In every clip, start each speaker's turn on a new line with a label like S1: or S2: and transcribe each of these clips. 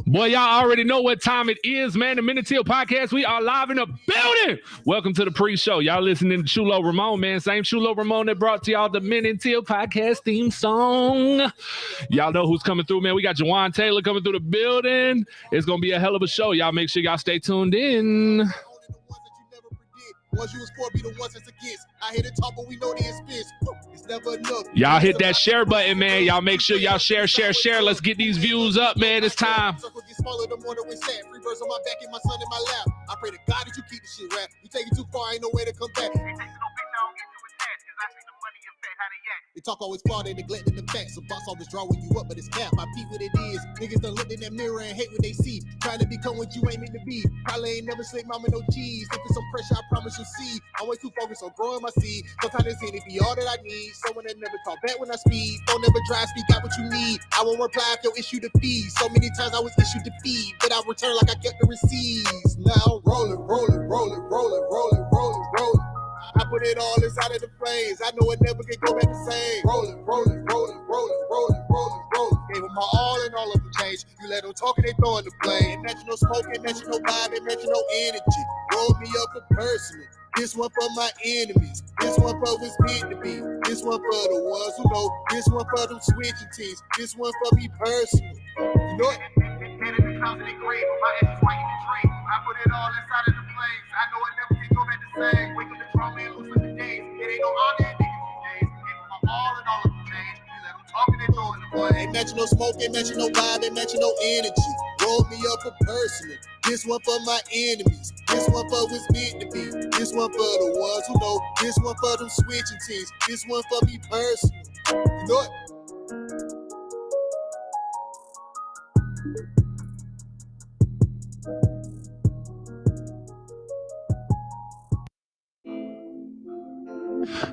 S1: Boy, y'all already know what time it is, man. The Teal podcast. We are live in the building. Welcome to the pre-show. Y'all listening to Chulo Ramone, man. Same Chulo Ramone that brought to y'all the Teal podcast theme song. Y'all know who's coming through, man. We got Jawaan Taylor coming through the building. It's going to be a hell of a show. Y'all make sure y'all stay tuned in.
S2: Ones you was for be the ones that's against. I hit it top, but we know the expense. It's never enough.
S1: Y'all hit that share button, man. Y'all make sure y'all share. Let's get these views up, man. It's time.
S2: Circle get smaller the more that we sad. Free birds on my back and my son in my lap. I pray to God that you keep the shit rap. You take it too far, ain't no way to come back. They talk always far, they neglecting the facts. Some boss always drawing you up, but it's cap. I peep what it is. Niggas done looked in that mirror and hate what they see. Trying to become what you ain't meant to be. Probably ain't never slick mama no cheese. If it's some pressure, I promise you'll see. I'm way too focused on growing my seed. Sometimes it's in it be all that I need. Someone that never talk back when I speed. Don't never drive, speak out what you need. I won't reply if your issue to feed. So many times I was issued to feed, but I return like I kept the receipts. Now rolling. I put it all inside of the flames. I know it never can go back the same. Rolling. Gave them my all and all of them change. You let them talk and they throw in the blame. Imagine no smoke, imagine no vibe, imagine no energy. Roll me up for personal. This one for my enemies. This one for what's meant to be. This one for the ones who know. This one for them switching teams. This one for me personal. You know it? Head in the clouds and they grave, but my ass is white in the drain. I put it all inside of the flames. I know it never can go back the same. Wake up the drum and lose with the days. It ain't no honor in niggas these days. Give them my all and all of them change. You let them talk and they throw in the blood. Ain't matching no smoke, ain't matching no vibe, ain't matching no energy. Roll me up for personal. This one for my enemies. This one for what's meant to be. This one for the ones who know. This one for them switching teams. This one for me personal. You know it?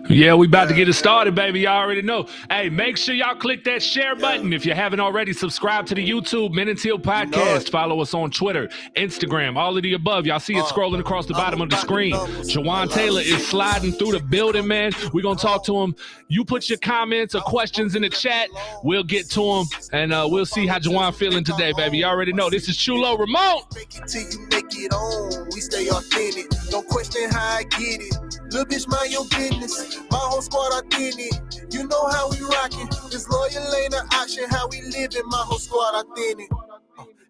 S1: Yeah, we about to get it started, baby. Y'all already know. Hey, make sure y'all click that share button. If you haven't already, subscribe to the YouTube Teal podcast. Follow us on Twitter, Instagram, all of the above. Y'all see it scrolling across the bottom of the screen. Jawaan Taylor is sliding through the building, man. We're going to talk to him. You put your comments or questions in the chat. We'll get to him, and we'll see how Jawaan feeling today, baby. You already know. This is Chulo Ramone.
S2: Make it till you make it on. We stay authentic. Don't question how I get it. Little bitch, mind your business. My whole squad authentic. You know how we rockin'. This loyal ain't an option. How we living. My whole squad authentic.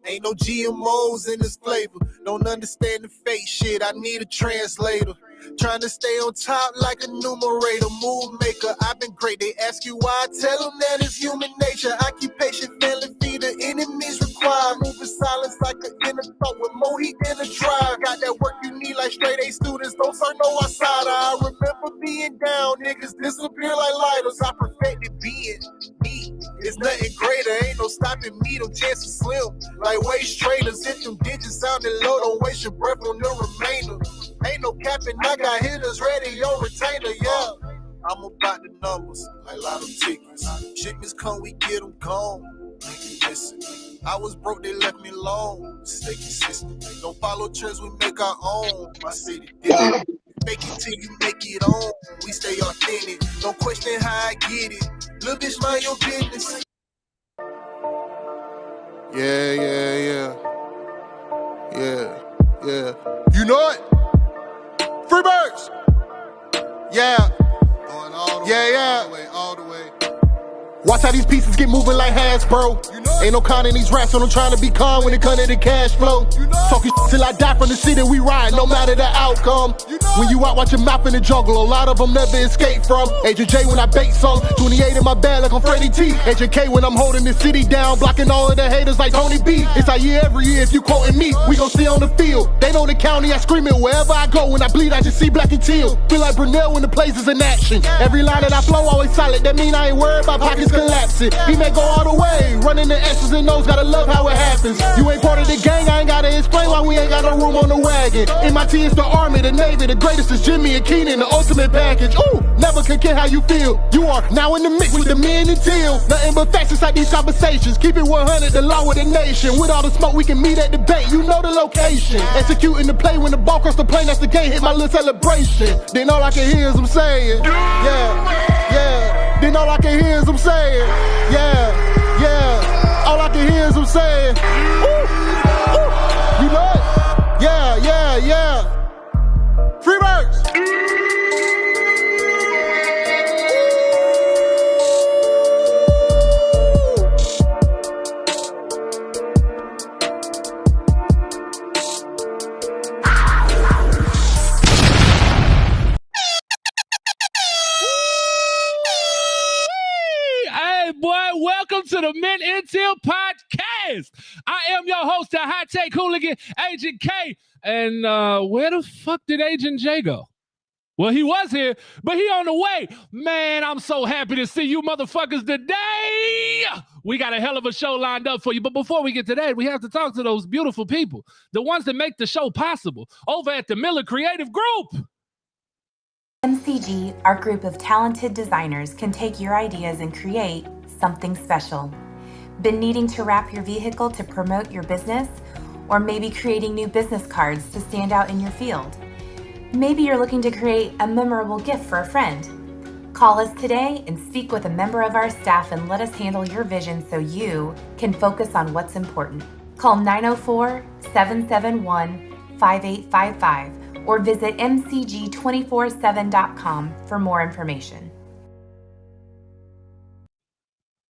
S2: Ain't no GMOs in this flavor. Don't understand the fake shit. I need a translator. Trying to stay on top like a numerator, move maker. I've been great. They ask you why. I tell them that it's human nature. Occupation, family feeder. Enemies require. Moving silence like an inner thought with more heat than a drive. Got that work you need like straight A students. Don't turn no outsider. I remember being down. Niggas disappear like lighters. I perfected being me. It's nothing greater. Ain't no stopping me. Them chances slim. Like waist trainers. If them digits sounding low, don't waste your breath on the remainder. Ain't no capping, I got hitters ready on retainer, yeah. I'm about the numbers, like a lot of tickets. Shipments come, we get them gone. Make it listen. I was broke, they left me alone. Stay consistent. Don't follow trends, we make our own. My city different. Make it till you make it on. We stay authentic. Don't question how I get it. Little bitch, mind your business. Yeah. You know it? Free birds! Yeah. Going all the way. Watch how these pieces get moving like Hasbro. You know ain't no con in these raps, so I'm trying to be calm when it comes to the cash flow. You know talking shit till I die from the city we ride, no matter the outcome. You know when you out, watch your mouth in the jungle, a lot of them never escape from. Agent J when I bait some, 28 in my bag like I'm Freddie T. Agent K when I'm holding the city down, blocking all of the haters like Tony B. It's our year every year, if you quoting me, we gon' see on the field. They know the county, I scream it wherever I go. When I bleed, I just see black and teal. Feel like Brunel when the place is in action. Every line that I flow always solid, that mean I ain't worried about pockets collapsing. He may go all the way, running the X's and O's, gotta love how it happens. You ain't part of the gang, I ain't gotta explain why we ain't got no room on the wagon. MIT is the Army, the Navy, the greatest is Jimmy and Keenan, the ultimate package. Ooh, never could care how you feel. You are now in the mix with the men and Teal. Nothing but facts inside these conversations. Keep it 100, the law of the nation. With all the smoke, we can meet at the bank. You know the location. Executing the play when the ball cross the plane, that's the game. Hit my little celebration. Then all I can hear is them saying, yeah. Then all I can hear is them saying, yeah. All I can you hear what I'm saying? You know it? Yeah. Free birds.
S1: Welcome to the Men in Teal podcast. I am your host, the high take hooligan, Agent K. And where the fuck did Agent J go? Well, he was here, but he on the way. Man, I'm so happy to see you motherfuckers today. We got a hell of a show lined up for you. But before we get to that, we have to talk to those beautiful people, the ones that make the show possible, over at the Miller Creative Group.
S3: MCG, our group of talented designers, can take your ideas and create something special. Been needing to wrap your vehicle to promote your business? Or maybe creating new business cards to stand out in your field? Maybe you're looking to create a memorable gift for a friend? Call us today and speak with a member of our staff and let us handle your vision so you can focus on what's important. Call 904-771-5855 or visit mcg247.com for more information.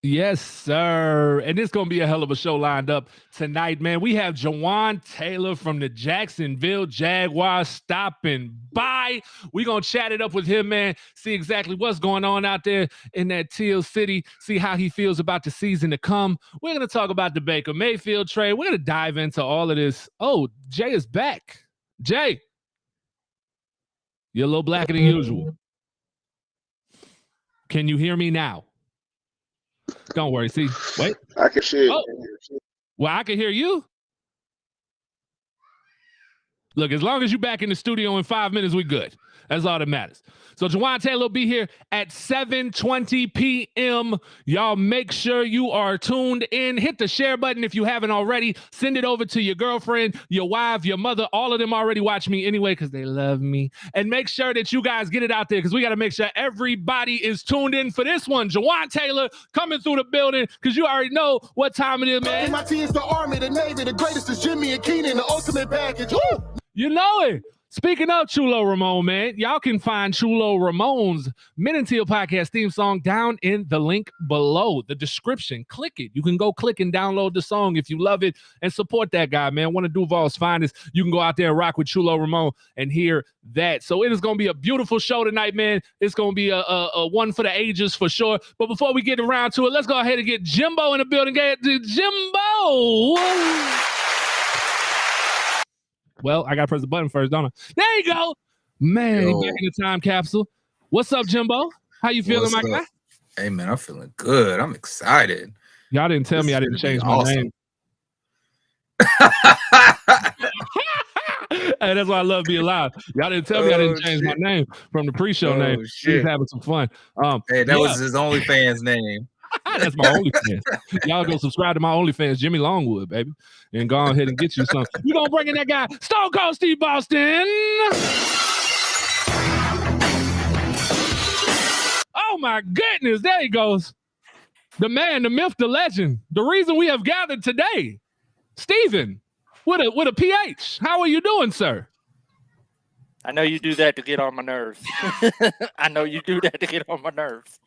S1: Yes, sir. And it's going to be a hell of a show lined up tonight, man. We have Jawaan Taylor from the Jacksonville Jaguars stopping by. We're going to chat it up with him, man, see exactly what's going on out there in that Teal City, see how he feels about the season to come. We're going to talk about the Baker Mayfield trade. We're going to dive into all of this. Oh, Jay is back. Jay, you're a little blacker than usual. Can you hear me now? Don't worry. See, wait.
S4: I can hear you.
S1: Oh. Well, I can hear you. Look, as long as you're back in the studio in 5 minutes, we good. That's all that matters. So Jawaan Taylor will be here at 7:20 p.m. Y'all make sure you are tuned in. Hit the share button if you haven't already. Send it over to your girlfriend, your wife, your mother. All of them already watch me anyway because they love me. And make sure that you guys get it out there because we got to make sure everybody is tuned in for this one. Jawaan Taylor coming through the building because you already know what time it is, man.
S2: My team is the Army, the Navy, the greatest is Jimmy and Keenan, the ultimate package. Woo!
S1: You know it. Speaking of Chulo Ramone, man, y'all can find Chulo Ramone's Men in Teal podcast theme song down in the link below, the description. Click it. You can go click and download the song if you love it and support that guy, man. One of Duval's finest. You can go out there and rock with Chulo Ramone and hear that. So it is going to be a beautiful show tonight, man. It's going to be a one for the ages for sure. But before we get around to it, let's go ahead and get Jimbo in the building. Get Jimbo. Well, I got to press the button first, don't I? There you go. Man, he back in the time capsule. What's up, Jimbo? How you feeling, my guy?
S5: Hey, man, I'm feeling good. I'm excited.
S1: Y'all didn't tell me I didn't change my name. Hey, that's why I love being live. Y'all didn't tell me I didn't change my name from the pre-show name. He's having some fun.
S5: Hey, that was his OnlyFans name.
S1: That's my OnlyFans. Y'all go subscribe to my OnlyFans, Jimmy Longwood, baby, and go ahead and get you some. We're going to bring in that guy, Stone Cold Steve Boston. Oh, my goodness. There he goes. The man, the myth, the legend. The reason we have gathered today. Steven, with a PH. How are you doing, sir?
S6: I know you do that to get on my nerves. I know you do that to get on my nerves.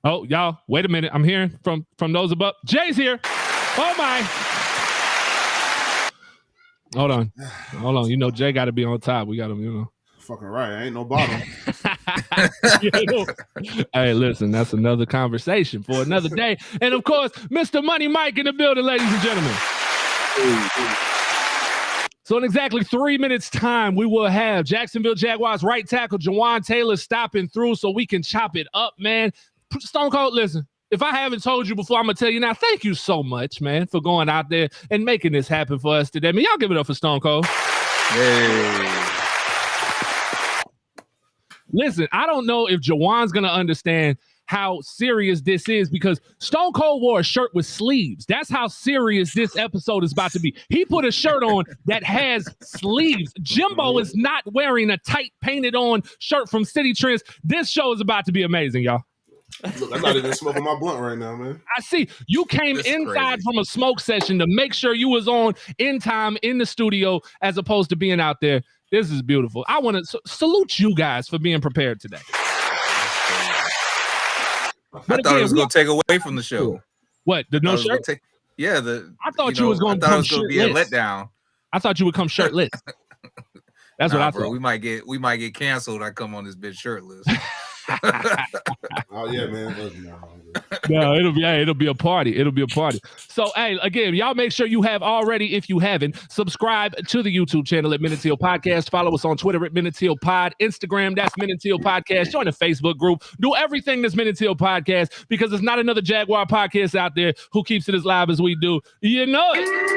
S1: Oh, y'all, wait a minute. I'm hearing from those above. Jay's here. Oh, my. Hold on. You know, Jay got to be on top. We got him, you know.
S4: Fucking right. I ain't no bottom.
S1: Hey, listen, that's another conversation for another day. And, of course, Mr. Money Mike in the building, ladies and gentlemen. So in exactly 3 minutes time, we will have Jacksonville Jaguars right tackle Jawaan Taylor stopping through so we can chop it up, man. Stone Cold, listen, if I haven't told you before, I'm going to tell you now, thank you so much, man, for going out there and making this happen for us today. Man, y'all give it up for Stone Cold.
S5: Hey.
S1: Listen, I don't know if Jawaan's going to understand how serious this is because Stone Cold wore a shirt with sleeves. That's how serious this episode is about to be. He put a shirt on that has sleeves. Jimbo is not wearing a tight painted on shirt from City Trends. This show is about to be amazing, y'all.
S4: Look, I'm not even smoking my blunt right now, man.
S1: I see you came
S5: This
S1: inside
S5: crazy.
S1: from a smoke session to make sure you was on in time in the studio as opposed to being out there. This is beautiful. I want to salute you guys for being prepared today.
S5: I thought it was going to take away from the show.
S1: What, the no shirt?
S5: I
S1: thought you was going to come shirtless.
S5: Be a letdown.
S1: I thought you would come shirtless. That's what I thought.
S5: We might get canceled. I come on this bitch shirtless.
S4: Oh yeah, man.
S1: No, it'll be a party. It'll be a party. So, hey, again, y'all make sure you have already, if you haven't, subscribe to the YouTube channel at Men and Teal Podcast. Follow us on Twitter at Men and Teal Pod. Instagram, that's Men and Teal Podcast. Join the Facebook group. Do everything that's Men and Teal Podcast because there's not another Jaguar podcast out there who keeps it as live as we do. You know it.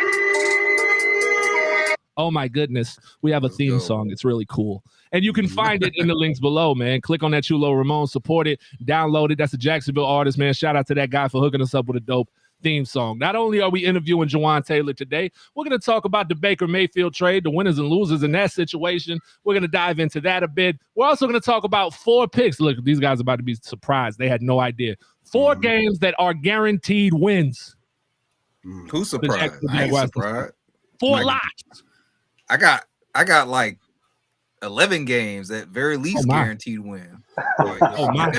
S1: Oh my goodness, we have a theme song. It's really cool. And you can find it in the links below, man. Click on that Chulo Ramone, support it, download it. That's a Jacksonville artist, man. Shout out to that guy for hooking us up with a dope theme song. Not only are we interviewing Jawaan Taylor today, we're going to talk about the Baker Mayfield trade, the winners and losers in that situation. We're going to dive into that a bit. We're also going to talk about 4 picks. Look, these guys are about to be surprised. They had no idea. 4 games that are guaranteed wins.
S5: Who's surprised? I ain't surprised.
S1: 4 locks.
S5: I got like 11 games at very least guaranteed win.
S1: Oh my!
S6: I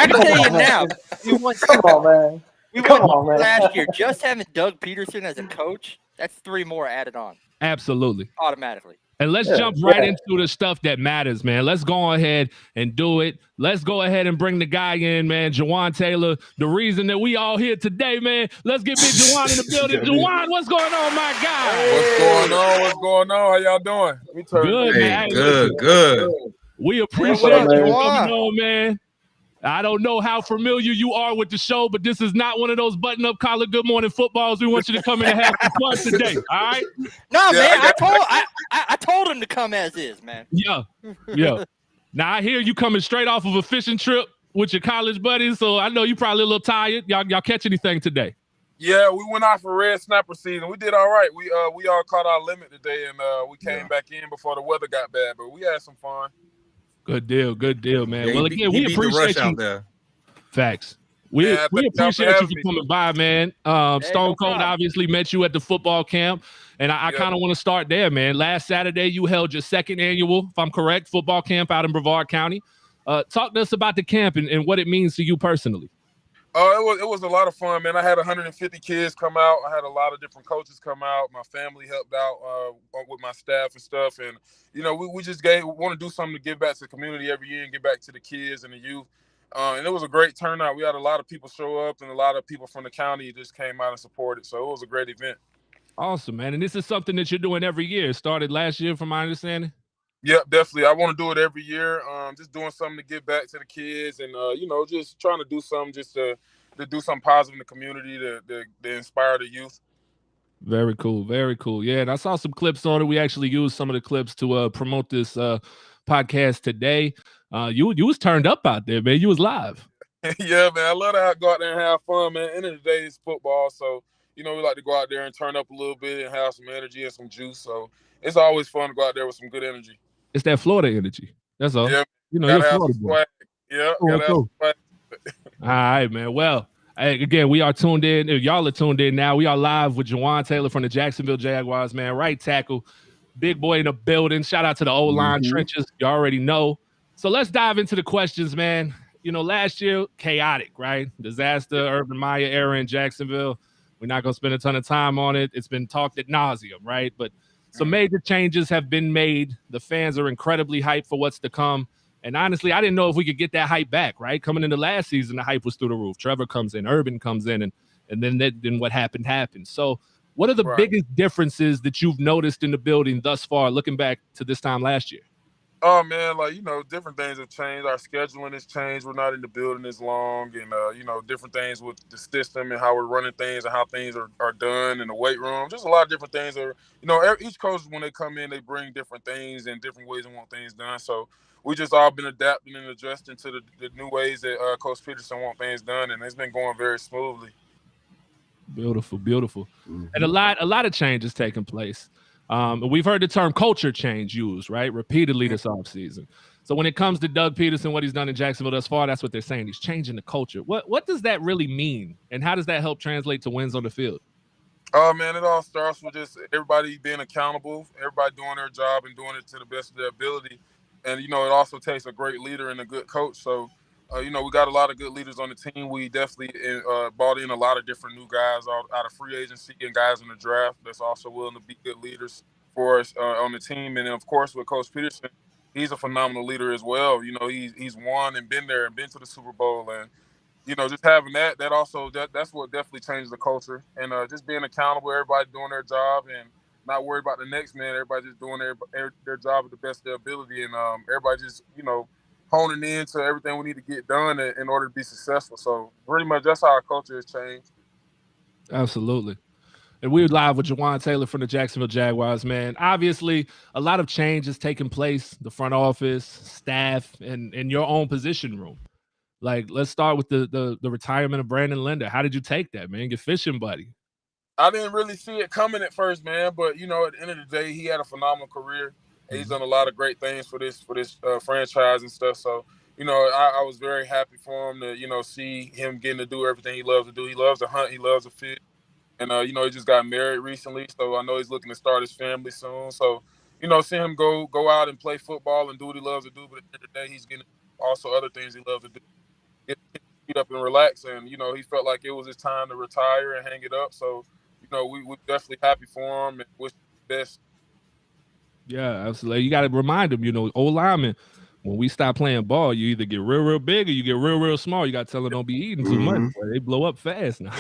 S6: can tell you now.
S7: Come on, man.
S6: We won last year. Just having Doug Peterson as a coach, that's 3 more added on
S1: Absolutely.
S6: automatically.
S1: And let's jump right into the stuff that matters, man. Let's go ahead and do it. Let's go ahead and bring the guy in, man. Jawaan Taylor, the reason that we all here today, man. Let's get Big Jawaan in the building. Jawaan, what's going on, my guy?
S8: What's going on? How y'all doing?
S1: Good, man.
S5: Good.
S1: We appreciate you coming on, man. I don't know how familiar you are with the show, but this is not one of those button-up collar Good Morning Footballs. We want you to come in and have some fun today, all right?
S6: No, man, I told him to come as is, man.
S1: Yeah. Now, I hear you coming straight off of a fishing trip with your college buddies, so I know you probably a little tired. Y'all catch anything today?
S8: Yeah, we went out for red snapper season. We did all right. We all caught our limit today, and we came back in before the weather got bad, but we had some fun.
S1: Good deal, man.
S5: Yeah,
S1: well, again, we appreciate you.
S5: Out there.
S1: Facts. We appreciate you for coming by, man. Stone Cold obviously met you at the football camp, and I kind of want to start there, man. Last Saturday, you held your 2nd annual, if I'm correct, football camp out in Brevard County. Talk to us about the camp and what it means to you personally.
S8: It was a lot of fun, man. I had 150 kids come out. I had a lot of different coaches come out. My family helped out with my staff and stuff. And, you know, we just want to do something to give back to the community every year and give back to the kids and the youth. And it was a great turnout. We had a lot of people show up, and a lot of people from the county just came out and supported. So it was a great event.
S1: Awesome, man. And this is something that you're doing every year. It started last year, from my understanding.
S8: Yep, definitely. I want to do it every year. Just doing something to give back to the kids, and you know, just trying to do something just to do something positive in the community to inspire the youth.
S1: Very cool. Yeah, and I saw some clips on it. We actually used some of the clips to promote this podcast today. You was turned up out there, man. You was live.
S8: Yeah, man. I love to go out there and have fun, man. End of the day, it's football, so you know we like to go out there and turn up a little bit and have some energy and some juice. So it's always fun to go out there with some good energy.
S1: It's that Florida energy. That's all.
S8: Yeah,
S1: you know, you're Florida boy.
S8: Yeah,
S1: cool. All right, man. Well, hey, again, we are tuned in. Y'all are tuned in now. We are live with Jawaan Taylor from the Jacksonville Jaguars, man. Right tackle, big boy in the building. Shout out to the O-line trenches. You already know. So let's dive into the questions, man. You know, last year, chaotic, right? Disaster, Urban Meyer era in Jacksonville. We're not going to spend a ton of time on it. It's been talked ad nauseum, right? But some major changes have been made. The fans are incredibly hyped for what's to come. And honestly, I didn't know if we could get that hype back, right? Coming into last season, the hype was through the roof. Trevor comes in, Urban comes in, and then what happened. So what are the biggest differences that you've noticed in the building thus far, looking back to this time last year?
S8: Oh, man, like, you know, different things have changed. Our scheduling has changed. We're not in the building as long. And, you know, different things with the system and how we're running things and how things are done in the weight room. Just a lot of different things. You know, each coach, when they come in, they bring different things and different ways they want things done. So we just all been adapting and adjusting to the new ways that Coach Peterson want things done. And it's been going very smoothly.
S1: Beautiful. And a lot of changes taking place. We've heard the term culture change used, right, repeatedly this offseason. So when it comes to Doug Peterson, what he's done in Jacksonville thus far, that's what they're saying. He's changing the culture. What does that really mean, and how does that help translate to wins on the field?
S8: Oh, man, it all starts with just everybody being accountable, everybody doing their job and doing it to the best of their ability. And, it also takes a great leader and a good coach. So, we got a lot of good leaders on the team. We definitely brought in a lot of different new guys out of free agency and guys in the draft that's also willing to be good leaders for us on the team. And, of course, with Coach Peterson, he's a phenomenal leader as well. He's won and been there and been to the Super Bowl. And, just having that's what definitely changed the culture. And just being accountable, everybody doing their job and not worried about the next man. Everybody just doing their job at the best of their ability. And everybody just, honing in to everything we need to get done in order to be successful. So pretty much that's how our culture has changed.
S1: Absolutely. And we're live with Jawaan Taylor from the Jacksonville Jaguars, man. Obviously, a lot of change is taking place, the front office, staff, and in your own position room. Like, let's start with the retirement of Brandon Linder. How did you take that, man? Your fishing buddy.
S8: I didn't really see it coming at first, man. But, at the end of the day, he had a phenomenal career. He's done a lot of great things for this franchise and stuff. So, I was very happy for him to, see him getting to do everything he loves to do. He loves to hunt. He loves to fish. And, he just got married recently. So I know he's looking to start his family soon. So, seeing him go out and play football and do what he loves to do. But at the end of the day, he's getting also other things he loves to do. Get his feet up and relax. And, he felt like it was his time to retire and hang it up. So, we're definitely happy for him and wish him the best.
S1: Yeah, absolutely. You got to remind them, old linemen, when we stop playing ball, you either get real big or you get real small. You got to tell them don't be eating too much. They blow up fast now.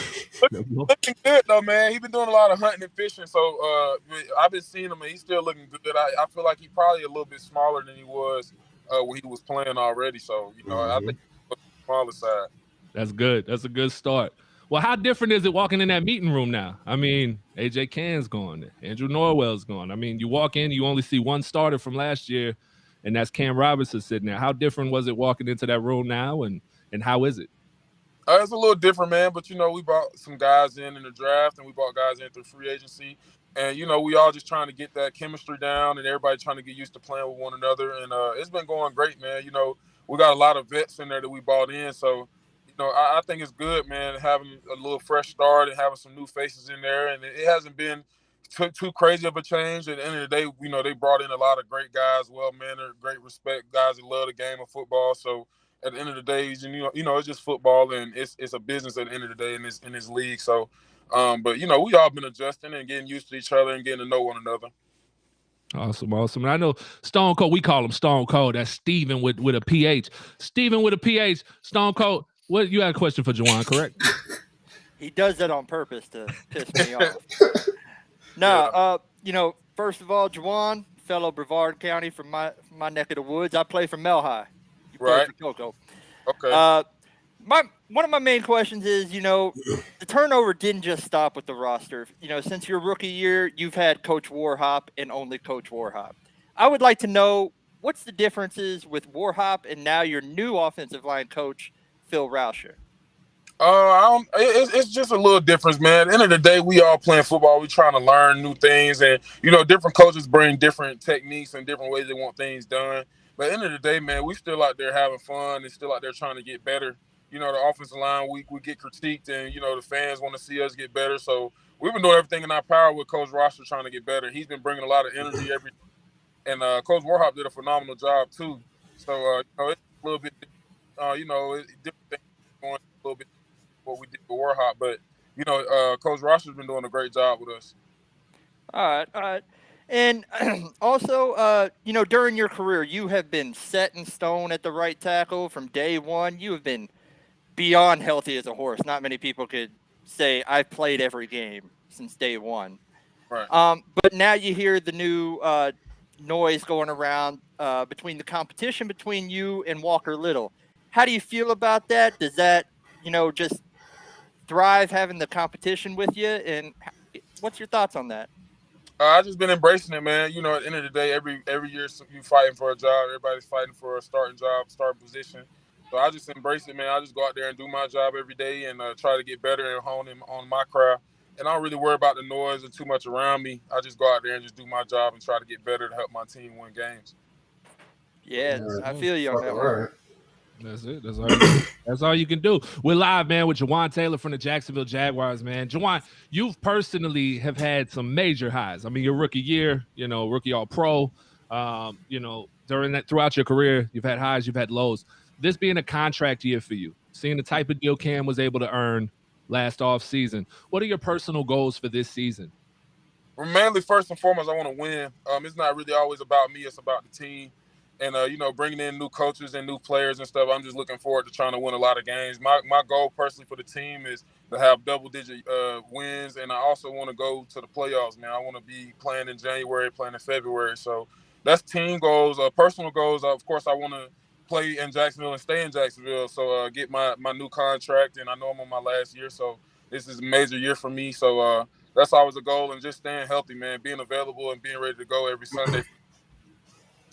S8: Looking good, though, man. He's been doing a lot of hunting and fishing. So I've been seeing him, and he's still looking good. I feel like he's probably a little bit smaller than he was when he was playing already. So, I think he's on the smaller side.
S1: That's good. That's a good start. Well, how different is it walking in that meeting room now? I mean, AJ Cann's gone. Andrew Norwell's gone. I mean, you walk in, you only see one starter from last year, and that's Cam Robinson sitting there. How different was it walking into that room now, and how is it?
S8: It's a little different, man, but, we brought some guys in the draft, and we brought guys in through free agency. And, we all just trying to get that chemistry down and everybody trying to get used to playing with one another. And it's been going great, man. We got a lot of vets in there that we brought in, so – I think it's good, man, having a little fresh start and having some new faces in there. And it hasn't been too crazy of a change. At the end of the day, they brought in a lot of great guys, well-mannered, great respect, guys that love the game of football. So at the end of the day, it's just football, and it's a business at the end of the day in this league. So, but, we all been adjusting and getting used to each other and getting to know one another.
S1: Awesome. And I know Stone Cold, we call him Stone Cold. That's Steven with a PH. Steven with a PH, Stone Cold. What, you had a question for Jawaan, correct?
S6: He does that on purpose to piss me off. No, first of all, Jawaan, fellow Brevard County from my neck of the woods. I play for Melhi. You play for Coco.
S8: Okay.
S6: One of my main questions is, the turnover didn't just stop with the roster. Since your rookie year, you've had Coach Warhop and only Coach Warhop. I would like to know what's the differences with Warhop and now your new offensive line coach, Phil Rauscher.
S8: It's just a little difference, man. At the end of the day, we all playing football. We trying to learn new things, and different coaches bring different techniques and different ways they want things done. But at the end of the day, man, we still out there having fun and still out there trying to get better. The offensive line, we get critiqued, and the fans want to see us get better. So we've been doing everything in our power with Coach Rauscher trying to get better. He's been bringing a lot of energy and Coach Warhop did a phenomenal job too. So it's a little bit. Different things going a little bit what we did with Warhop, but Coach Rauscher's been doing a great job with us.
S6: All right, and also, during your career, you have been set in stone at the right tackle from day one. You have been beyond healthy as a horse. Not many people could say I've played every game since day one.
S8: Right.
S6: But now you hear the new noise going around between the competition between you and Walker Little. How do you feel about that? Does that, just thrive having the competition with you? And what's your thoughts on that?
S8: I've just been embracing it, man. At the end of the day, every year you fighting for a job. Everybody's fighting for a starting job, starting position. So I just embrace it, man. I just go out there and do my job every day and try to get better and hone in on my craft. and I don't really worry about the noise or too much around me. I just go out there and just do my job and try to get better to help my team win games.
S6: Yeah, I feel you on that one.
S4: Right.
S1: That's it. That's all you can do. We're live, man, with Jawaan Taylor from the Jacksonville Jaguars, man. Jawaan, you've personally have had some major highs. I mean, your rookie year, rookie All-Pro. Throughout your career, you've had highs, you've had lows. This being a contract year for you, seeing the type of deal Cam was able to earn last off season, what are your personal goals for this season?
S8: Well, mainly, first and foremost, I want to win. It's not really always about me; it's about the team. And, bringing in new coaches and new players and stuff, I'm just looking forward to trying to win a lot of games. My goal personally for the team is to have double-digit wins, and I also want to go to the playoffs, man. I want to be playing in January, playing in February. So that's team goals. Personal goals, of course, I want to play in Jacksonville and stay in Jacksonville. So get my new contract, and I know I'm on my last year. So this is a major year for me. So that's always a goal, and just staying healthy, man, being available and being ready to go every Sunday.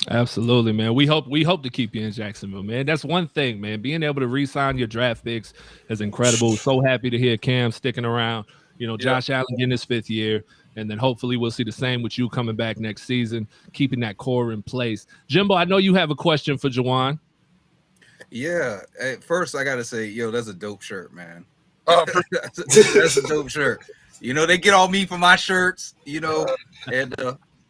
S1: Absolutely, man. We hope to keep you in Jacksonville, man. That's one thing, man. Being able to re-sign your draft picks is incredible. So happy to hear Cam sticking around. Josh Allen getting his 5th year, and then hopefully we'll see the same with you coming back next season, keeping that core in place. Jimbo, I know you have a question for Jawaan.
S5: Yeah. At first, I gotta say, that's a dope shirt, man. That's a dope shirt. They get all me for my shirts, and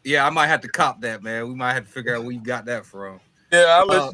S5: yeah, I might have to cop that, man. We might have to figure out where you got that from.
S8: Yeah, I'll let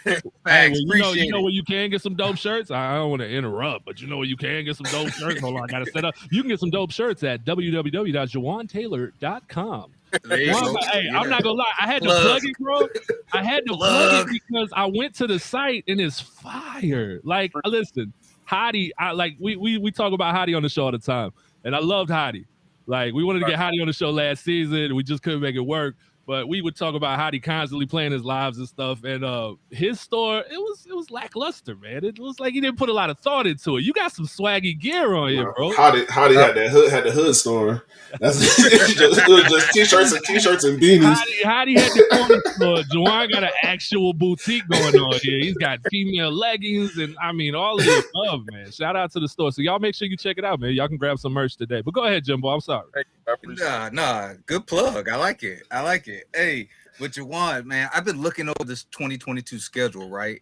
S8: you know.
S1: Hey, you know where you can get some dope shirts? I don't want to interrupt, but you know where you can get some dope shirts? Hold on, I got to set up. You can get some dope shirts at www.JawaanTaylor.com. Hey, I'm not going to lie. I had to plug it, bro. I had to plug it because I went to the site and it's fire. Like, listen, Hottie, we talk about Hottie on the show all the time, and I loved Hottie. Like, we wanted to get Hottie on the show last season. We just couldn't make it work. But we would talk about Hottie constantly playing his lives and stuff. And his store, it was lackluster, man. It was like he didn't put a lot of thought into it. You got some swaggy gear on here, bro.
S4: Hottie had the hood store. It was just t-shirts and beanies.
S1: Hottie had the corner store. Jawaan got an actual boutique going on here. He's got female leggings and all of the above, man. Shout out to the store. So y'all make sure you check it out, man. Y'all can grab some merch today. But go ahead, Jimbo. I'm sorry.
S5: Nah. Good plug. I like it. Hey, but Jawaan, man, I've been looking over this 2022 schedule, right?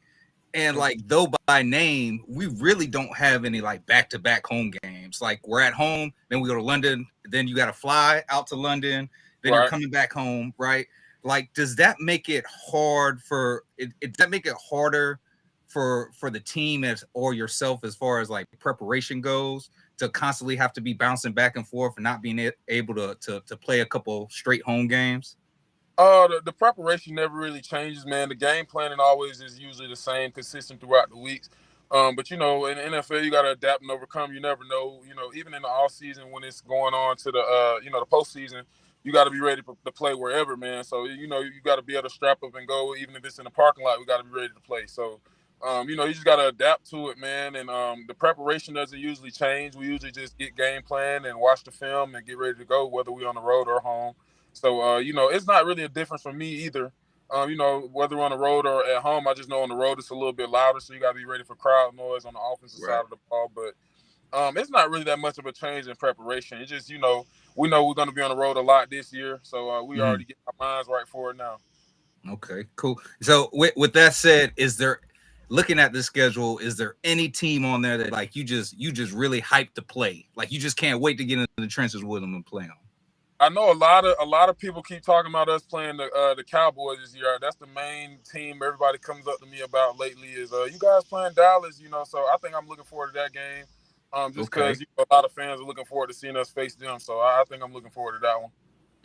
S5: And though by name, we really don't have any back-to-back home games. We're at home, then we go to London, then you got to fly out to London, then you're coming back home, right? Does that make it hard for the team or yourself as far as preparation goes, to constantly have to be bouncing back and forth and not being able to play a couple straight home games?
S8: The preparation never really changes, man. The game planning always is usually the same, consistent throughout the weeks. But in the NFL, you got to adapt and overcome. You never know. Even in the off season when it's going on to the the postseason, you got to be ready to play wherever, man. So you got to be able to strap up and go. Even if it's in the parking lot, we got to be ready to play. So you just got to adapt to it, man. And the preparation doesn't usually change. We usually just get game plan and watch the film and get ready to go, whether we're on the road or home. So, it's not really a difference for me either. Whether we're on the road or at home, I just know on the road it's a little bit louder, so you got to be ready for crowd noise on the offensive side of the ball. But it's not really that much of a change in preparation. It's just, we know we're going to be on the road a lot this year, so we already get our minds right for it now.
S5: Okay, cool. So with that said, looking at the schedule, is there any team on there that you just really hyped to play? You just can't wait to get into the trenches with them and play them?
S8: I know a lot of people keep talking about us playing the Cowboys this year. That's the main team everybody comes up to me about lately is you guys playing Dallas, So I think I'm looking forward to that game, just because a lot of fans are looking forward to seeing us face them. So I think I'm looking forward to that one.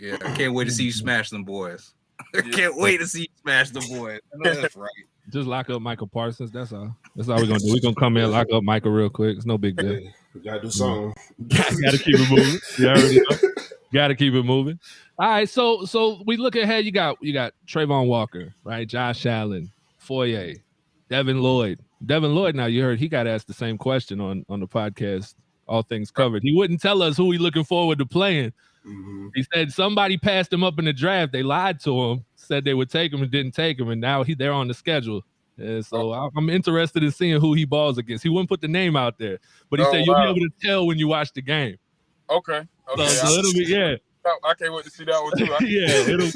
S5: Yeah, I can't wait to see you smash them boys. I can't wait to see you smash them boys. I know that's right.
S1: Just lock up Michael Parsons. That's all. That's all we're gonna do. We're gonna come in, lock up Michael real quick. It's no big deal.
S4: We gotta do something.
S1: Gotta keep it moving. You already know. Gotta keep it moving. All right, so we look ahead. You got Trayvon Walker, right? Josh Allen, Foye, Devin Lloyd. Now you heard he got asked the same question on the podcast, All Things Covered. He wouldn't tell us who he looking forward to playing. Mm-hmm. He said somebody passed him up in the draft. They lied to him, said they would take him and didn't take him, and now they're on the schedule. And so I'm interested in seeing who he balls against. He wouldn't put the name out there, but he said you'll be able to tell when you watch the game.
S8: Okay.
S1: So it'll be
S8: I can't wait to see that one too.
S1: yeah,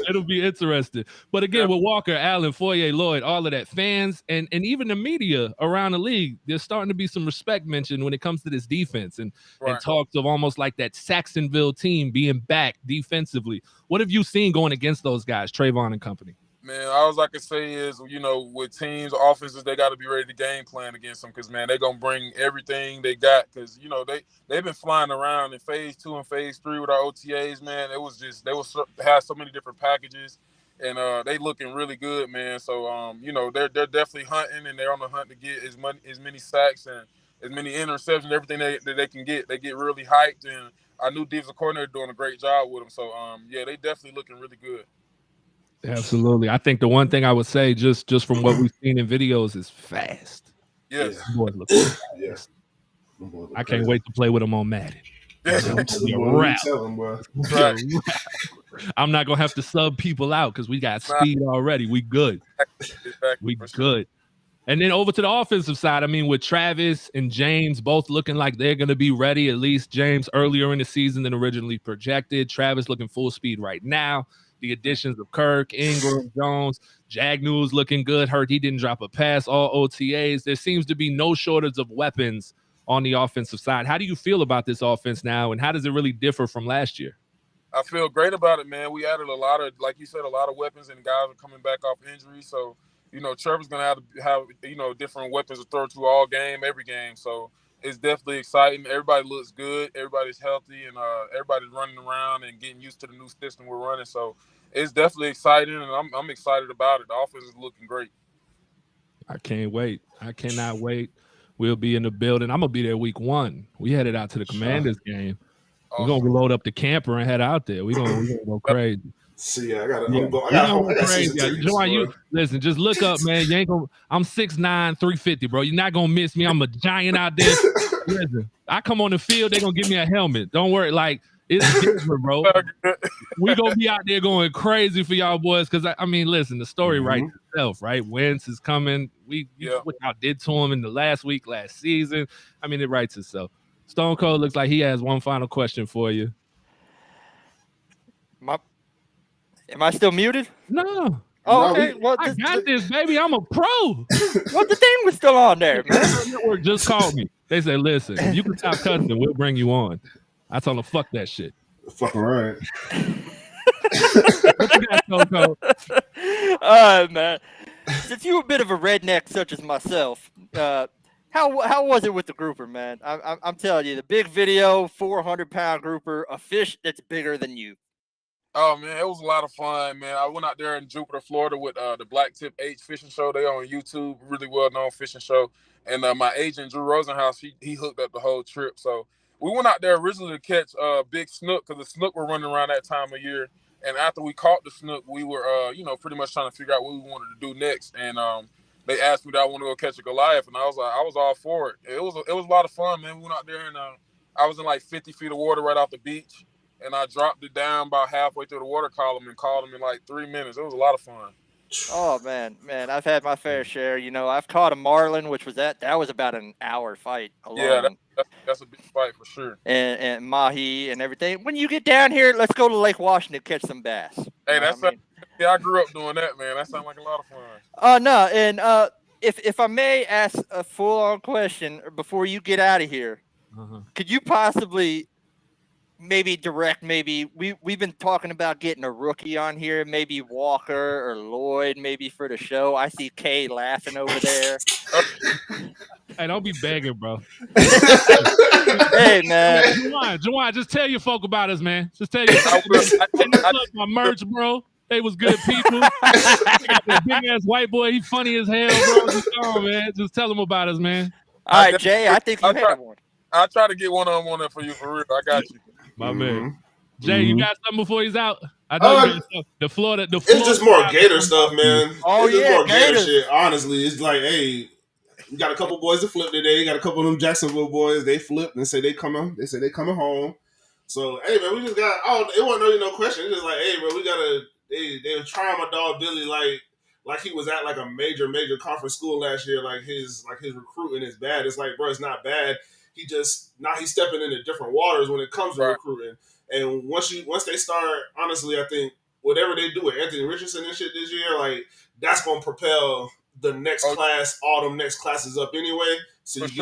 S1: it'll be interesting. But again, with Walker, Allen, Foye, Lloyd, all of that, fans and even the media around the league, there's starting to be some respect mentioned when it comes to this defense and talks of almost like that Saxonville team being back defensively. What have you seen going against those guys, Trayvon and company?
S8: Man, all I can say is, with teams, offenses, they got to be ready to game plan against them because, man, they're going to bring everything they got because, they've been flying around in phase 2 and phase 3 with our OTAs, man. It was just, had so many different packages and they looking really good, man. So, they're definitely hunting and they're on the hunt to get as many sacks and as many interceptions, everything that they can get. They get really hyped and our new defensive coordinator doing a great job with them. So, yeah, they definitely looking really good.
S1: Absolutely. I think the one thing I would say, just from what we've seen in videos, is fast.
S8: Yes.
S1: Boy, look fast.
S4: Yes.
S1: I can't wait to play with him on Madden. I'm not gonna have to sub people out because we got speed already. We good. We good. And then over to the offensive side, I mean, with Travis and James both looking like they're going to be ready, at least James earlier in the season than originally projected. Travis looking full speed right now. The additions of Kirk, Ingram, Jones, Jagnu's looking good. Hurt he didn't drop a pass, all OTAs. There seems to be no shortage of weapons on the offensive side. How do you feel about this offense now, and how does it really differ from last year?
S8: I feel great about it, man. We added a lot of, like you said, a lot of weapons, and guys are coming back off injury. So, Trevor's going to have different weapons to throw to all game, every game. So, it's definitely exciting. Everybody looks good. Everybody's healthy, and everybody's running around and getting used to the new system we're running. So it's definitely exciting, and I'm excited about it. The offense is looking great.
S1: I can't wait. I cannot wait. We'll be in the building. I'm going to be there week 1. We headed out to the Commanders game. Awesome. We're going to load up the camper and head out there. We're going to go crazy.
S4: See, I got
S1: crazy. You listen, just look up, man. You ain't gonna. I'm 6'9", 350, bro. You're not gonna miss me. I'm a giant out there. Listen, I come on the field, they're gonna give me a helmet. Don't worry, like it's different, bro. We gonna be out there going crazy for y'all boys, because I mean, listen, the story writes itself, right? WINS is coming. What y'all did to him in the last season. I mean, it writes itself. Stone Cold looks like he has one final question for you.
S6: Am I still muted?
S1: No.
S6: Oh, okay.
S1: I got this, baby. I'm a pro.
S6: Well, the thing was still on there, man.
S1: The network just called me. They said, listen, if you can stop cussing, we'll bring you on. I told them, fuck that shit.
S4: Fucking right.
S1: What you got, Stone Cold?
S6: All right, man. Since you're a bit of a redneck such as myself, how was it with the grouper, man? I'm telling you, the big video, 400-pound grouper, a fish that's bigger than you.
S8: Oh, man, it was a lot of fun, man. I went out there in Jupiter, Florida with the Black Tip H fishing show. They on YouTube, really well-known fishing show. And my agent, Drew Rosenhaus, he hooked up the whole trip. So we went out there originally to catch big snook because the snook were running around that time of year. And after we caught the snook, we were, pretty much trying to figure out what we wanted to do next. And they asked me that I want to go catch a Goliath. And I was all for it. It was a lot of fun, man. We went out there and I was in like 50 feet of water right off the beach. And I dropped it down about halfway through the water column and caught him in like 3 minutes. It was a lot of fun.
S6: Oh, man, I've had my fair share. I've caught a marlin, which was that was about an hour fight alone.
S8: Yeah, that's a big fight for sure.
S6: And mahi and everything. When you get down here, let's go to Lake Washington to catch some bass.
S8: Hey, I grew up doing that, man. That sounds like a lot of fun.
S6: No, and if I may ask a full-on question before you get out of here, could you possibly we've been talking about getting a rookie on here, maybe Walker or Lloyd, maybe for the show. I see Kay laughing over there.
S1: Hey, don't be begging, bro.
S6: Hey, man.
S1: Jawaan, just tell your folk about us, man. Just tell you. My merch, bro. They was good people. That big ass white boy, he funny as hell, bro. Just go, man. Just tell them about us, man.
S6: All right, Jay, I think you had one.
S8: I'll try to get one-on-one for you, for real. I got you.
S1: My man. Jay, you got something before he's out? I know the Florida.
S4: It's just more Gator stuff, man.
S6: Oh,
S4: it's just more
S6: Gator
S4: shit. Honestly, it's like, hey, we got a couple boys that flipped today. Got a couple of them Jacksonville boys. They flipped and say they coming. They say they coming home. So, hey, man, we just got. It wasn't really no question. It's just like, hey, bro, we gotta. They were trying my dog Billy like he was at like a major conference school last year. Like his recruiting is bad. It's like, bro, it's not bad. he's stepping into different waters when it comes to recruiting. And once they start, honestly, I think whatever they do with Anthony Richardson and shit this year, like that's gonna propel the next class, all them next classes up anyway. So you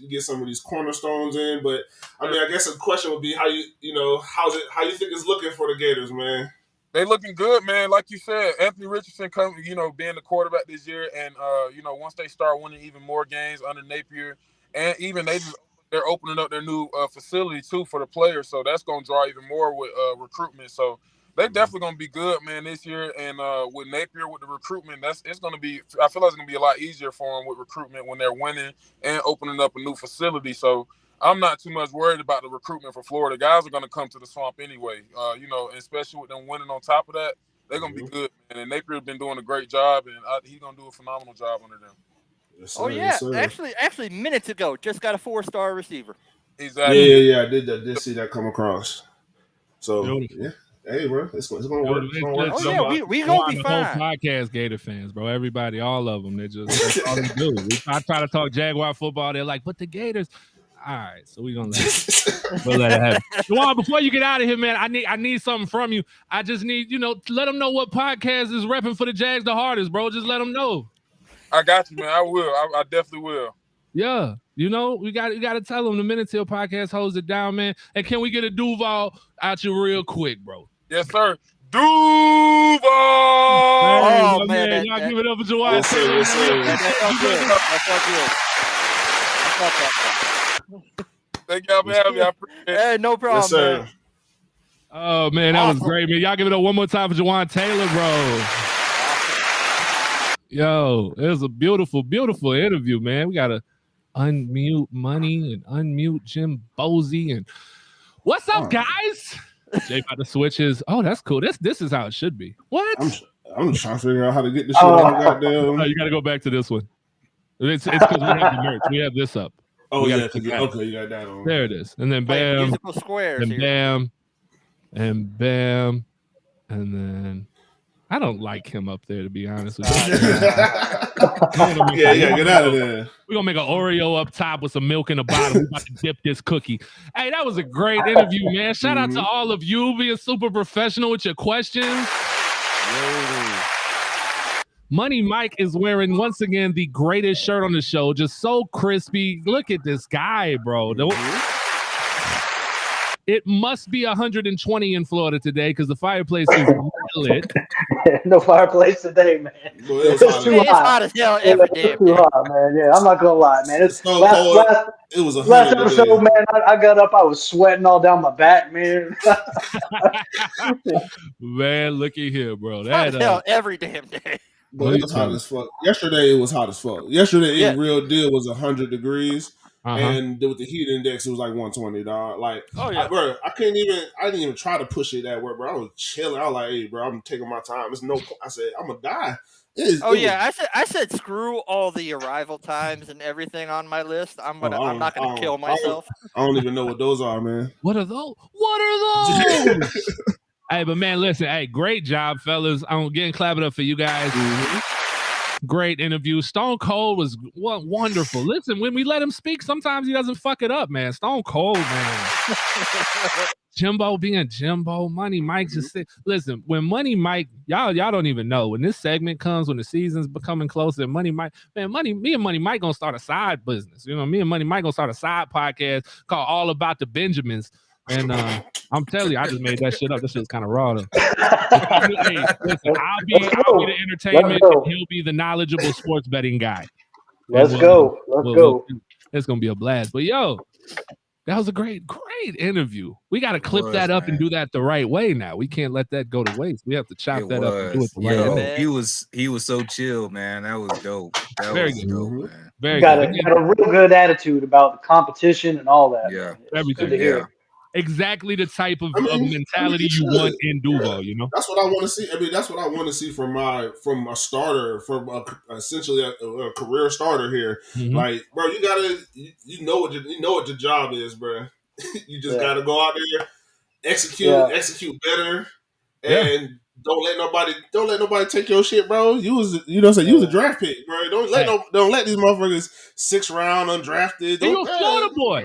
S4: get some of these cornerstones in. But I mean, I guess the question would be how you think it's looking for the Gators, man.
S8: They looking good, man. Like you said, Anthony Richardson being the quarterback this year, and once they start winning even more games under Napier, and even they're opening up their new facility too for the players, so that's gonna draw even more with recruitment. So they definitely gonna be good, man, this year. And with Napier with the recruitment, it's gonna be. I feel like it's gonna be a lot easier for them with recruitment when they're winning and opening up a new facility. So I'm not too much worried about the recruitment for Florida. Guys are going to come to the Swamp anyway, especially with them winning on top of that. They're going to be good, man. And Napier's been doing a great job, and he's going to do a phenomenal job under them.
S4: Yes, sir,
S6: oh, yeah. Yes, actually, minutes ago, just got a 4-star receiver.
S8: Exactly.
S4: Yeah. I did see that come across. So, yeah. Hey, bro, it's going to work.
S6: We going to be fine.
S1: Whole podcast Gator fans, bro. Everybody, all of them. That's all they do. I try to talk Jaguar football. They're like, but the Gators – all right, so we're gonna let it happen. Jawaan, before you get out of here, man, I need something from you. I just need, let them know what podcast is repping for the Jags the hardest, bro. Just let them know.
S8: I got you, man. I will. I definitely will.
S1: Yeah, we got to tell them the Minute Till podcast holds it down, man. And can we get a Duval out you real quick, bro?
S8: Yes, sir. Duval!
S6: Oh, man.
S1: Y'all give it up for Jawaan Taylor.
S6: That felt good. I felt that.
S8: Thank y'all for having me. I appreciate it.
S6: Hey, no problem,
S4: yes, sir.
S6: man.
S1: Oh, man, that was great, man. Y'all give it up one more time for Jawaan Taylor, bro. Yo, it was a beautiful, beautiful interview, man. We got to unmute Money and unmute Jim Bosey. And what's up, guys? Jay about to switch his. Oh, that's cool. This is how it should be. What?
S4: I'm just trying to figure out how to get this shit on goddamn.
S1: Oh, you got to go back to this one. It's because we have the merch. We have this up.
S4: Oh, yeah. Okay, you got that on.
S1: There it is. And then bam.
S6: Musical squares
S1: and bam. And bam. And then I don't like him up there, to be honest with you.
S4: Yeah, get out of there.
S1: We're going to make an Oreo up top with some milk in the bottom. We're about to dip this cookie. Hey, that was a great interview, man. Shout out to all of you being super professional with your questions. Money Mike is wearing, once again, the greatest shirt on the show. Just so crispy. Look at this guy, bro. It must be 120 in Florida today because the fireplace is lit.
S7: No fireplace today, man.
S6: It's too hot as hell every day.
S7: Too hot, man. Yeah, I'm not gonna lie, man. It's
S4: so cold. It was
S7: last episode, man. I got up, I was sweating all down my back, man.
S1: Man, look at here, bro.
S6: Hot as hell every damn day.
S4: But it was hot as fuck. Yesterday, it was hot as fuck. Yesterday, in real deal, was 100 degrees. And with the heat index, it was like 120, dog. Like, bro, I didn't even try to push it that way, bro. I was chilling. I was like, hey, bro, I'm taking my time. It's no, I said, I'm gonna die.
S6: I said screw all the arrival times and everything on my list. I'm not gonna kill myself.
S4: I don't even know what those are, man.
S1: What are those? Hey, but man, listen, hey, great job, fellas. I'm getting clapping up for you guys. Great interview. Stone Cold was wonderful. Listen, when we let him speak, sometimes he doesn't fuck it up, man. Stone Cold, man. Jimbo being Jimbo. Money Mike just listen, when Money Mike, y'all don't even know. When this segment comes, when the season's becoming closer, me and Money Mike gonna start a side business. Me and Money Mike gonna start a side podcast called All About the Benjamins. And I'm telling you, I just made that shit up. This shit's kind of raw, though. Hey, listen, I'll be the entertainment, and he'll be the knowledgeable sports betting guy.
S7: Let's go.
S1: It's gonna be a blast. But yo, that was a great interview. We got to clip that up and do that the right way. Now we can't let that go to waste. We have to chop that up and do it the right way.
S5: He was so chill, man. That was dope.
S1: Very good,
S5: man.
S1: Very
S7: good.
S1: Got
S7: a real good attitude about the competition and all that.
S5: Yeah,
S1: everything. Yeah. Exactly the type of mentality you want in Duval,
S4: That's what I want to see. I mean, that's what I want to see from a starter, from essentially a career starter here. Mm-hmm. Like, bro, you gotta, you know what your job is, bro. You just gotta go out there, execute better, and Don't let nobody take your shit, bro. You was a draft pick, bro. Don't let these motherfuckers 6th round undrafted.
S1: You a Florida boy.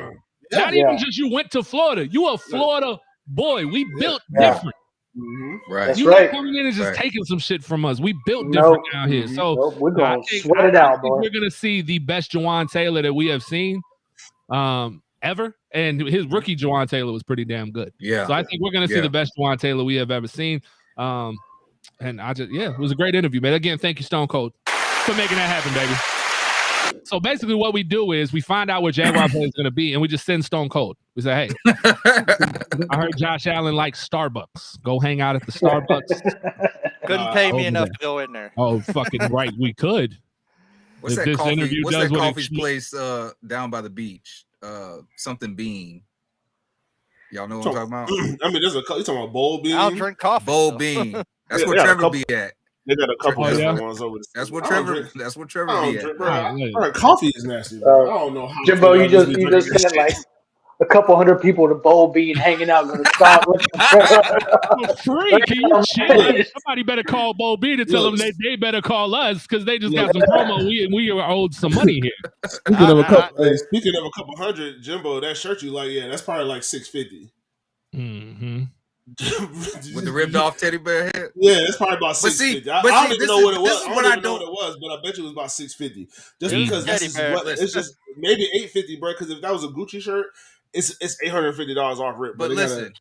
S4: Yeah.
S1: Not even just you went to Florida. You a Florida boy. We built different.
S4: Mm-hmm.
S5: Right.
S7: That's
S1: You
S7: right.
S1: not coming in and just taking some shit from us. We built
S7: Nope.
S1: different down here. So
S7: Nope, we're gonna
S1: I
S7: sweat it out,
S1: think
S7: boy.
S1: we're gonna see the best Jawaan Taylor that we have seen ever. And his rookie Jawaan Taylor was pretty damn good.
S5: Yeah.
S1: So I think we're gonna see the best Jawaan Taylor we have ever seen. And it was a great interview, man. Again, thank you, Stone Cold, for making that happen, baby. So basically what we do is we find out where Jaguar play is going to be, and we just send Stone Cold. We say, hey, I heard Josh Allen likes Starbucks. Go hang out at the Starbucks.
S6: Couldn't pay me enough to go in there.
S1: Oh, fucking right. We could.
S5: What's that coffee place down by the beach? Something Bean. Y'all know what I'm talking about?
S4: I mean, you talking about Bowl Bean?
S6: I don't drink coffee.
S5: Bowl Bean. That's where Trevor be at.
S4: They got a couple different ones over there.
S5: That's what Trevor be at.
S4: Bro, coffee is nasty, bro. I don't know how.
S7: Jimbo, you just said like a couple hundred people at a Bowl Bean hanging out going to stop.
S1: Free? Can you chill? Somebody better call Bowl Bean and tell them they better call us because they just got some promo. We are owed some money here.
S4: Speaking of a couple hundred, Jimbo, that shirt you like, that's probably like $650.
S1: Mm-hmm.
S5: With the ripped off teddy bear head?
S4: Yeah, it's probably about $650. I don't even know what it was. I don't even know what it was, but I bet you it was about $650. Just because it's just maybe $850, bro. Because if that was a Gucci shirt, it's $850 off rip.
S5: But listen.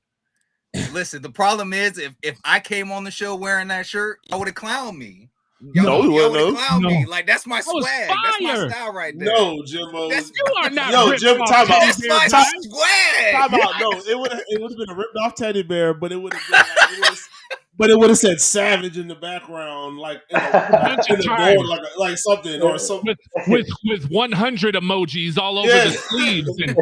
S5: The problem is if I came on the show wearing that shirt, y'all would have clowned me.
S4: No, we wouldn't.
S5: Me. Like that's my swag. That's my style right there.
S4: No, Jimbo.
S1: You are not.
S4: Jim, time out.
S5: That's my swag.
S4: Time out. No, it would have been a ripped off teddy bear, but it would have been but it would have said Savage in the background, like in the board, like something or something
S1: with 100 emojis all over the sleeves. And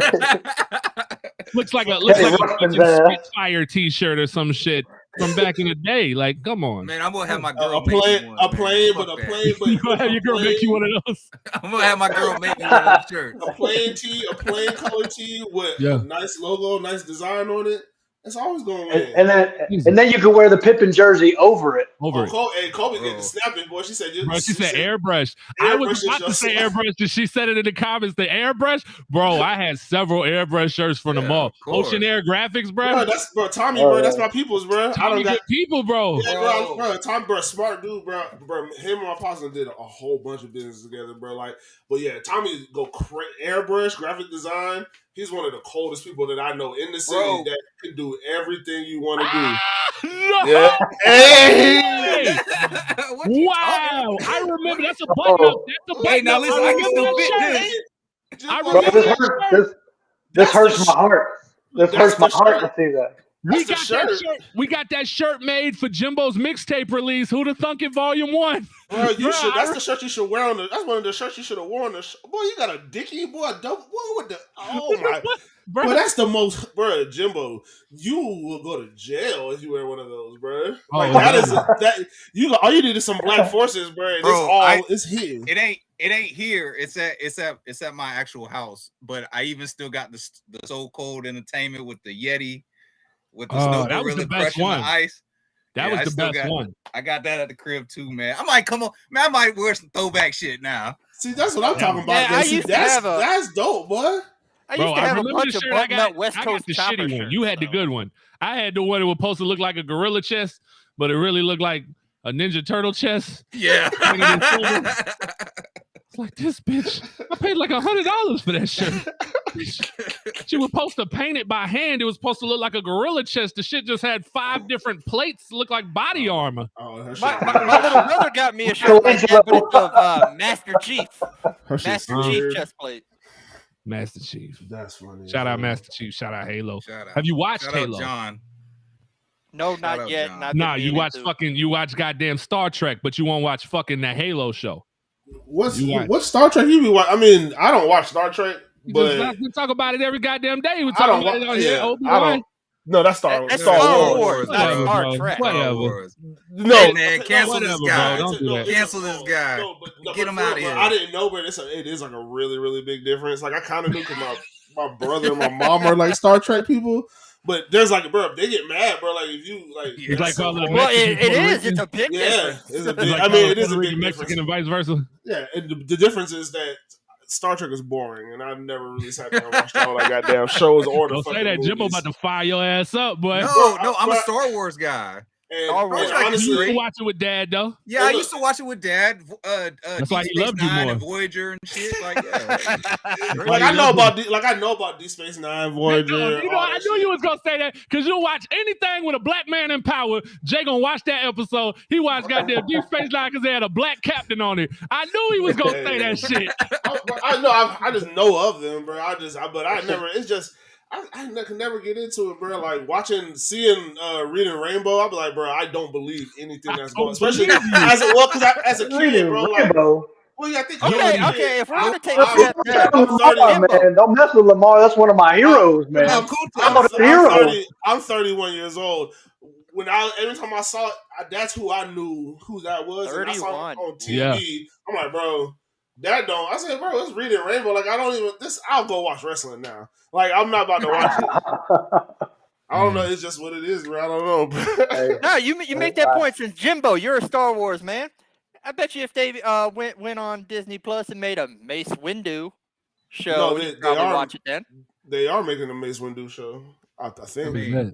S1: looks like a Spitfire T-shirt or some shit from back in the day. Like, come on,
S5: man! I'm gonna have my girl
S4: a plane, but
S1: you gonna have your girl make you one of those.
S5: I'm gonna have my girl make me one of those shirts.
S4: A plain color tee with a nice logo, nice design on it. It's always going to win.
S7: And then you can wear the Pippen jersey over it.
S4: Kobe getting snapping, boy. She said
S1: airbrush. I was about to say airbrush, and she said it in the comments. The airbrush, bro. I had several airbrush shirts from the mall. Ocean Air Graphics, bro.
S4: Tommy, bro. That's my people's, bro.
S1: Tommy good people, bro.
S4: Yeah, bro. Tommy, bro, smart dude, bro. Him and my partner did a whole bunch of business together, bro. Like, but yeah, Tommy go airbrush, graphic design. He's one of the coldest people that I know in the city that can do everything you want to do.
S1: No!
S4: Yeah. Hey!
S1: Wow! I remember that's a button up. That's a button
S5: now listen, I can still fit this.
S1: I remember
S7: this hurts my heart. This hurts my heart to see that.
S1: We got that shirt made for Jimbo's mixtape release. Who the Thunk It Volume 1?
S4: Bro, that's the shirt you should wear that's one of the shirts you should have worn. Boy, you got a dickie, boy. Oh my, bro, that's the most, bro. Jimbo, you will go to jail if you wear one of those, bro. Like all you need is some black forces, bro. It's here.
S5: It ain't here. It's at my actual house. But I even still got the So Cold Entertainment with the Yeti. With the snow gorilla crushing the ice.
S1: That was the best one.
S5: I got that at the crib too, man. I might wear some throwback shit now.
S4: See, that's what I'm talking about. That's dope, boy.
S6: I used to have a bunch of button-up West Coast
S1: the shitty one. You had the good one. I had the one that was supposed to look like a gorilla chest, but it really looked like a Ninja Turtle chest.
S5: Yeah.
S1: It's like, this bitch, I paid like $100 for that shirt. She was supposed to paint it by hand. It was supposed to look like a gorilla chest. The shit just had 5 different plates, look like body armor.
S6: My little brother got me a shirt like that, but it's of Master Chief. Master Chief chest plate.
S1: Master Chief.
S4: That's funny.
S1: Shout out Master Chief. Shout out Halo. Have you watched Halo?
S5: John.
S6: No, not yet.
S1: You watch goddamn Star Trek, but you won't watch fucking that Halo show.
S4: What Star Trek you be watching? I mean, I don't watch Star Trek, but
S1: we talk about it every goddamn day. We talk about it on here.
S4: No, that's Star
S6: Wars. Not Star Trek.
S1: Whatever.
S5: No, man, cancel this guy. Don't do that. Cancel this guy. Get him out of here.
S4: I didn't know, but it is like a really, really big difference. Like I kind of knew because my brother and my mom are like Star Trek people, But there's like, bro, they get mad, bro. Like if you like,
S1: It's like calling a
S6: Well,
S1: Mexican
S6: it
S1: Puerto
S6: is.
S1: Rican.
S6: It's a big
S4: yeah,
S6: difference.
S4: it's a
S1: It's
S4: big.
S1: like
S4: I mean,
S1: calling
S4: it is a
S1: Puerto
S4: big
S1: Rican
S4: difference.
S1: Mexican and vice versa.
S4: Yeah, and the difference is that Star Trek is boring, and I've never really sat down and watched all that goddamn shows or the
S1: Don't
S4: fucking
S1: say that. Jimbo
S4: movies.
S1: about to fire your ass up, boy.
S5: No, I'm a Star Wars guy.
S4: And,
S6: Star Wars.
S4: and
S5: Star Trek is
S1: You used
S4: honestly,
S1: to watch it with Dad, though.
S5: Yeah, I used to watch it with Dad.
S1: That's why he
S5: Deep Space
S1: loved you
S5: Nine
S1: more.
S5: and Voyager and shit. Like, yeah.
S4: like I know about Deep Space Nine, Voyager.
S1: I knew you was gonna say that because you'll watch anything with a black man in power. Jay gonna watch that episode. He watched goddamn Deep Space Nine because they had a black captain on it. I knew he was gonna say that shit.
S4: I know. I just know of them, bro. But I never. It's just. I can never get into it, bro. Like seeing Reading Rainbow, I'll be like, bro, I don't believe anything that's going on. Especially as a kid, bro. Like, well, yeah, I think.
S6: Okay. If we're gonna take a
S7: Don't
S6: step back,
S7: man. Don't mess with Lamar. That's one of my heroes, man.
S4: I'm 31 years old. Every time I saw it, that's who I knew who that was.
S6: 31.
S4: And I saw it on TV.
S1: Yeah.
S4: I'm like, bro, that don't. I said, bro, it's Reading Rainbow. Like, I don't even. I'll go watch wrestling now. Like, I'm not about to watch it. I don't know. It's just what it is, bro. I don't know.
S7: Hey,
S6: no, you make that point since Jimbo, you're a Star Wars man. I bet you if they went on Disney Plus and made a Mace Windu show, you'd probably watch it then.
S4: They are making a Mace Windu show. I think.
S5: I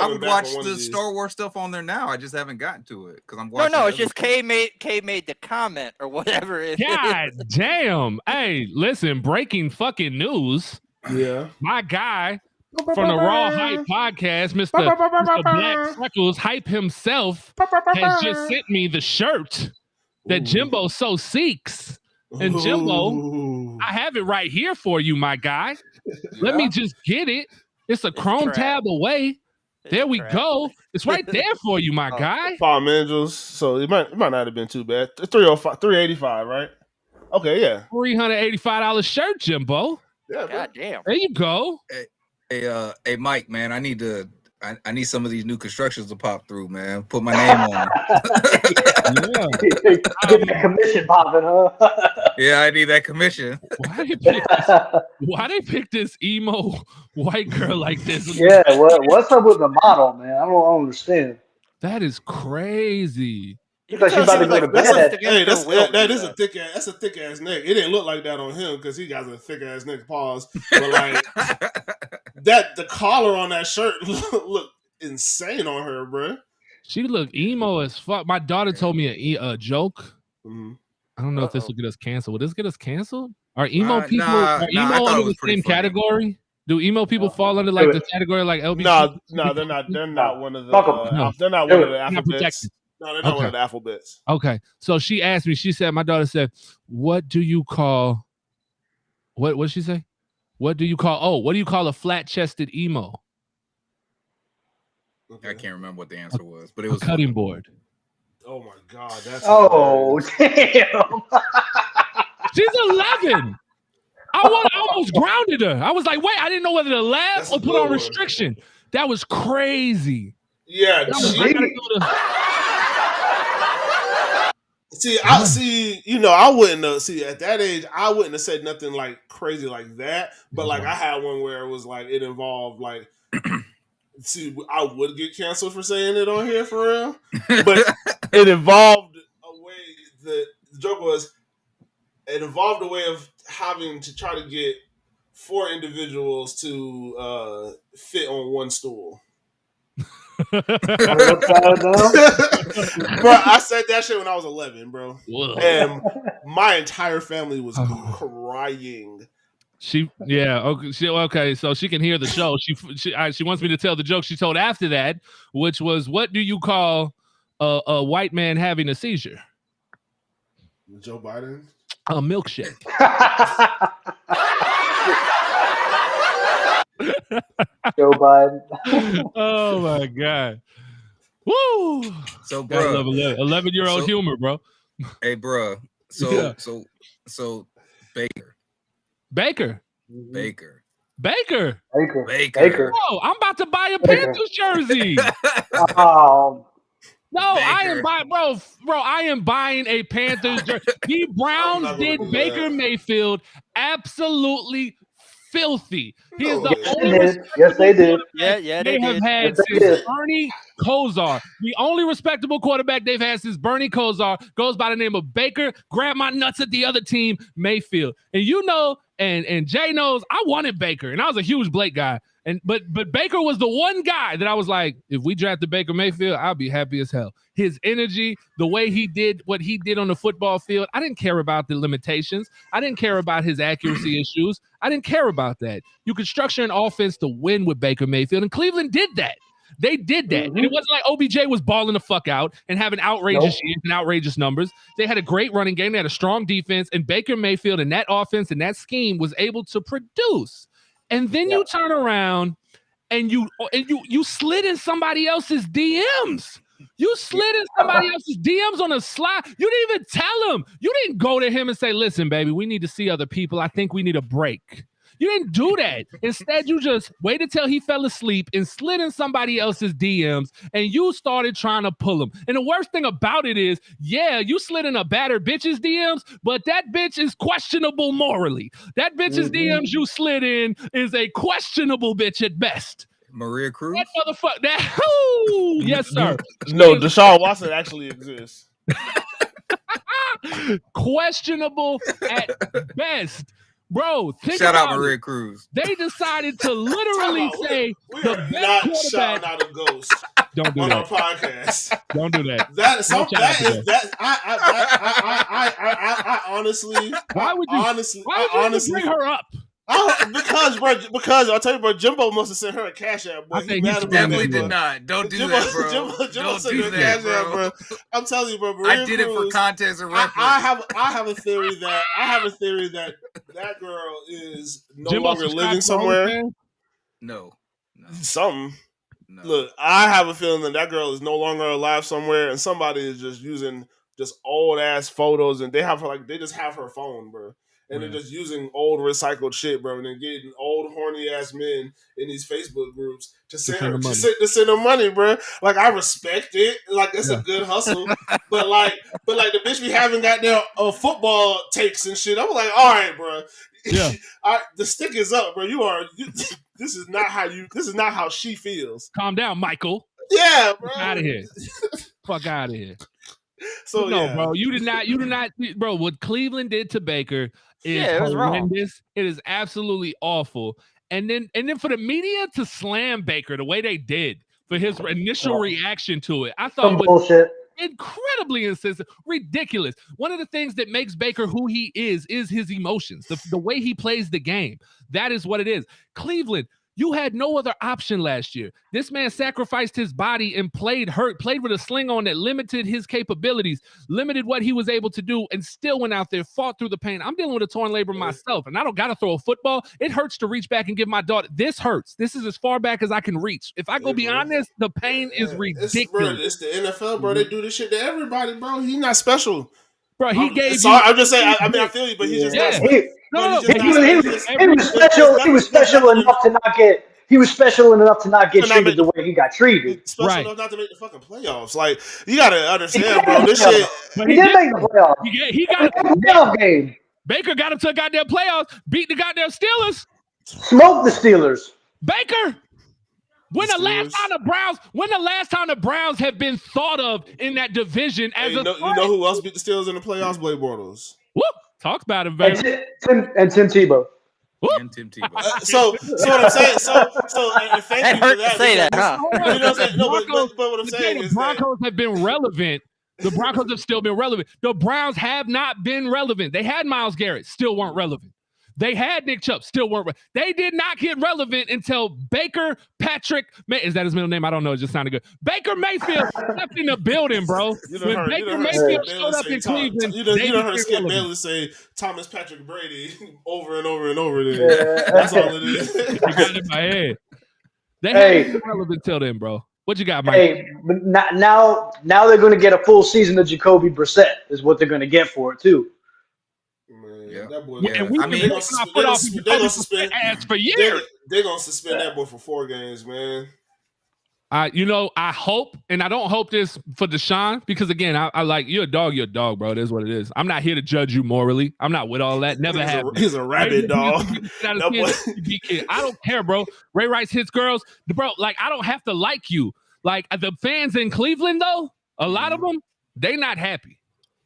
S5: would watch the Star Wars stuff on there now. I just haven't gotten to it because I'm watching.
S6: No, it's just Kay made the comment or whatever it is.
S1: God damn! Hey, listen, breaking fucking news.
S4: Yeah,
S1: my guy from the Raw Hype podcast, Mr. Black Freckles Hype himself, has just sent me the shirt that Jimbo so seeks. And Jimbo, I have it right here for you, my guy. Let me just get it. It's a Chrome tab away. There we go. It's right there for you, my guy.
S4: Palm Angels. So it might not have been too bad. 305, 385, right? Okay, yeah.
S1: $385 shirt, Jimbo.
S4: Yeah,
S6: God damn.
S1: There you go.
S5: Hey, Mike, man, I need some of these new constructions to pop through, man. Put my name on
S7: it. Get that commission popping, huh?
S5: Yeah, I need that commission.
S1: Why they pick this emo white girl like this?
S7: Yeah, what's up with the model, man? I don't understand.
S1: That is crazy.
S7: Because she's about to go to bed.
S4: Hey, that's a thick ass neck. It didn't look like that on him because he got a thick ass neck. Pause. But like the collar on that shirt looked insane on her, bro.
S1: She looked emo as fuck. My daughter told me a joke.
S4: Mm-hmm.
S1: I don't know if this will get us canceled. Will this get us canceled? Are emo people
S5: under
S1: the same category? Do emo people fall under like the category like LGBT?
S4: No, they're not. They're not one of the. They're not one of the alphabets. No, they're not one of the alphabets.
S1: Okay, so she asked me. She said, "My daughter said, what do you call? What did she say? What do you call? Oh, what do you call a flat-chested emo?"
S5: Okay. I can't remember what the answer was, but it was
S1: a cutting board.
S4: Oh my god, that's
S7: damn.
S1: She's 11. I almost grounded her. I was like, wait, I didn't know whether to laugh or put on restriction. That was crazy.
S4: Yeah. I wouldn't at that age, I wouldn't have said nothing like crazy like that. But like I had one where it was like it involved like I would get canceled for saying it on here for real. But it involved a way the joke was it involved a way of having to try to get 4 individuals to fit on one stool. Bro, I said that shit when I was 11, bro. Whoa. And my entire family was crying. Okay, so she can hear the show. She wants me to tell the joke she told after that, which was, what do you call a white man having a seizure? Joe Biden?
S1: A milkshake.
S7: Joe Biden.
S1: Oh my god. Woo!
S5: So, bro,
S1: 11-year-old humor, bro.
S5: Hey, bro. So Baker.
S1: Bro, I'm about to buy a Panthers jersey. No, I am buying, bro. I am buying a Panthers jersey. The Browns did Baker Mayfield absolutely filthy. He is
S4: No,
S1: the
S4: they
S1: only
S7: did. Yes, they did.
S6: Yeah,
S1: they have
S6: did.
S1: had
S7: Yes, they
S1: since
S7: did.
S1: Bernie Kosar. The only respectable quarterback they've had since Bernie Kosar goes by the name of Baker. Grab my nuts at the other team, Mayfield. And you know, and Jay knows I wanted Baker, and I was a huge Blake guy. But Baker was the one guy that I was like, if we drafted Baker Mayfield, I'll be happy as hell. His energy, the way he did what he did on the football field, I didn't care about the limitations. I didn't care about his accuracy issues. I didn't care about that. You could structure an offense to win with Baker Mayfield, and Cleveland did that. They did that. And it wasn't like OBJ was balling the fuck out and having outrageous years and outrageous numbers. They had a great running game. They had a strong defense, and Baker Mayfield and that offense and that scheme was able to produce. And then you turn around and you slid in somebody else's DMs. You slid in somebody else's DMs on a slide. You didn't even tell him. You didn't go to him and say, listen, baby, we need to see other people. I think we need a break. You didn't do that. Instead, you just waited till he fell asleep and slid in somebody else's DMs, and you started trying to pull him. And the worst thing about it is, yeah, you slid in a battered bitch's DMs, but that bitch is questionable morally. That bitch's DMs you slid in is a questionable bitch at best.
S5: Maria Cruz?
S1: That motherfucker. That, ooh, yes, sir.
S9: No, Deshaun Watson actually exists.
S1: Questionable at best. Bro, think
S5: Shout
S1: about
S5: out Maria
S1: it.
S5: Cruz.
S1: They decided to literally say
S4: we
S1: the
S4: are
S1: best
S4: not
S1: quarterback.
S4: shouting out a ghost
S1: Don't do
S4: on our
S1: that.
S4: podcast.
S1: Don't do that.
S4: That
S1: Don't shout out to them.
S4: I honestly,
S1: Why would you bring her up?
S4: because I'll tell you, bro, Jimbo must have sent her a cash app, boy.
S1: I
S4: He
S1: think
S4: mad
S1: he
S4: about
S5: Definitely
S4: that,
S5: did
S4: bro.
S5: not. Don't do
S4: Jimbo,
S5: that, bro.
S4: Jimbo
S5: Don't
S4: sent her
S5: do
S4: a
S5: that,
S4: cash app,
S5: bro.
S4: I'm telling you, bro. Maria
S5: I did it for
S4: Cruz,
S5: context and reference.
S4: I have a theory that that girl is no
S1: Jimbo
S4: longer
S1: subscribed
S4: living
S1: to
S4: somewhere.
S1: OnlyFans?
S5: No.
S4: Something.
S5: No.
S4: Look, I have a feeling that girl is no longer alive somewhere, and somebody is just using just old ass photos, and they just have her phone, bro. And they're just using old recycled shit, bro, and then getting old horny ass men in these Facebook groups to send them money, bro. Like, I respect it, like that's a good hustle, but like the bitch be having goddamn football takes and shit. I'm like, all right, bro.
S1: Yeah.
S4: The stick is up, bro. This is not how she feels.
S1: Calm down, Michael.
S4: Yeah, bro.
S1: Fuck out of here. Fuck out of here.
S4: So
S1: no,
S4: yeah.
S1: bro, you did not, bro. What Cleveland did to Baker is
S6: it was wrong.
S1: horrendous. It is absolutely awful. And then for the media to slam Baker the way they did for his initial reaction to it, I thought
S7: Some
S1: was
S7: bullshit.
S1: incredibly insensitive, ridiculous. One of the things that makes Baker who he is his emotions, the way he plays the game. That is what it is. Cleveland, you had no other option last year. This man sacrificed his body and played with a sling on that limited his capabilities, limited what he was able to do, and still went out there, fought through the pain. I'm dealing with a torn labrum myself, and I don't got to throw a football. It hurts to reach back and give my daughter. This hurts. This is as far back as I can reach. If I go beyond this, the pain is ridiculous.
S4: It's the NFL, bro. They do this shit to everybody, bro. He's not special.
S1: Bro, he gave
S4: sorry,
S1: you.
S4: I'm just saying. I mean, I feel you, but he's just not special.
S7: He was special. He was special enough to not get. He was special enough to not get treated the way he got treated.
S4: Special enough not to make the fucking playoffs. Like, you gotta understand, bro. This shit.
S7: But he did make the playoffs.
S1: He got
S7: a playoff game.
S1: Baker got him to a goddamn playoffs. Beat the goddamn Steelers.
S7: Smoked the Steelers.
S1: Baker. When the last time the Browns have been thought of in that division as
S4: you know who else beat the Steelers in the playoffs? Blake Bortles.
S1: Woo! Talk about it, baby.
S7: And Tim Tebow.
S5: And Tim Tebow.
S4: So what I'm saying. And thank you for that.
S6: Say that, huh?
S4: You know what I'm saying? No, but what I'm saying is
S1: the Broncos have been relevant. The Broncos have still been relevant. The Browns have not been relevant. They had Myles Garrett, still weren't relevant. They had Nick Chubb, still weren't. They did not get relevant until Baker Patrick. Is that his middle name? I don't know. It just sounded good. Baker Mayfield stepped in the building, bro. When Baker Mayfield showed up in Cleveland,
S4: you done heard Skip Bayless say Thomas Patrick Brady over and over and over again. That's all it is.
S1: You got it in my head. They haven't been relevant till then, bro. What you got, Mike?
S7: Hey, but now they're going to get a full season of Jacoby Brissett is what they're going to get for it too.
S4: Man, that boy.
S1: And we've been taking our foot off Jacoby Brissett ass for years.
S4: They're gonna suspend that boy for 4 games, man.
S1: I hope, and I don't hope this for Deshaun, because again, I like, you're a dog, bro. It is what it is. I'm not here to judge you morally. I'm not with all that. Never have.
S4: He's a rabid dog.
S1: I don't care, bro. Ray Rice hits girls, bro. Like, I don't have to like you. Like, the fans in Cleveland, though, a lot of them, they not happy.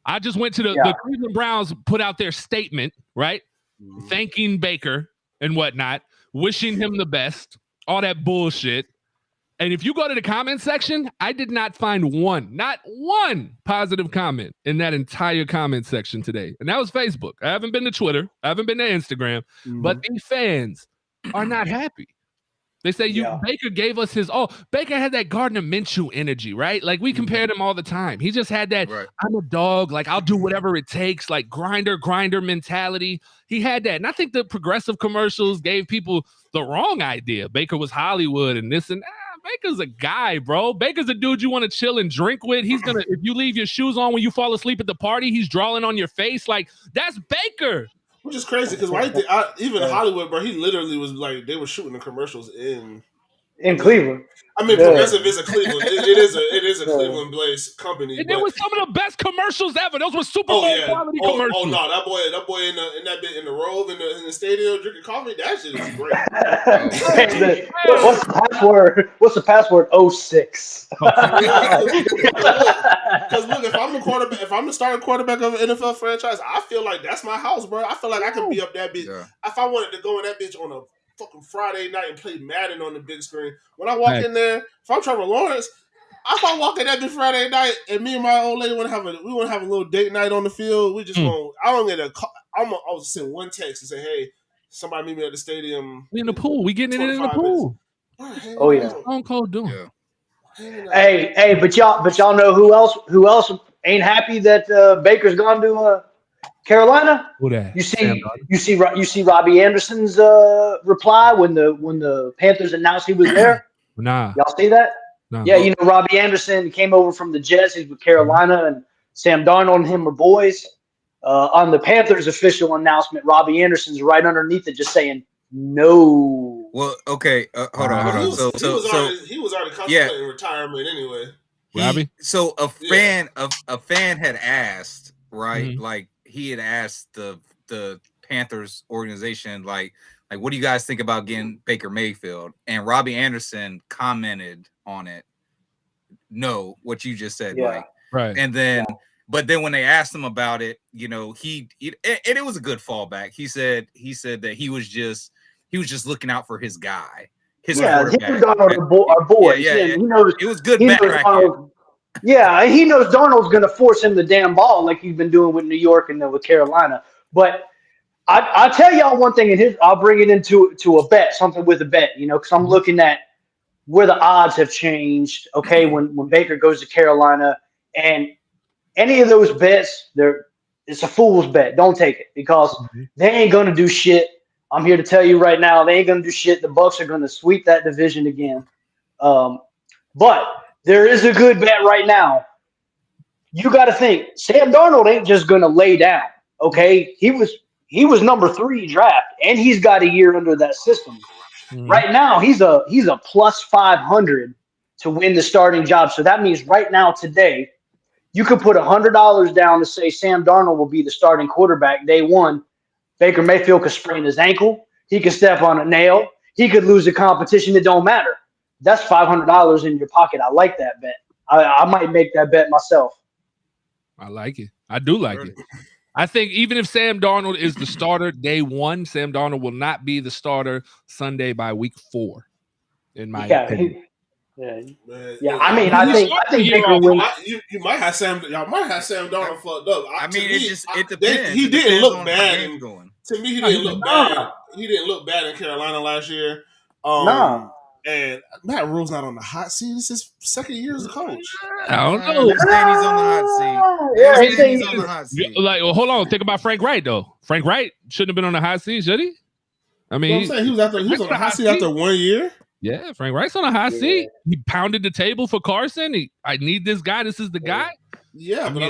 S1: I just went to the Cleveland Browns put out their statement, right? Thanking Baker and whatnot, wishing him the best, all that bullshit. And if you go to the comment section, I did not find not one positive comment in that entire comment section today. And that was Facebook. I haven't been to Twitter. I haven't been to Instagram. But these fans are not happy. They say Baker gave us Baker had that Gardner Minshew energy, right? Like, we compared him all the time. He just had that, I'm a dog, like, I'll do whatever it takes, like grinder mentality. He had that. And I think the progressive commercials gave people the wrong idea. Baker was Hollywood and this and that. Baker's a guy, bro. Baker's a dude you want to chill and drink with. He's gonna, if you leave your shoes on when you fall asleep at the party, he's drawing on your face. Like, that's Baker.
S4: Which is crazy because even Hollywood, bro, he literally was like, they were shooting the commercials in
S7: Cleveland.
S4: I mean, Progressive is a Cleveland. It is a Cleveland-based company.
S1: And they were some of the best commercials ever. Those were Super Bowl quality commercials.
S4: Oh no, that boy in the robe in the stadium drinking coffee. That shit is great.
S7: What's the password? What's the password? 06.
S4: Because look, if I'm the quarterback, if I'm the starting quarterback of an NFL franchise, I feel like that's my house, bro. I feel like I can be up that bitch. Yeah. If I wanted to go in that bitch on a fucking Friday night and play Madden on the big screen. When I walk in there, if I'm Trevor Lawrence, if I walk in that bitch Friday night and me and my old lady want to have a little date night on the field, we just won't. I don't get a call. I'll send one text and say, "Hey, somebody meet me at the stadium."
S1: We in the pool. We getting it in the pool.
S7: Oh yeah.
S1: On cold doing.
S7: Yeah. Hey, but y'all know who else ain't happy that Baker's gone to Carolina?
S1: Who that?
S7: You see Robbie Anderson's reply when the Panthers announced he was there.
S1: Nah,
S7: y'all see that?
S1: No.
S7: Yeah, you know Robbie Anderson came over from the Jets. He's with Carolina, and Sam Darnold and him are boys. On the Panthers' official announcement, Robbie Anderson's right underneath it, just saying no.
S5: Well, okay, hold on.
S4: He was already contemplating retirement anyway.
S1: Robbie.
S5: So a fan had asked, right? Mm-hmm. Like, he had asked the Panthers organization, like, what do you guys think about getting Baker Mayfield? And Robbie Anderson commented on it. No, what you just said, Mike.
S1: Right.
S5: And then, but then when they asked him about it, you know, it was a good fallback. He said that he was just looking out for his guy. His quarterback.
S7: Our boys.
S5: Yeah.
S7: He knows,
S5: it was good back.
S7: Yeah, he knows Darnold's going to force him the damn ball like he's been doing with New York and then with Carolina. But I'll tell y'all one thing, and I'll bring it into a bet, something with a bet, you know, because I'm looking at where the odds have changed, okay, when Baker goes to Carolina. And any of those bets, it's a fool's bet. Don't take it because they ain't going to do shit. I'm here to tell you right now, they ain't going to do shit. The Bucs are going to sweep that division again. But there is a good bet right now. You got to think, Sam Darnold ain't just going to lay down, okay? He was number 3 draft, and he's got a year under that system. Mm-hmm. Right now, he's a plus 500 to win the starting job. So that means right now, today, you could put $100 down to say Sam Darnold will be the starting quarterback day one. Baker Mayfield could sprain his ankle. He could step on a nail. He could lose a competition. It don't matter. That's $500 in your pocket. I like that bet. I might make that bet myself.
S1: I like it. I do like it. I think even if Sam Darnold is the starter day one, Sam Darnold will not be the starter Sunday by week 4, in my opinion.
S7: I think Baker will.
S4: You might have Sam. Y'all might have Sam Darnold fucked up.
S5: It depends.
S4: He didn't look bad. To me, he didn't look bad. He didn't look bad in Carolina last year. And Matt Rule's not on the hot seat. This is his second year as a coach.
S1: I don't know.
S5: He's on the hot seat.
S1: Like, well, hold on. Think about Frank Wright, though. Frank Wright shouldn't have been on the hot seat, should he? I mean,
S4: I'm saying he was on the hot seat after 1 year.
S1: Yeah, Frank Wright's on a hot seat. He pounded the table for Carson. I need this guy. This is the guy.
S4: Yeah,
S7: I'm gonna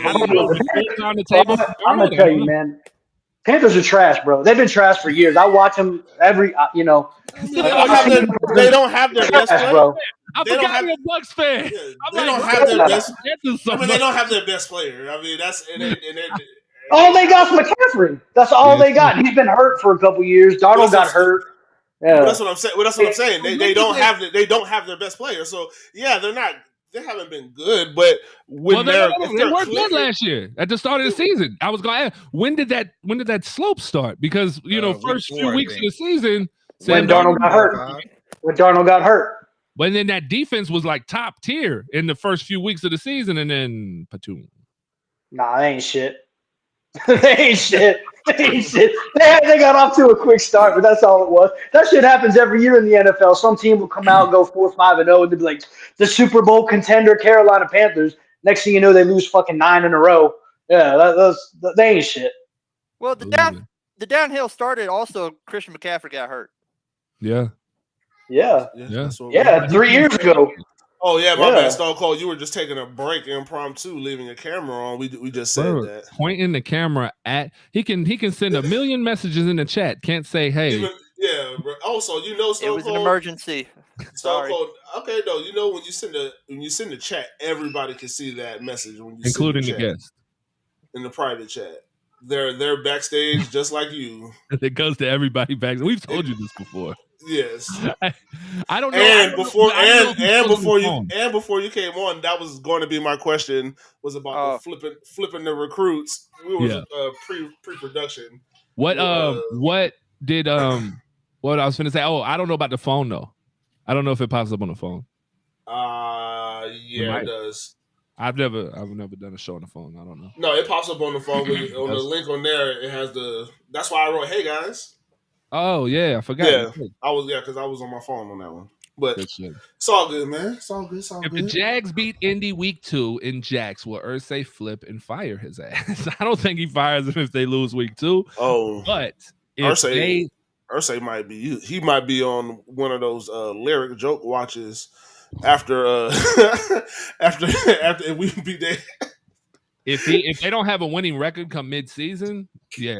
S7: tell you, man. Panthers are trash, bro. They've been trash for years. I watch them every,
S9: They don't have their best
S7: trash,
S9: player.
S7: bro.
S1: I
S4: They don't
S1: forgot
S4: have-
S1: you're a Bucks fan.
S4: Yeah,
S1: I'm
S4: they
S1: like,
S4: don't
S1: why
S4: have
S1: do
S4: their
S1: they
S4: best.
S1: like Panthers so
S4: I mean,
S1: much?
S4: they don't have their best player. I mean, that's and they
S7: All they got is McCaffrey. That's all
S1: Yeah.
S7: they got. He's been hurt for a couple years. Darnold got hurt.
S4: But
S7: Yeah.
S4: that's what I'm saying. Well, that's what I'm saying. They don't have their best player. So yeah, they haven't been good. But when
S1: They
S4: they're
S1: were good
S4: clicking,
S1: last year at the start of the season. I was going to ask, when did that slope start? Because first
S5: week
S1: few
S5: 4,
S1: weeks
S5: I
S1: of the
S5: think.
S1: season,
S7: When
S1: Sam
S7: Darnold got hurt. When Darnold got hurt.
S1: But then that defense was like top tier in the first few weeks of the season, and then platoon.
S7: Nah, they ain't shit. They ain't shit. They got off to a quick start, but that's all it was. That shit happens every year in the NFL. Some team will come out, go 4-5-0, and they'll be like the Super Bowl contender Carolina Panthers. Next thing you know, they lose fucking 9 in a row. Yeah, they ain't shit.
S6: Well, the downhill started. Also, Christian McCaffrey got hurt.
S1: Yeah.
S7: Yeah.
S4: that's what
S7: Yeah, 3 years ago.
S4: Oh yeah, my
S7: Yeah.
S4: bad, Stone Cold. You were just taking a break impromptu, leaving a camera on. We just said
S1: Bro,
S4: that.
S1: pointing the camera at he can send a million messages in the chat. Can't say hey.
S4: Yeah. Also, Stone Cold.
S6: It was an emergency.
S4: Stone Cold. Okay, no, when you send the chat, everybody can see that message when you
S1: including
S4: send
S1: the guest
S4: in the private chat. They're backstage just like you.
S1: It goes to everybody back. We've told you this before.
S4: Yes.
S1: I don't know.
S4: And before you came on, that was going to be my question. Was about the flipping the recruits. We were pre-production.
S1: What did what I was finna say? Oh, I don't know about the phone though. I don't know if it pops up on the phone.
S4: Yeah, it does.
S1: I've never done a show on the phone. I don't know.
S4: No, it pops up on the phone on the link on there. It has that's why I wrote, "Hey guys."
S1: Oh yeah, I forgot.
S4: Yeah, because I was on my phone on that one. But it's all good, man. It's all good.
S1: If the Jags beat Indy week 2 in Jax, will Irsay flip and fire his ass? I don't think he fires him if they lose week 2.
S4: Oh,
S1: but if
S4: Irsay might be. He might be on one of those lyric joke watches after if we beat that.
S1: If they don't have a winning record come mid-season, yeah,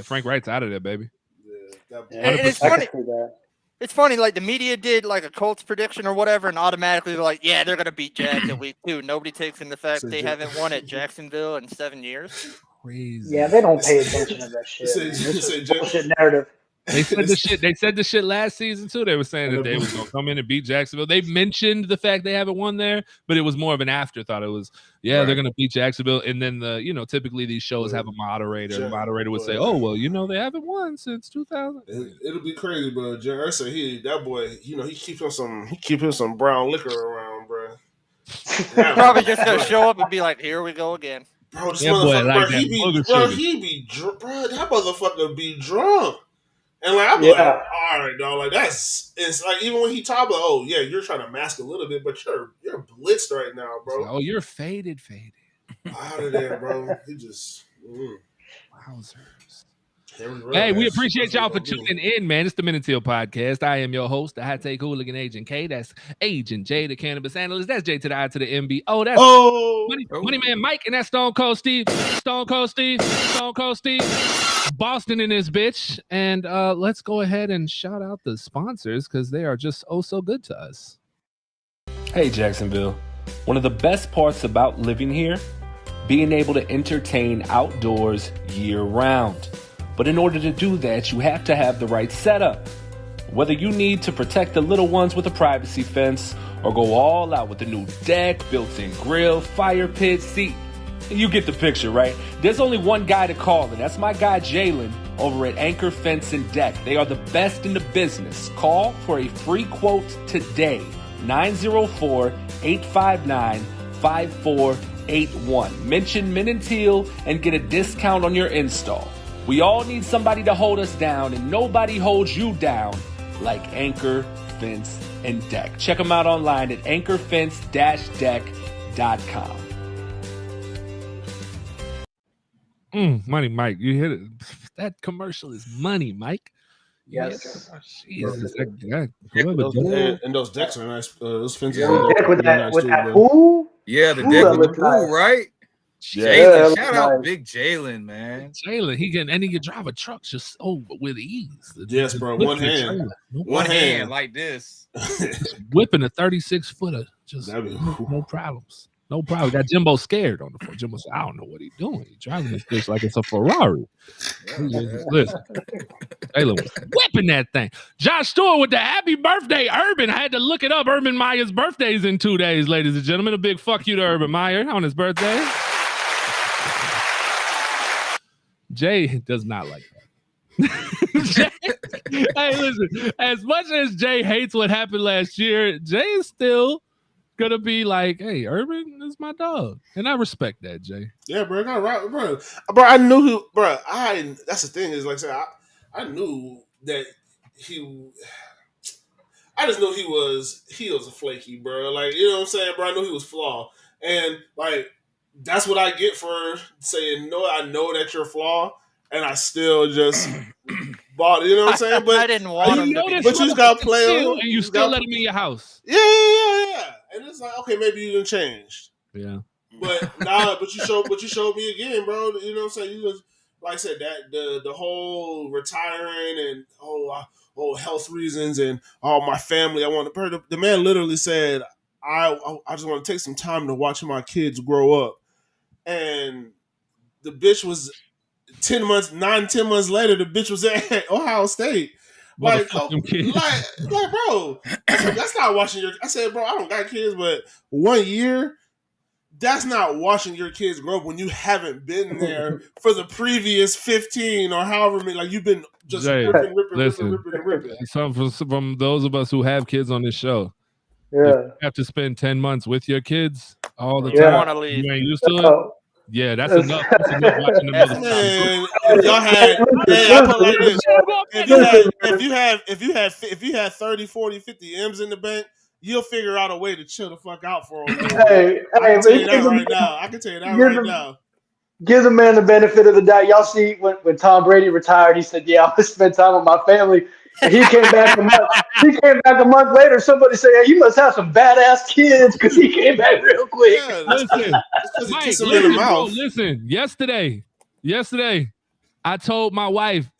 S1: Frank Wright's out of there, baby.
S6: And it's funny. It's funny, like the media did like a Colts prediction or whatever, and automatically they're like, "Yeah, they're gonna beat Jags in week 2." Nobody takes in the fact they haven't won at Jacksonville in 7 years.
S1: Crazy.
S7: Yeah, they don't pay attention to that shit. It's a bullshit narrative.
S1: They said the shit last season too. They were saying that they was gonna come in and beat Jacksonville. They mentioned the fact they haven't won there, but it was more of an afterthought. It was they're gonna beat Jacksonville, and then typically these shows have a moderator. The moderator would say, "Oh well, they haven't won since 2000."
S4: It'll be crazy, bro. Jay Irsay, that boy, he keep him some brown liquor around, bro.
S6: Probably just gonna show up and be like, "Here we go again."
S4: Bro, this motherfucker, that motherfucker be drunk. And like I'm like, all right, dog. Like it's like even when he talk like, oh yeah, you're trying to mask a little bit, but you're blitzed right now, bro.
S1: Oh, you're faded.
S4: Out of there, bro. He just
S1: wowzers. Hey, we appreciate y'all for tuning in, man. It's the Men and Teal podcast. I am your host, the Hot Take Hooligan Agent K. That's Agent J, the cannabis analyst. That's J to the I to the MB. Oh, that's Money Man Mike, and that's Stone Cold Steve. Stone Cold Steve. Boston in this bitch. And let's go ahead and shout out the sponsors because they are just so good to us.
S10: Hey, Jacksonville. One of the best parts about living here, being able to entertain outdoors year-round. But in order to do that, you have to have the right setup. Whether you need to protect the little ones with a privacy fence or go all out with a new deck, built-in grill, fire pit, seat, you get the picture, right? There's only one guy to call, and that's my guy Jalen over at Anchor Fence and Deck. They are the best in the business. Call for a free quote today, 904-859-5481. Mention Men and Teal and get a discount on your install. We all need somebody to hold us down, and nobody holds you down like Anchor Fence and Deck. Check them out online at anchorfence-deck.com.
S1: Money Mike, you hit it. That commercial is money, Mike.
S7: Yes.
S1: Jesus.
S4: And those decks are nice. Those fences
S7: with that pool.
S5: Yeah, the deck with the pool, right? Jalen,
S7: Yeah,
S5: shout out
S7: nice.
S5: Big Jalen, man.
S1: Jalen, he can drive a truck just with ease.
S4: Yes, bro. One hand.
S5: One hand like this.
S1: Just whipping a 36-footer. Just no problems. No problem. Got Jimbo scared on the floor. Jimbo said, I don't know what he's doing. He's driving this bitch like it's a Ferrari. Listen, Jalen was whipping that thing. Josh Stewart with the happy birthday, Urban. I had to look it up. Urban Meyer's birthday is in 2 days, ladies and gentlemen. A big fuck you to Urban Meyer on his birthday. Jay does not like that. Hey, listen, as much as Jay hates what happened last year, Jay is still gonna be like, hey, Urban is my dog. And I respect that, Jay.
S4: Yeah, bro. Bro, I knew who, bro. That's the thing is, like I said, I knew that I just knew he was a flaky, bro. Like, you know what I'm saying, bro? I knew he was flawed. And, like, that's what I get for saying, no, I know that you're flawed, and I still just bought it. You know what I'm saying? But
S6: I didn't want him to be.
S4: But you just got to play on
S1: and you still let him in your house.
S4: Yeah. And it's like, okay, maybe you done changed.
S1: Yeah.
S4: But you showed me again, bro. You know what I'm saying? You just, like I said, that the whole retiring and health reasons and my family. I want to. The man literally said, I just want to take some time to watch my kids grow up, and the bitch was 10 months later. The bitch was at Ohio State. Like, bro, I said, that's not watching your. I said, bro, I don't got kids, but 1 year. That's not watching your kids grow up when you haven't been there for the previous 15 or however many. Like, you've been just ripping.
S1: From those of us who have kids on this show, you have to spend 10 months with your kids all the time.
S6: Want to leave.
S1: You ain't used to it? Yeah, that's enough. That's enough watching the motherfuckers.
S4: If y'all had, I put like this. If you had 30, 40, 50 M's in the bank, you'll figure out a way to chill the fuck out for a while. I can tell you that right now.
S7: Give the man the benefit of the doubt. Y'all see when Tom Brady retired, he said, "Yeah, I'm gonna spend time with my family." And he came back a month later. Somebody said, "Hey, you must have some badass kids," because he came back real quick.
S4: Yeah,
S1: listen, Mike, listen. Yesterday, I told my wife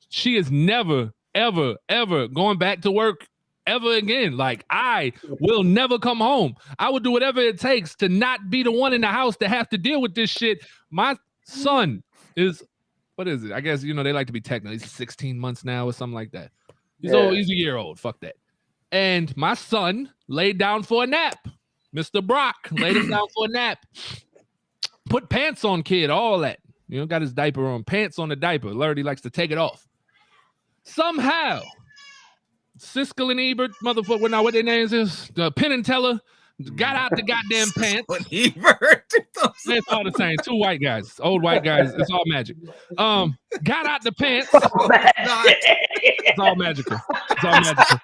S1: she is never, ever, ever going back to work ever again. Like, I will never come home. I will do whatever it takes to not be the one in the house to have to deal with this shit. My son is, what is it? I guess, they like to be technical. He's 16 months now or something like that. He's old. He's a year old. Fuck that. And my son laid down for a nap. Mr. Brock laid him down for a nap. Put pants on kid, all that. Got his diaper on. Pants on the diaper. Larry likes to take it off. Somehow, Siskel and Ebert, motherfucker, what their names is, the Penn and Teller, got out the goddamn pants. It's all the same. Two white guys, old white guys. It's all magic. Got out the pants. It's all magical. It's all magical.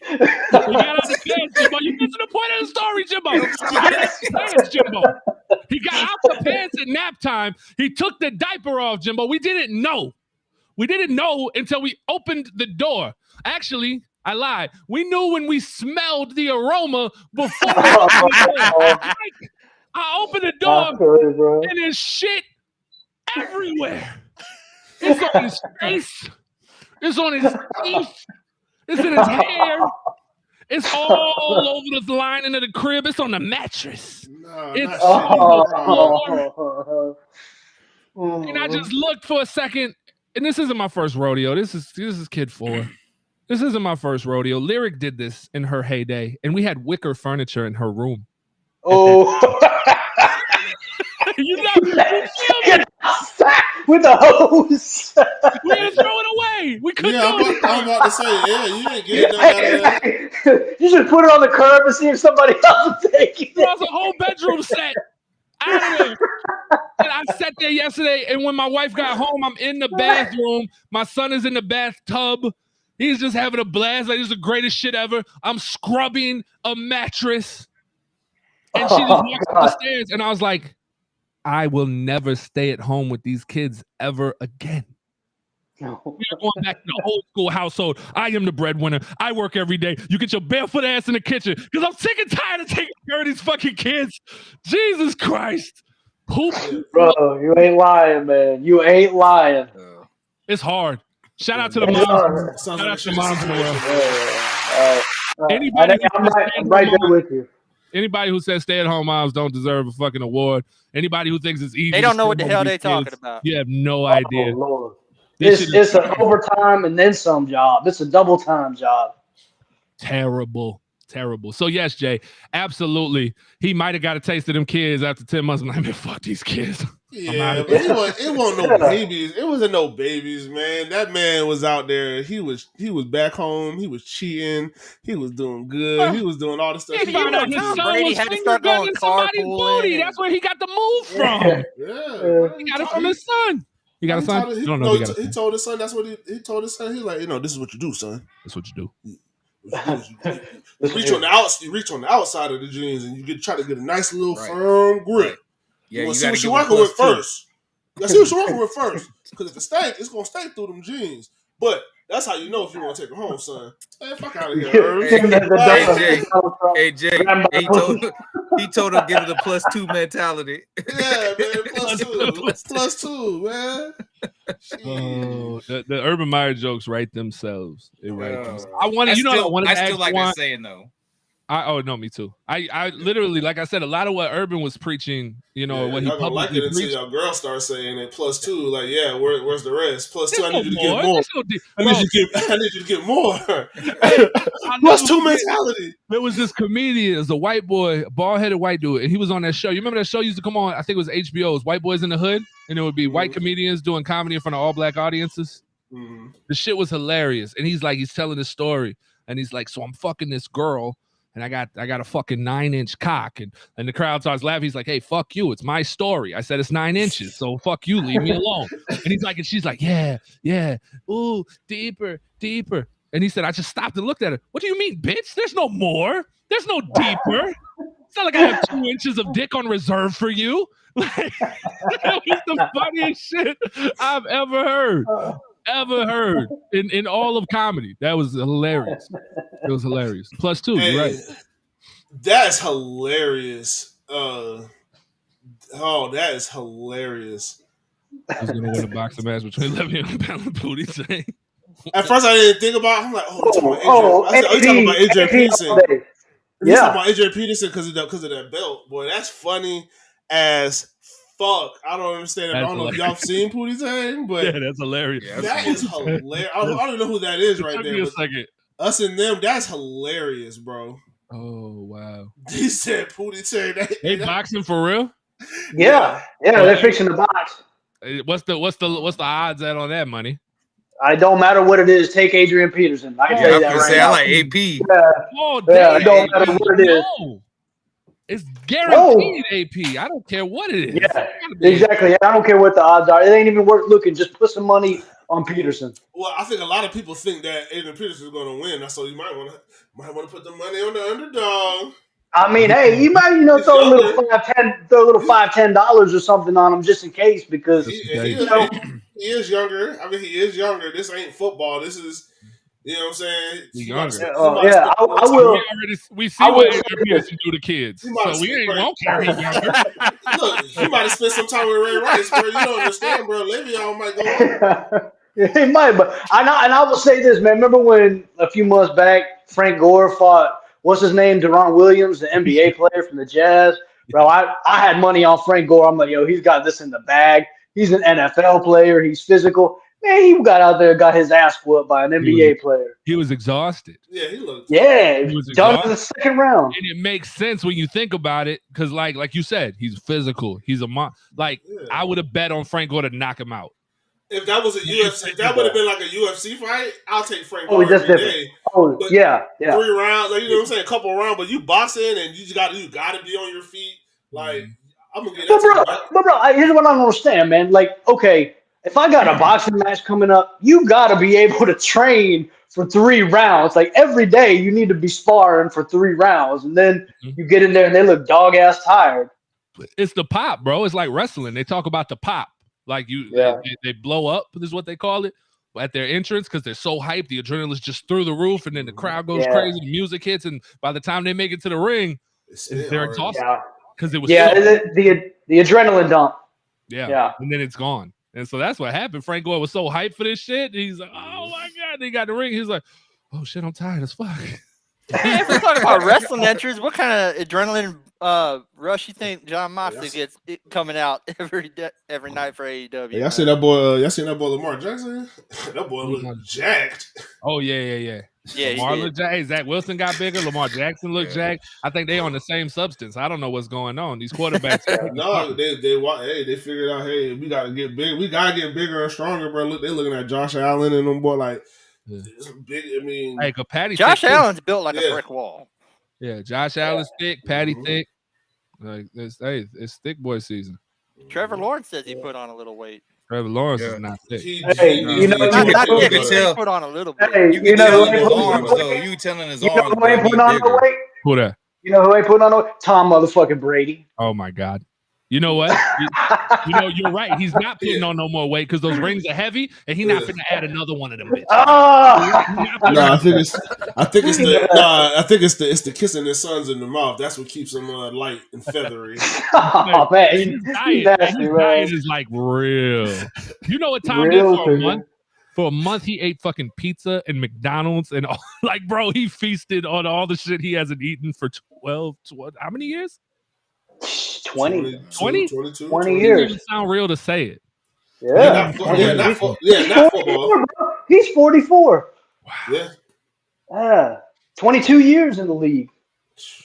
S1: He got out the pants, Jimbo. You missing the point of the story, Jimbo. He got out the pants, Jimbo. He got out the pants at nap time. He took the diaper off, Jimbo. We didn't know. We didn't know until we opened the door. Actually, I lied. We knew when we smelled the aroma before we opened the door. I opened the door and there's shit everywhere. It's on his face. It's on his teeth. It's in his hair. It's all over the lining of the crib. It's on the mattress. It's on the floor. And I just looked for a second. And this isn't my first rodeo. This is kid 4. This isn't my first rodeo. Lyric did this in her heyday, and we had wicker furniture in her room.
S7: Oh, with the hose.
S1: We had to throw it away. We couldn't do it.
S4: I'm about to say, you didn't get it out of there.
S7: You should put it on the curb and see if somebody else will take it.
S1: There was a whole bedroom set out of there. And I sat there yesterday, and when my wife got home, I'm in the bathroom. My son is in the bathtub. He's just having a blast. Like, this is the greatest shit ever. I'm scrubbing a mattress. And she just walks up the stairs. And I was like, I will never stay at home with these kids ever again.
S7: No.
S1: We are going back to the old school household. I am the breadwinner. I work every day. You get your barefoot ass in the kitchen because I'm sick and tired of taking care of these fucking kids. Jesus Christ.
S7: Bro, you ain't lying, man. You ain't lying.
S1: It's hard. Shout out to the
S7: It's
S1: moms.
S7: hard.
S1: Shout out to the moms in the world.
S7: I'm right there with you.
S1: Anybody who says stay-at-home moms don't deserve a fucking award. Anybody who thinks it's easy.
S6: They don't know what the hell they're talking about.
S1: You have no idea.
S7: Lord. It's an overtime and then some job. It's a double time job.
S1: Terrible. So yes, Jay, absolutely. He might have got a taste of them kids after 10 months. I'm like, man, fuck these kids.
S4: Yeah, but it wasn't no babies. It wasn't no babies, man. That man was out there. He was back home. He was cheating. He was doing good. He was doing all the stuff.
S1: He found out his son
S6: Brady
S1: was
S6: had to
S1: finger
S6: start going
S1: gunning somebody's booty.
S6: carpooling.
S1: That's where he got the move from.
S4: Yeah,
S1: He got it from his son. He got a son?
S4: He told his son. That's what he told his son. He's like, this is what you do, son.
S1: That's what you do.
S4: You reach on the outside of the jeans, and you try to get a nice little firm grip.
S5: Yeah,
S4: you see what you're working with first. You gotta see what you're working with first, because if it stank, it's gonna stay through them jeans. But that's how you know if you want to take her home, son. Hey, fuck out of here.
S5: Hey, Jay. He told him give it a +2 mentality.
S4: Yeah, man. +2, man.
S1: Oh, the Urban Meyer jokes write themselves. They write themselves. I
S5: still like that saying though.
S1: No, me too. I literally, like I said, a lot of what Urban was preaching, what he publicly
S4: like it until
S1: preached.
S4: your girl starts saying it +2. Like, yeah, where's the rest? +2. I need you to
S1: more.
S4: get more. I need you to get more. +2 mentality.
S1: There was this comedian, it was a white boy, a bald-headed white dude, and he was on that show. You remember that show used to come on? I think it was HBO. It was White Boys in the Hood, and it would be white comedians doing comedy in front of all black audiences.
S4: Mm-hmm.
S1: The shit was hilarious, and he's telling this story, and he's like, so I'm fucking this girl. And I got a fucking 9-inch cock, and the crowd starts laughing. He's like, "Hey, fuck you! It's my story. I said it's 9 inches, so fuck you. Leave me alone." And he's like, and she's like, "Yeah, ooh, deeper." And he said, I just stopped and looked at her. What do you mean, bitch? There's no more. There's no deeper. It's not like I have 2 inches of dick on reserve for you. Like, that was the funniest shit I've ever heard in all of comedy. That was hilarious. It was hilarious. +2, you're right.
S4: That's hilarious. That is hilarious.
S1: I was gonna win a boxing match between Levy and Booty saying.
S4: At first I didn't think about it. I'm like, you're talking about AJ Peterson. You're talking about AJ Peterson because of that belt. Boy, that's funny as fuck. I don't understand it. I don't know if y'all seen Pootie Tang, but
S1: yeah, that's hilarious.
S4: That is hilarious. I don't know who that is right there.
S1: Give me a second.
S4: Us and them, that's hilarious, bro.
S1: Oh wow.
S4: He said Pootie Tang.
S1: They boxing for real?
S7: Yeah, they're fixing the box.
S1: What's the odds at on that money?
S7: I don't matter what it is. Take Adrian Peterson. I can tell you that right now.
S5: I like AP.
S7: Yeah, it don't matter what it is.
S1: No. It's guaranteed AP. I don't care what it is.
S7: Yeah, exactly. I don't care what the odds are. It ain't even worth looking. Just put some money on Peterson.
S4: Well, I think a lot of people think that Adrian Peterson is going to win. So you might want to put the money on the underdog.
S7: I mean, hey, you might throw a little $5-10 or something on him just in case because
S4: he is younger. I mean, he is younger. This ain't football. This is. You know what I'm saying?
S1: He's younger.
S7: I will.
S1: We see what Adrian Peterson do to kids. So we ain't won't care he's younger.
S4: Look, he might have spent some time with Ray Rice, bro. You don't understand, bro. Le'Veon might go.
S7: He might, but I will say this, man. Remember when a few months back Frank Gore fought what's his name, Deron Williams, the NBA player from the Jazz? Bro, I had money on Frank Gore. I'm like, yo, he's got this in the bag. He's an NFL player. He's physical. Man, he got out there and got his ass whooped by an NBA player.
S1: He was exhausted.
S4: Yeah, he looked.
S7: Yeah, he was done in the second round.
S1: And it makes sense when you think about it, because like you said, he's physical. He's I would have bet on Frank Gore to knock him out.
S4: If that was a UFC, if that would have been like a UFC fight, I'll take Frank Gore every day.
S7: But yeah.
S4: 3 rounds, like, you know what I'm saying, a couple rounds, but you boxing and you got to be on your feet. Like, I'm gonna get that.
S7: But bro, here's what I don't understand, man. Like, okay. If I got a boxing match coming up, you got to be able to train for 3 rounds. Like every day you need to be sparring for 3 rounds. And then you get in there and they look dog ass tired.
S1: It's the pop, bro. It's like wrestling. They talk about the pop. Like they blow up is what they call it. at their entrance because they're so hyped. The adrenaline's just through the roof, and then the crowd goes
S7: Yeah.
S1: crazy. The music hits, and by the time they make it to the ring, they're exhausted because it was
S7: the adrenaline dump.
S1: Yeah, and then it's gone. And so that's what happened. Frank Gore was so hyped for this shit. He's like, oh my God, they got the ring. He's like, oh shit, I'm tired as fuck.
S6: Hey, if we're talking about wrestling entrance, what kind of adrenaline rush you think John Moxley gets coming out every night for AEW?
S4: Y'all seen that boy? Y'all seen that boy Lamar Jackson? That boy look jacked.
S1: Oh yeah.
S6: Yeah,
S1: Lamar looked jacked. Zach Wilson got bigger. Lamar Jackson looked jacked. I think they on the same substance. I don't know what's going on. These quarterbacks.
S4: No, they figured out. Hey, we gotta get big. We gotta get bigger and stronger, bro. Look, they looking at Josh Allen and them boy like. Big, I mean,
S1: hey, Patty
S6: Josh Allen's built like a brick wall.
S1: Yeah, Josh Allen's thick, Patty thick. Like it's thick boy season.
S6: Trevor Lawrence says he put on a little weight.
S1: Trevor Lawrence is not thick.
S7: Hey,
S6: not thick, he put on a little bit.
S7: Hey,
S5: You telling his arms though. You telling his arms.
S7: Who ain't putting on no weight?
S1: Who that?
S7: You know who ain't putting on no weight? Tom motherfucking Brady.
S1: Oh my God. You know what? You're right. He's not putting on no more weight because those rings are heavy, and he's not finna add another one of them bitches.
S4: I think it's the kissing his sons in the mouth. That's what keeps him light and feathery.
S7: Oh man,
S1: his diet is like real. You know what Tom did for a month? For a month, he ate fucking pizza and McDonald's and all. Like, bro, he feasted on all the shit he hasn't eaten for 12 how many years?
S7: 20
S1: years.
S7: Doesn't
S1: sound real to say it.
S7: Yeah.
S4: Not football.
S7: He's 44.
S4: Wow.
S7: Yeah. 22 years in the league.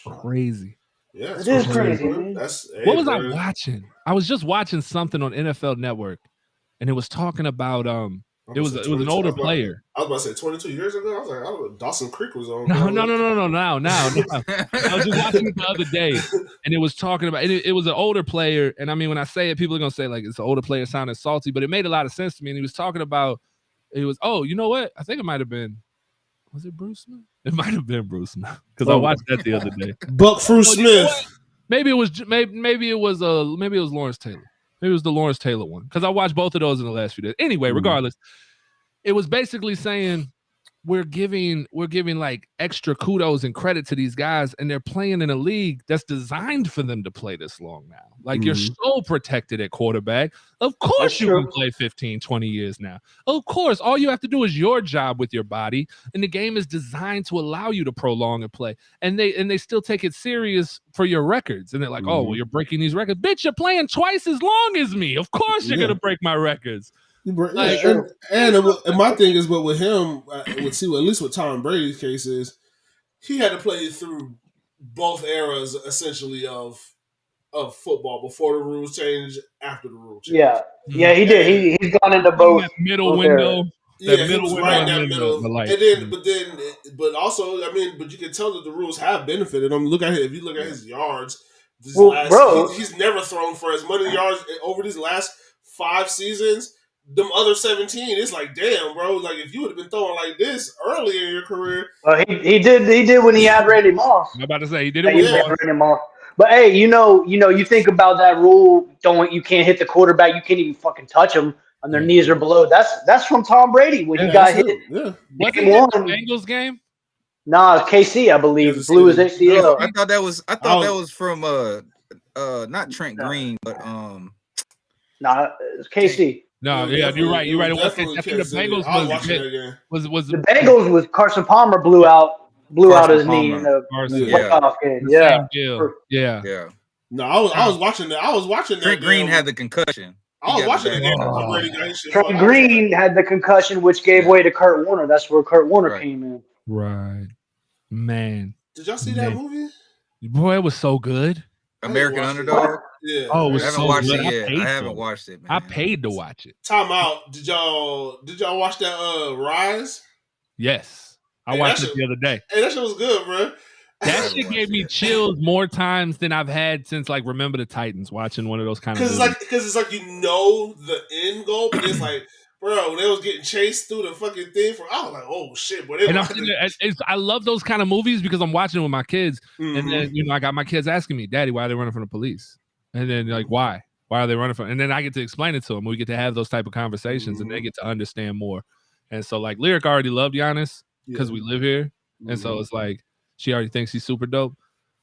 S1: Crazy.
S4: Yeah,
S7: it is crazy.
S1: What was I watching? I was just watching something on NFL Network, and it was talking about it was an older player.
S4: I was about to say 22 years ago. I was like, I don't know, Dawson Creek was on.
S1: No. Now. I was just watching it the other day, and it was talking about it was an older player. And I mean, when I say it, people are gonna say like it's an older player sounding salty, but it made a lot of sense to me. And he was talking about you know what? I think it might have been. Was it Bruce Smith? It might have been Bruce Smith because I watched that the other day.
S4: Buck Fruit Smith.
S1: Maybe it was Lawrence Taylor. Maybe it was the Lawrence Taylor one because I watched both of those in the last few days. Anyway, regardless, it was basically saying we're giving like extra kudos and credit to these guys, and they're playing in a league that's designed for them to play this long now. Like you're so protected at quarterback. Of course you can play 15, 20 years now. Of course, all you have to do is your job with your body, and the game is designed to allow you to prolong and play. And they still take it serious for your records. And they're like, oh, well, you're breaking these records. Bitch, you're playing twice as long as me. Of course you're gonna break my records.
S4: And my thing is, but with him, at least with Tom Brady's case is, he had to play through both eras essentially of football before the rules changed, after the rules changed.
S7: Yeah, he did. He's gone into both
S1: middle window.
S4: He was right in that middle. And but also, I mean, but you can tell that the rules have benefited him. Look at it. If you look at his yards, he's never thrown for as many yards over these last 5 seasons. Them other 17, it's like, damn, bro. Like, if you would have been throwing like this earlier in your career.
S7: Well, he did when he had Randy Moss.
S1: I'm about to say he did it with
S7: Randy Moss. But hey, you think about that rule. You can't hit the quarterback. You can't even fucking touch him on their knees or below. That's from Tom Brady when he got hit.
S1: Yeah. Was it the Bengals game?
S7: Nah, KC, I believe, blew his ACL.
S5: I thought that was from not Trent Green, but
S7: nah, it's KC.
S1: No, yeah, you're right. You're right. I think the Bengals was
S7: the Bengals was Carson Palmer blew out his knee in the playoff game.
S1: Yeah.
S4: No, I was watching that. I was watching that.
S5: Trent Green had the concussion.
S4: I was watching that.
S7: Trent Green had the concussion, which gave way to Kurt Warner. That's where Kurt Warner came in.
S1: Right, man.
S4: Did y'all see that movie?
S1: Boy, it was so good.
S5: American Underdog.
S4: Yeah.
S1: Oh,
S5: I haven't watched it yet. I haven't watched it, man.
S1: I paid to watch it.
S4: Time out. Did y'all watch that Rise?
S1: Yes. I watched it the other day.
S4: Hey, that shit was good, bro.
S1: That shit gave me chills more times than I've had since like Remember the Titans, watching one of those kind of movies.
S4: Because it's like the end goal, but it's like, bro, they was getting chased through the fucking thing. I was like, oh shit, but
S1: I love those kind of movies because I'm watching it with my kids, and then I got my kids asking me, "Daddy, why are they running from the police?" And then like, why? Why are they running from? And then I get to explain it to them. We get to have those type of conversations, and they get to understand more. And so like Lyric already loved Giannis because
S4: Yeah.
S1: we live here. And so it's like she already thinks he's super dope.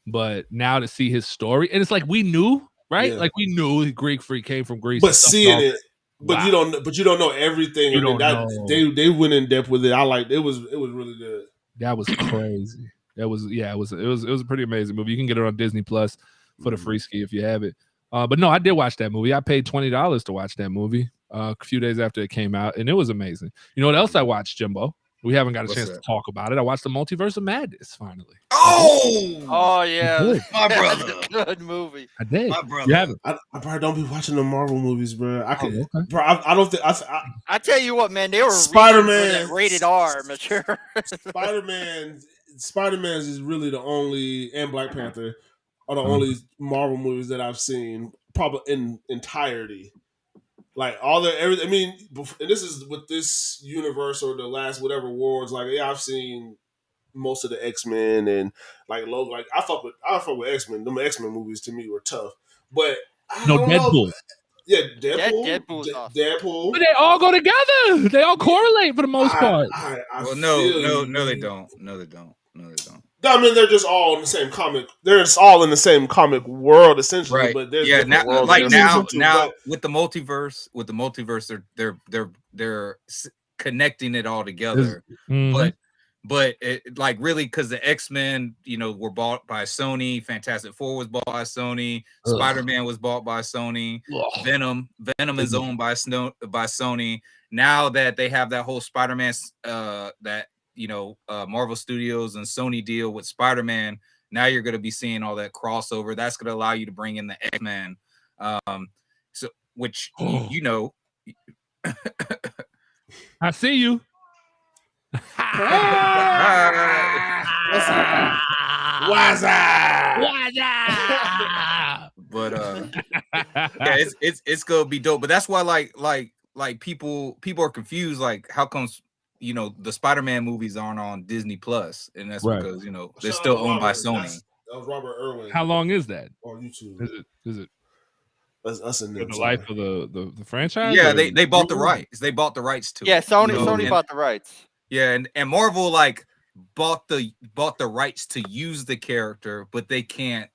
S1: But now to see his story, and it's like we knew, right?
S4: Yeah.
S1: Like we knew the Greek freak came from Greece.
S4: But
S1: and stuff
S4: seeing
S1: and all
S4: it, but
S1: Wow.
S4: you don't know everything.
S1: You
S4: and
S1: don't
S4: that,
S1: know.
S4: They went in depth with it. I liked it. It was really good.
S1: That was crazy. It was a pretty amazing movie. You can get it on Disney Plus for the free ski if you have it. But no, I did watch that movie. I paid $20 to watch that movie a few days after it came out, and it was amazing. You know what else I watched, Jimbo? We haven't got a chance to talk about it. I watched the Multiverse of Madness finally.
S6: Oh yeah,
S1: did.
S5: My
S6: That's
S5: brother.
S6: a good movie.
S1: I did.
S5: My brother.
S1: You haven't?
S4: I probably don't be watching the Marvel movies, bro. I could,
S1: okay.
S4: bro. I don't think
S6: I tell you what, man, they were
S4: Spider-Man.
S6: rated R mature.
S4: Spider-Man is really the only, and Black Panther are the only Marvel movies that I've seen probably in entirety. Like everything. I mean, and this is with this universe or the last whatever wars. Like, yeah, I've seen most of the X-Men and like Logan. Like, I fuck with X-Men. Them X-Men movies to me were tough, but I don't
S1: Deadpool.
S4: know. Yeah, Deadpool.
S6: Deadpool's awesome.
S4: Deadpool.
S1: But they all go together. They all correlate for the most part.
S5: Well, no, they don't. No, they don't.
S4: I mean, they're just all in the same comic. They're just all in the same comic world, essentially.
S5: Right.
S4: But there's
S5: Yeah.
S4: different
S5: Now,
S4: worlds
S5: like
S4: they're
S5: now,
S4: into,
S5: now with the multiverse, they're connecting it all together. But it, like really, because the X-Men, were bought by Sony. Fantastic Four was bought by Sony. Spider-Man was bought by Sony. Venom is owned by Sony. Now that they have that whole Spider-Man, Marvel Studios and Sony deal with Spider-Man, now you're going to be seeing all that crossover. That's going to allow you to bring in the X-Men, so which
S1: I see you.
S5: But yeah, it's gonna be dope. But that's why like people are confused. Like, how comes the Spider-Man movies aren't on Disney Plus? And that's because they're still owned by Sony.
S4: That was Robert Irwin.
S1: How long is that
S4: on YouTube?
S1: Is it?
S4: That's us in
S1: the life of the franchise?
S5: Yeah, they bought the rights. They bought the rights to it.
S6: Sony bought the rights.
S5: Yeah, and Marvel bought the rights to use the character, but they can't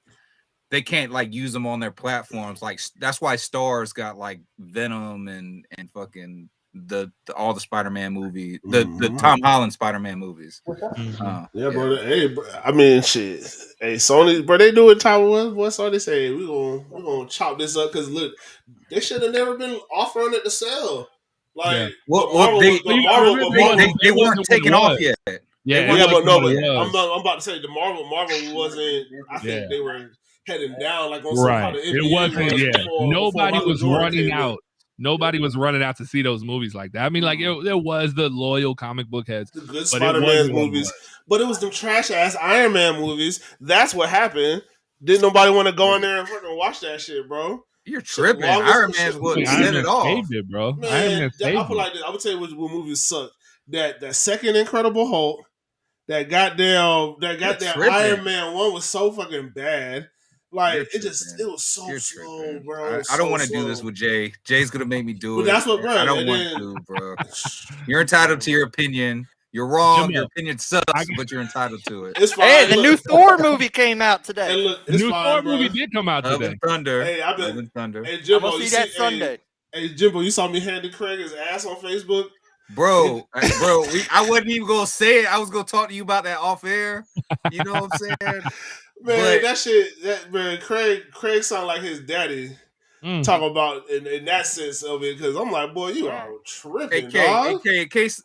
S5: like use them on their platforms. Like, that's why Starz got like Venom and fucking all the Spider-Man movie, the Tom Holland Spider-Man movies.
S4: Yeah, bro. Hey, bro, I mean, shit. Hey, Sony, bro, they do it. What Sony say? We gonna chop this up because look, they should have never been offering it to sell. Like,
S5: they weren't taking off yet.
S4: But I'm about to say the Marvel wasn't. I think they were heading down like on some kind of NBA.
S1: It wasn't. Nobody was running out. Nobody was running out to see those movies like that. I mean, like there was the loyal comic book heads,
S4: the good Spider-Man movies, but it was them trash ass Iron Man movies. That's what happened. Didn't nobody want to go in there and fucking watch that shit, bro?
S5: You're tripping. Iron Man wouldn't send it off.
S1: It, bro.
S4: Man, I put like this. I would tell you what movies suck. That second Incredible Hulk, that goddamn Iron Man 1 was so fucking bad. Like, it was so slow, bro.
S5: I don't want to do this with Jay. Jay's gonna make me do it.
S4: That's what, bro.
S5: I don't want to, bro. You're entitled to your opinion. You're wrong. Your opinion sucks, but you're entitled to it.
S4: It's fine.
S6: Hey, the new Thor movie came out today.
S4: Hey, look,
S1: the new Thor movie did come out today.
S5: Thunder.
S4: Hey,
S5: Thunder.
S4: Hey, Jimbo,
S6: I'm gonna see that Sunday.
S4: Hey, Jimbo, you saw me handing Craig his ass on Facebook?
S5: Bro, I wasn't even gonna say it. I was gonna talk to you about that off air. You know what I'm saying?
S4: Man, that shit, man, Craig sound like his daddy. Talk about in that sense of it, because I'm like, boy, you are tripping, dog.
S5: Okay, in case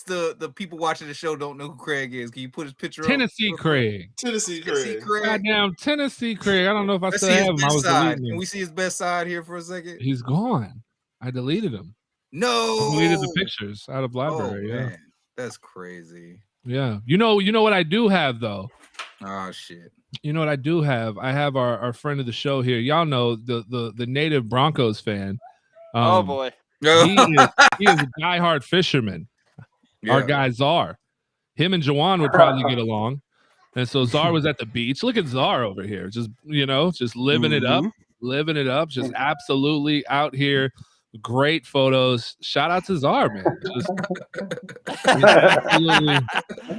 S5: the people watching the show don't know who Craig is, can you put his picture
S1: Tennessee
S5: up?
S1: Craig.
S4: Tennessee Craig.
S1: Goddamn Tennessee Craig. I don't know if I
S5: Let's
S1: still
S5: see
S1: have
S5: his
S1: him. I was
S5: best side.
S1: deleting him.
S5: Can we see his best side here for a second?
S1: He's gone. I deleted him.
S5: No,
S1: I deleted the pictures out of library.
S5: Oh,
S1: yeah,
S5: man. That's crazy.
S1: Yeah, you know what I do have though.
S5: Oh shit.
S1: You know what I do have? I have our friend of the show here. Y'all know the native Broncos fan.
S6: Oh boy,
S1: he is a diehard fisherman.
S5: Yeah.
S1: Our guy Czar. Him and Jawaan would probably get along. And so Czar was at the beach. Look at Czar over here, just living it up, just absolutely out here Great photos. Shout out to Czar, man. Just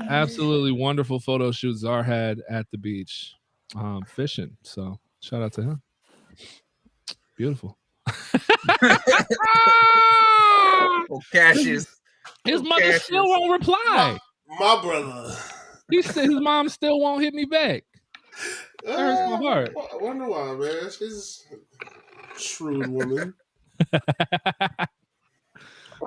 S1: absolutely wonderful photo shoot Czar had at the beach fishing. So shout out to him. Beautiful.
S5: Oh, Cassius.
S1: His mother still won't reply.
S4: My brother.
S1: He said his mom still won't hit me back. That hurts my heart.
S4: I wonder why, man. She's a shrewd woman.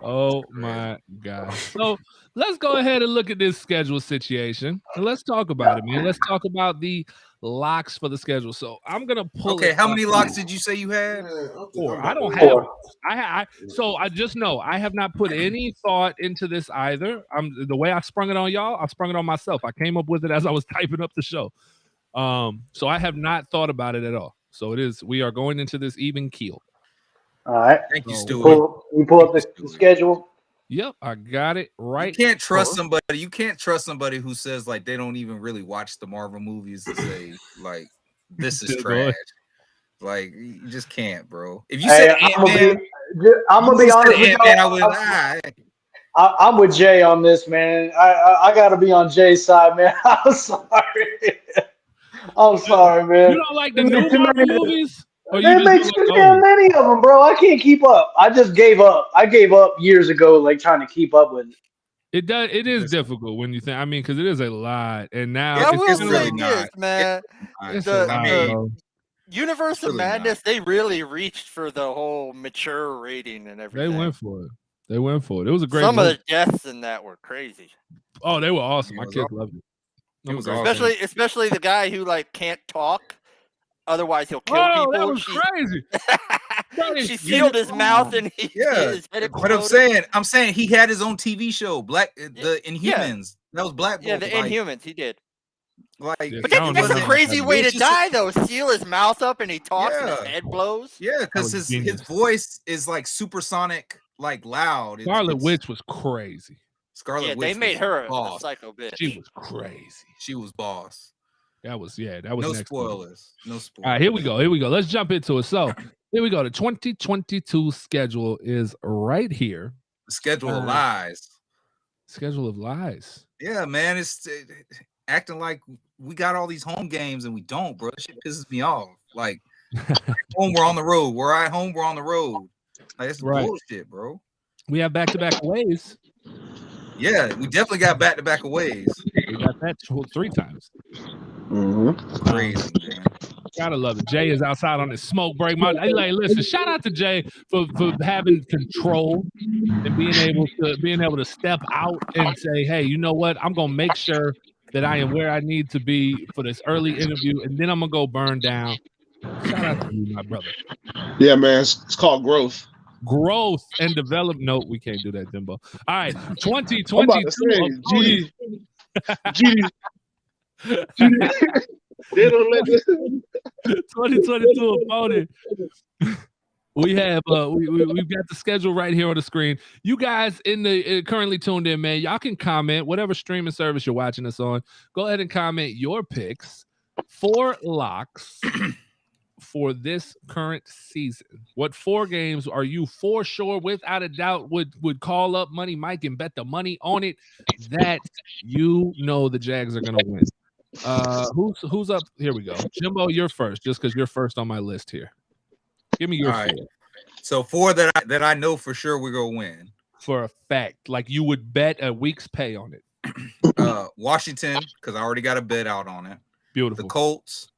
S1: Oh my God. So let's go ahead and look at this schedule situation and let's talk about it, man. Let's talk about the locks for the schedule. So I'm gonna pull.
S5: Okay, how many locks did you say you had?
S1: 4. I don't have. So I just know I have not put any thought into this either. The way I sprung it on y'all, I sprung it on myself. I came up with it as I was typing up the show. So I have not thought about it at all. So it is. We are going into this even keel.
S7: All right.
S5: Thank you, Stuart.
S7: You pull up the schedule.
S1: Yep, I got it right.
S5: You can't trust somebody. You can't trust somebody who says like they don't even really watch the Marvel movies and say like this is trash. Like you just can't, bro. If you said Ant-Man,
S7: I'm gonna be honest with you. I'm with Jay on this, man. I gotta be on Jay's side, man. I'm sorry. I'm sorry, man.
S1: You don't like the new Marvel movies?
S7: They make too damn many of them, bro. I can't keep up. I just gave up. I gave up years ago, like trying to keep up with it.
S1: It is difficult when you think. I mean, because it is a lot, and now
S6: I will
S1: it's
S6: say
S1: really
S6: this, man. The Universe of Madness, they really reached for the whole mature rating and everything.
S1: They went for it. It was a great.
S6: Some of the deaths in that were crazy.
S1: Oh, they were awesome. My kids loved it.
S5: It was awesome.
S6: Especially the guy who like can't talk. Otherwise, he'll kill people.
S1: That was crazy.
S6: She sealed his mouth and his head exploded.
S5: But I'm saying he had his own TV show, the Inhumans. Yeah. That was Black Bolt.
S6: Yeah, the Inhumans. He did.
S5: Like,
S6: but that's a crazy way to die, though. Seal his mouth up and he talks and his head blows.
S5: Yeah, because his voice is like supersonic, like loud.
S1: Scarlet Witch was crazy.
S5: Scarlet Witch.
S6: They made her a psycho bitch.
S1: She was crazy.
S5: She was boss.
S1: That was no
S5: next spoilers. No spoilers.
S1: All right, here we go. Let's jump into it. So here we go. The 2022 schedule is right here.
S5: The schedule of lies.
S1: Schedule of lies.
S5: Yeah, man. It's acting like we got all these home games and we don't, bro. That shit pisses me off. Like, home, we're on the road. We're at home, we're on the road. Like, it's bullshit, bro.
S1: We have back-to-back aways.
S5: Yeah, we definitely got back-to-back aways.
S1: We got that 3 times.
S5: Crazy, man.
S1: Gotta love it. Jay is outside on his smoke break. Hey, listen, shout out to Jay for having control and being able to step out and say, hey, you know what? I'm gonna make sure that I am where I need to be for this early interview, and then I'm gonna go burn down. Shout out to you, my brother.
S9: Yeah, man. It's called growth.
S1: Growth and development. No, we can't do that, Jimbo. All right, 2022. They don't let this 2022 opponent. We have we've got the schedule right here on the screen. You guys currently tuned in, man. Y'all can comment whatever streaming service you're watching us on. Go ahead and comment your picks for locks for this current season. What 4 games are you for sure, without a doubt, would call up Money Mike and bet the money on it that you know the Jags are gonna win? Who's up? Here we go. Jimbo, you're first, just because you're first on my list here. Give me your 4.
S5: So 4 that I know for sure we're gonna win.
S1: For a fact, like you would bet a week's pay on it.
S5: Washington, because I already got a bet out on it.
S1: Beautiful.
S5: The Colts,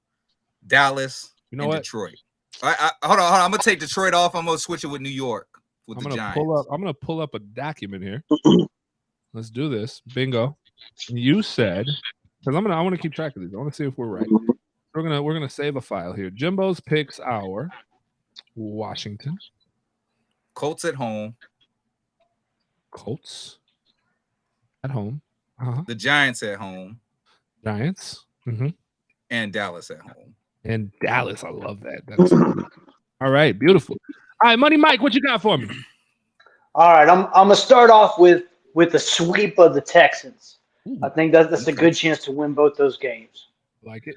S5: Dallas,
S1: and
S5: Detroit. Hold on. I'm gonna take Detroit off. I'm gonna switch it with New York with the Giants.
S1: I'm gonna pull up a document here. Let's do this. Bingo. You said, because I want to keep track of these. I want to see if we're right. We're gonna save a file here. Jimbo's picks our Washington.
S5: Colts at home.
S1: Colts at home.
S5: The Giants at home.
S1: Giants.
S5: And Dallas at home.
S1: And Dallas. I love that. That's all right. Beautiful. All right, Money Mike, what you got for me?
S7: All right, I'm gonna start off with the sweep of the Texans. I think that's a good chance to win both those games.
S1: Like it.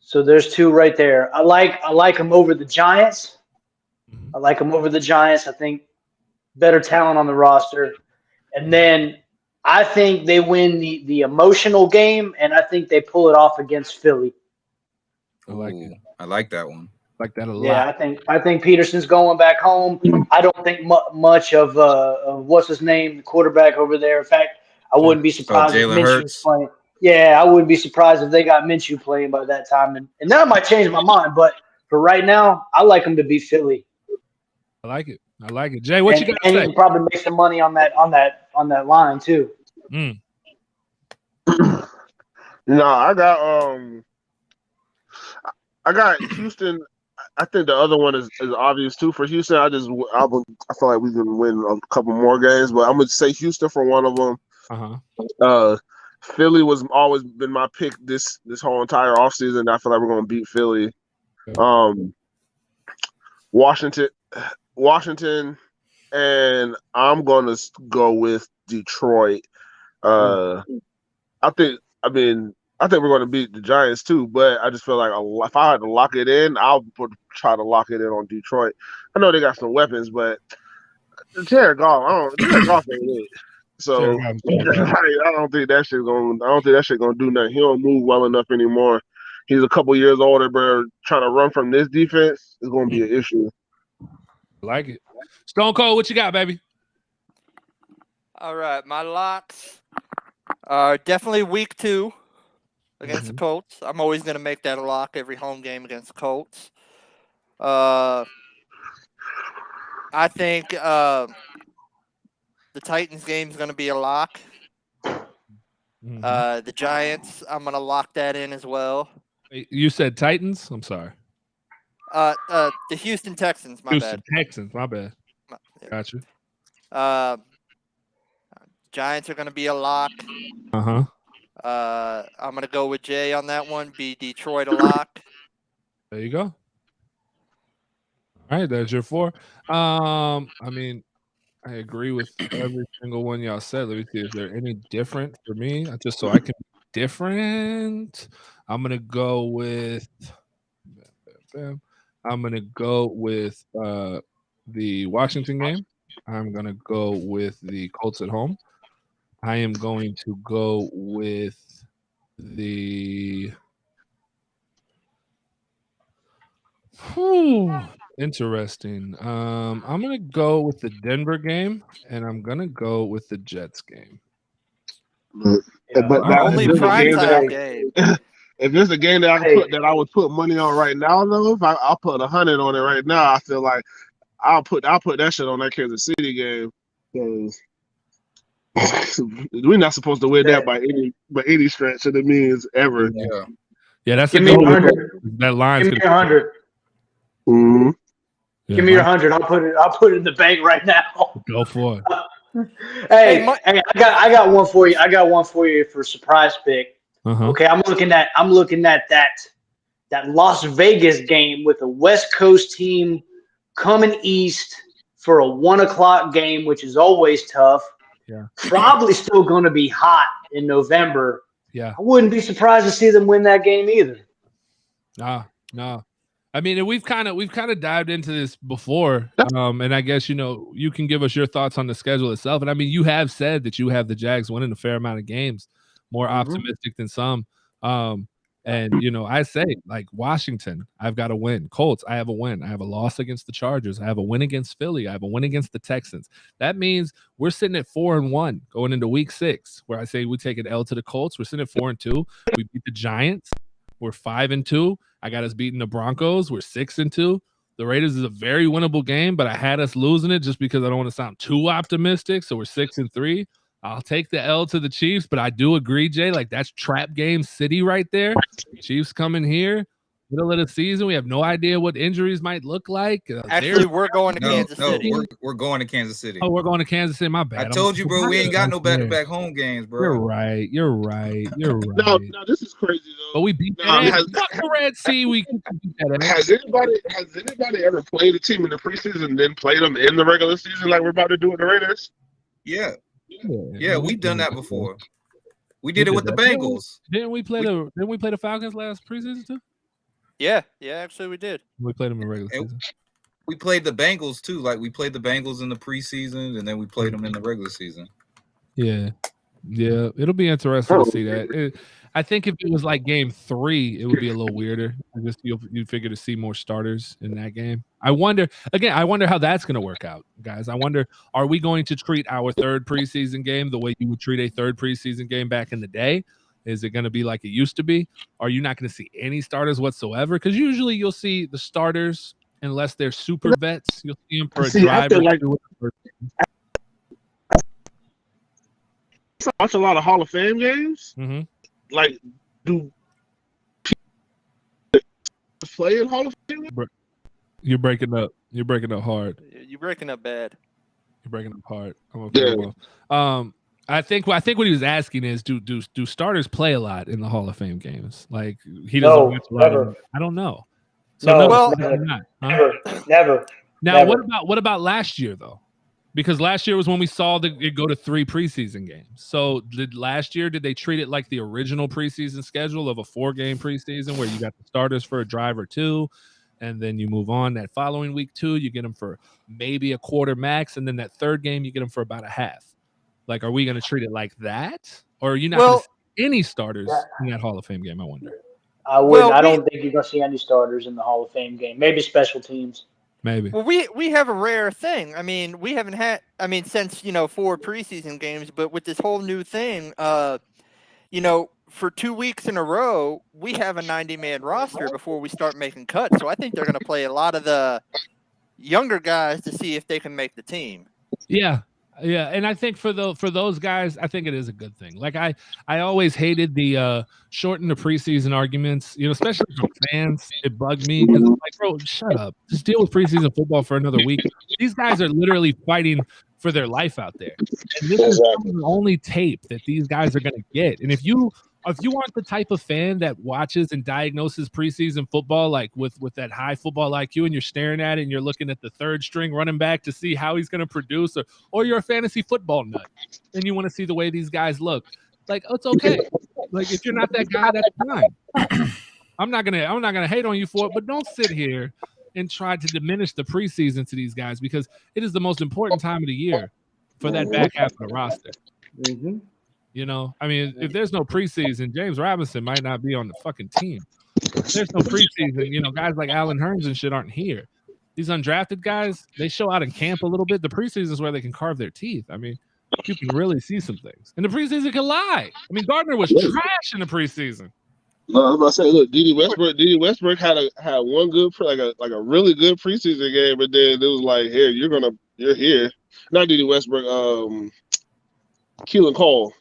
S7: So there's 2 right there. I like them over the Giants. I like them over the Giants. I think better talent on the roster. And then I think they win the emotional game, and I think they pull it off against Philly.
S1: I like it.
S5: I like that one.
S1: Like that a lot.
S7: Yeah, I think Peterson's going back home. I don't think much of what's his name, the quarterback over there. In fact, I wouldn't be surprised if
S5: Jalen
S7: Minshew was
S5: Hurts.
S7: playing. Yeah, I wouldn't be surprised if they got Minshew playing by that time, and that might change my mind. But for right now, I like them to beat Philly.
S1: I like it. I like it. Jay, what you got to
S7: and you
S1: say?
S7: can probably make some money on that line too.
S1: Mm.
S9: No, I got Houston. I think the other one is obvious too for Houston. I feel like we can win a couple more games, but I'm gonna say Houston for one of them. Philly was always been my pick this whole entire offseason. I feel like we're gonna beat Philly. Washington, and I'm gonna go with Detroit. I think we're going to beat the Giants too, but I just feel like if I had to lock it in, I'll try to lock it in on Detroit. I know they got some weapons, but Jared Goff ain't it. So I don't think that shit gonna do nothing. He don't move well enough anymore. He's a couple years older, but trying to run from this defense is going to be an issue.
S1: I like it. Stone Cold, what you got, baby?
S6: All right, my locks are definitely week 2 against the Colts. I'm always going to make that a lock every home game against the Colts. I think the Titans game is going to be a lock. The Giants, I'm going to lock that in as well.
S1: You said Titans? I'm sorry.
S6: The Houston Texans, my bad.
S1: Texans, my bad. Gotcha.
S6: Giants are going to be a lock. I'm going to go with Jay on that one. Be Detroit a lock.
S1: There you go. All right, that's your 4. I mean, I agree with every single one y'all said. Let me see if they're any different for me. Just so I can be different. I'm gonna go with the Washington game. I'm gonna go with the Colts at home. I am going to go with the interesting. I'm gonna go with the Denver game, and I'm gonna go with the Jets game.
S9: But
S6: only prime time game.
S9: If there's a game that I would put money on right now, though, if I'll put 100 on it right now, I feel like I'll put that shit on that Kansas City game because we're not supposed to win that by any stretch of the means ever.
S1: Yeah, that's
S7: give me 100.
S1: That line's
S7: give me 100.
S9: Mm-hmm.
S7: Give me your 100. I'll put it in the bank right now.
S1: Go for it.
S7: Hey, I got one for you. I got one for you for surprise pick. Okay, I'm looking at that Las Vegas game with a West Coast team coming east for a 1:00 game, which is always tough.
S1: Yeah,
S7: probably still going to be hot in November.
S1: Yeah,
S7: I wouldn't be surprised to see them win that game either.
S1: No. I mean, we've kind of dived into this before, and I guess you can give us your thoughts on the schedule itself. And I mean, you have said that you have the Jags winning a fair amount of games, more optimistic than some. And I say like Washington, I've got a win. Colts, I have a win. I have a loss against the Chargers. I have a win against Philly. I have a win against the Texans. That means we're sitting at 4-1 going into week 6, where I say we take an L to the Colts. We're sitting at 4-2. We beat the Giants. We're 5-2. I got us beating the Broncos. We're 6-2. The Raiders is a very winnable game, but I had us losing it just because I don't want to sound too optimistic. So we're 6-3. I'll take the L to the Chiefs, but I do agree, Jay. Like that's trap game city right there. Chiefs coming here, middle of the season. We have no idea what injuries might look like.
S6: Actually, we're going to Kansas City.
S5: We're going to Kansas City.
S1: Oh, we're going to Kansas City. My bad.
S5: I told you, bro. We ain't got no back-to-back home games, bro.
S1: You're right.
S9: No, this is crazy though.
S1: But we beat the Red Sea.
S9: Has anybody ever played a team in the preseason and then played them in the regular season like we're about to do with the Raiders?
S5: Yeah, we've done that before. We did it with the Bengals.
S1: Didn't we play the Falcons last preseason too?
S6: Yeah, actually we did.
S1: We played them in regular season.
S5: we played the Bengals too. Like we played the Bengals in the preseason, and then we played them in the regular season.
S1: Yeah. Yeah, it'll be interesting to see that. I think if it was like game 3, it would be a little weirder. I guess you figure to see more starters in that game. I wonder how that's going to work out, guys. I wonder, are we going to treat our third preseason game the way you would treat a third preseason game back in the day? Is it going to be like it used to be? Are you not going to see any starters whatsoever? Because usually you'll see the starters, unless they're super vets, you'll see them for a drive.
S9: I watch a lot of Hall of Fame games.
S1: Mm-hmm.
S9: Like, do play in Hall of Fame?
S1: You're breaking up. You're breaking up hard.
S6: You're breaking up bad.
S1: You're breaking up hard. I think what he was asking is, do starters play a lot in the Hall of Fame games? Like he doesn't.
S7: Never.
S1: I don't know.
S7: So never.
S1: Now,
S7: never.
S1: what about last year though? Because last year was when we saw it go to 3 preseason games. So did they treat it like the original preseason schedule of a 4-game preseason where you got the starters for a drive or 2, and then you move on that following week 2, you get them for maybe a quarter max, and then that third game you get them for about a half. Like, are we going to treat it like that, or are you not going to see any starters in that Hall of Fame game? I wonder.
S7: I wouldn't. I don't think you're going to see any starters in the Hall of Fame game. Maybe special teams.
S1: Maybe.
S6: Well, we have a rare thing. I mean, we haven't had. I mean, since 4 preseason games, but with this whole new thing, for 2 weeks in a row, we have a 90-man roster before we start making cuts. So I think they're going to play a lot of the younger guys to see if they can make the team.
S1: Yeah. Yeah, and I think for those guys, I think it is a good thing. Like I always hated the shorten the preseason arguments, especially from fans. It bugged me because I'm like, bro, shut up. Just deal with preseason football for another week. These guys are literally fighting for their life out there. And this is the only tape that these guys are going to get. And if you aren't the type of fan that watches and diagnoses preseason football like with that high football IQ, and you're staring at it and you're looking at the third string running back to see how he's going to produce, or you're a fantasy football nut and you want to see the way these guys look, like, it's okay. Like, if you're not that guy, that's fine. I'm not gonna hate on you for it, but don't sit here and try to diminish the preseason to these guys, because it is the most important time of the year for that back half of the roster.
S7: Mm-hmm.
S1: I mean, if there's no preseason, James Robinson might not be on the fucking team. If there's no preseason, guys like Allen Hurns and shit aren't here. These undrafted guys, they show out in camp a little bit. The preseason is where they can carve their teeth. I mean, you can really see some things. And the preseason can lie. I mean, Gardner was trash in the preseason.
S9: No, I was about to say, look, D.D. Westbrook had one good, like a really good preseason game, but then it was like, here, you're here. Not D.D. Westbrook, Keelan Cole.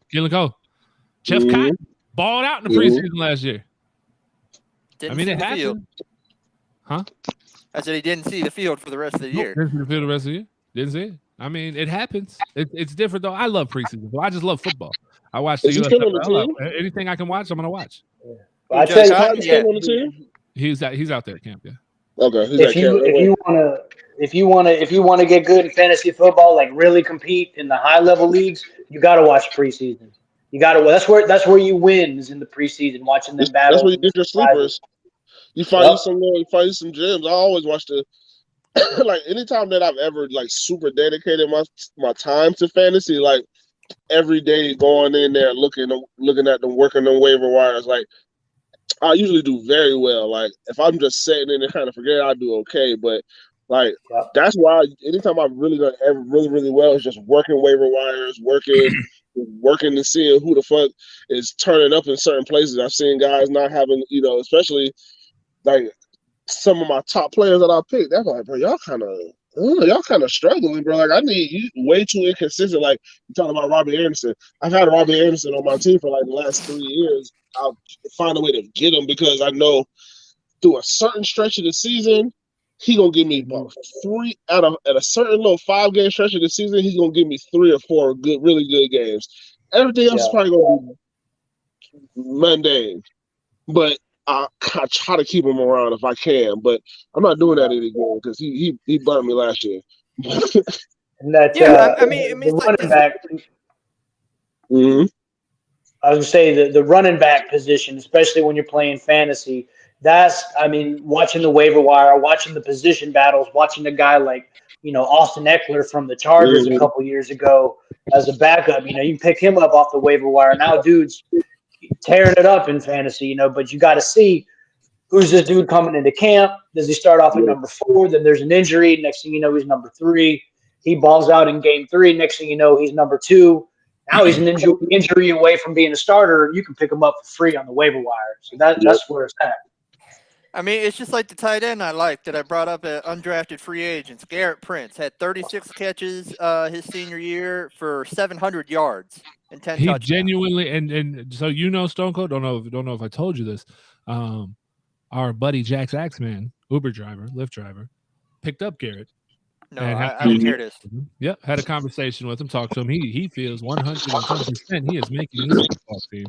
S1: Jeff Cotton balled out in the preseason last year.
S6: Didn't see
S1: it
S6: the
S1: happened.
S6: field.
S1: Huh?
S6: I said he didn't see the field for the rest of the year.
S1: Didn't see the field the rest of the year. Didn't see it. I mean, it happens. It's different though. I love preseason. I just love football. I watch the USFL. Anything I can watch, I'm gonna watch.
S7: I tell you,
S1: he's out there at camp. Yeah.
S9: Okay.
S7: If you want to get good in fantasy football, like really compete in the high level leagues, you got to watch preseason. You got to. That's where you win, is in the preseason, watching them battle.
S9: That's where you get your sleepers. You find some gems. I always watch the like anytime that I've ever like super dedicated my time to fantasy, like every day going in there looking at them, working on waiver wires, like I usually do very well. Like if I'm just sitting in and kind of forget, I do okay. But like that's why anytime I've really done really, really well is just working waiver wires, working and seeing who the fuck is turning up in certain places. I've seen guys not having, especially like some of my top players that I picked. They're like, bro, y'all kind of struggling, bro. Like I need you way too inconsistent. Like you talking about Robbie Anderson. I've had Robbie Anderson on my team for like the last 3 years. I'll find a way to get him because I know through a certain stretch of the season, he gonna give me about 3 at a certain little 5-game stretch of the season. He's gonna give me 3 or 4 really good games. Everything else is probably gonna be mundane, but I try to keep him around if I can. But I'm not doing that anymore because he burned me last year.
S7: And that's
S6: I mean,
S7: the running back.
S9: Mm-hmm.
S7: I was gonna say the running back position, especially when you're playing fantasy, watching the waiver wire, watching the position battles, watching a guy like, Austin Eckler from the Chargers a couple years ago as a backup. You can pick him up off the waiver wire. Now, dude's tearing it up in fantasy, but you got to see who's this dude coming into camp. Does he start off at number 4? Then there's an injury. Next thing you know, he's number 3. He balls out in game 3. Next thing you know, he's number 2. Now he's an injury away from being a starter. You can pick him up for free on the waiver wire. So that's where it's at.
S6: I mean, it's just like the tight end I like that I brought up at undrafted free agents. Garrett Prince had 36 catches his senior year for 700 yards and 10 touchdowns.
S1: He genuinely and so Stone Cold, don't know if I told you this. Our buddy Jax Axeman, Uber driver, Lyft driver, picked up Garrett.
S6: No, I don't hear this.
S1: Yep, had a conversation with him, talked to him. He feels 110% he is making this football team,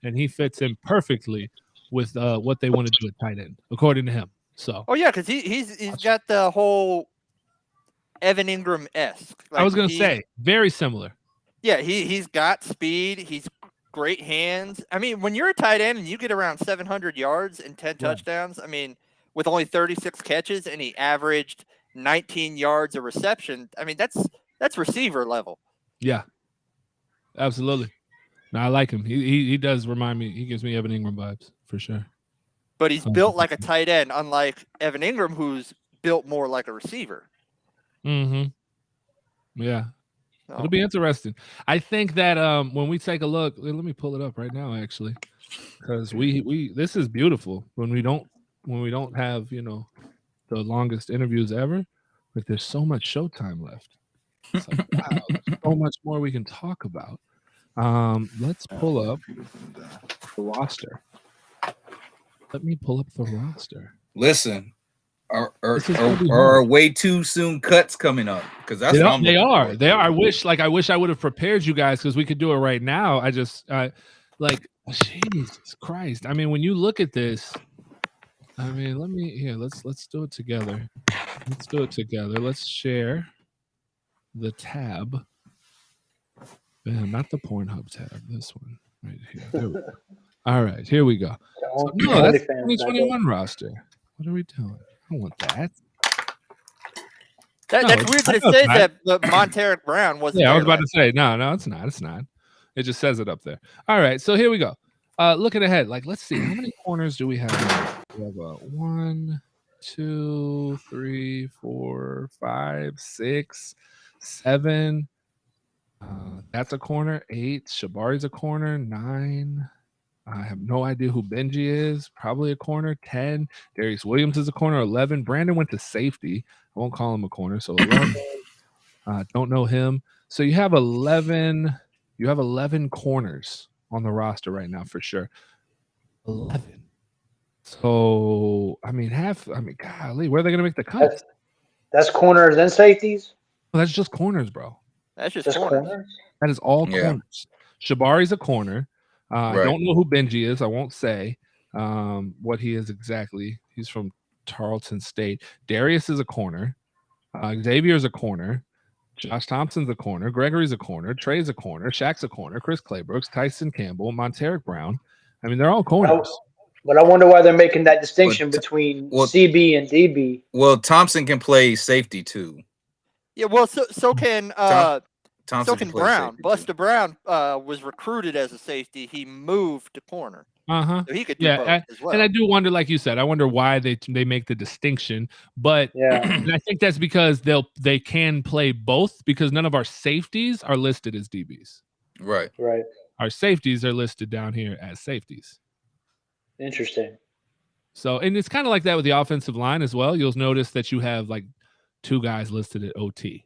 S1: and he fits in perfectly with what they want to do at tight end, according to him. So,
S6: yeah, because he's got the whole Evan Ingram-esque.
S1: I was gonna say very similar.
S6: Yeah, he's got speed. He's great hands. I mean, when you're a tight end and you get around 700 yards and 10 touchdowns, I mean, with only 36 catches and he averaged 19 yards a reception. I mean, that's receiver level.
S1: Yeah, absolutely. No, I like him. He does remind me. He gives me Evan Ingram vibes for sure.
S6: But he's built like a tight end, unlike Evan Ingram, who's built more like a receiver.
S1: Mm-hmm. Yeah. It'll be interesting. I think that when we take a look, let me pull it up right now, actually, because we this is beautiful when we don't have the longest interviews ever, but there's so much showtime left. It's like, wow, there's so much more we can talk about. Let's pull up the roster. Let me pull up the roster.
S5: Listen, are way too soon cuts coming up? Because that's what
S1: they are. I wish I would have prepared you guys because we could do it right now. I just Jesus Christ. I mean, when you look at this, I mean, let's do it together. Let's do it together. Let's share the tab. Man, not the Pornhub tab. This one right here. There we go. All right, here we go. So, no, that's 2021 roster. What are we doing? I don't want that.
S6: That's weird that it says that Montaric Brown wasn't.
S1: Yeah, I was about to say no, it's not. It's not. It just says it up there. All right, so here we go. Looking ahead, let's see how many corners do we have now? We have 1, 2, 3, 4, 5, 6, 7. That's a corner. 8. Shabari's a corner. 9. I have no idea who Benji is. Probably a corner. 10. Darius Williams is a corner. 11. Brandon went to safety. I won't call him a corner. So 11. Don't know him. So you have 11. You have 11 corners on the roster right now for sure. 11. So golly, where are they going to make the cuts?
S7: That's corners and safeties.
S1: Well, that's just corners, bro.
S6: That's just corners.
S1: That is all corners. Shabari's a corner. I don't know who Benji is. I won't say what he is exactly. He's from Tarleton State. Darius is a corner. Xavier's a corner. Josh Thompson's a corner. Gregory's a corner. Trey's a corner. Shaq's a corner. Chris Claybrooks, Tyson Campbell, Montaric Brown. I mean, they're all corners.
S7: But I wonder why they're making that distinction between CB and DB.
S5: Well, Thompson can play safety too.
S6: Yeah, well, so can Brown. Buster Brown was recruited as a safety. He moved to corner. So he could do both as well.
S1: And I do wonder, like you said, I wonder why they make the distinction. But and I think that's because they can play both because none of our safeties are listed as DBs.
S5: Right.
S1: Our safeties are listed down here as safeties.
S7: Interesting.
S1: So, and it's kind of like that with the offensive line as well. You'll notice that you have like 2 guys listed at OT.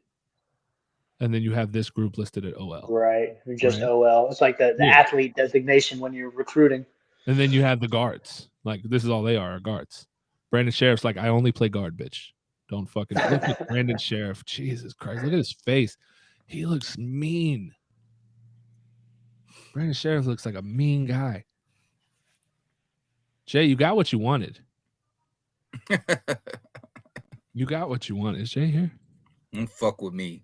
S1: And then you have this group listed at OL.
S7: Right. Just OL. It's like the athlete designation when you're recruiting.
S1: And then you have the guards. Like, this is all they are guards. Brandon Sheriff's like, I only play guard, bitch. Don't fucking look at Brandon Sheriff. Jesus Christ. Look at his face. He looks mean. Brandon Sheriff looks like a mean guy. Jay, you got what you wanted. You got what you wanted. Is Jay here?
S5: Don't fuck with me.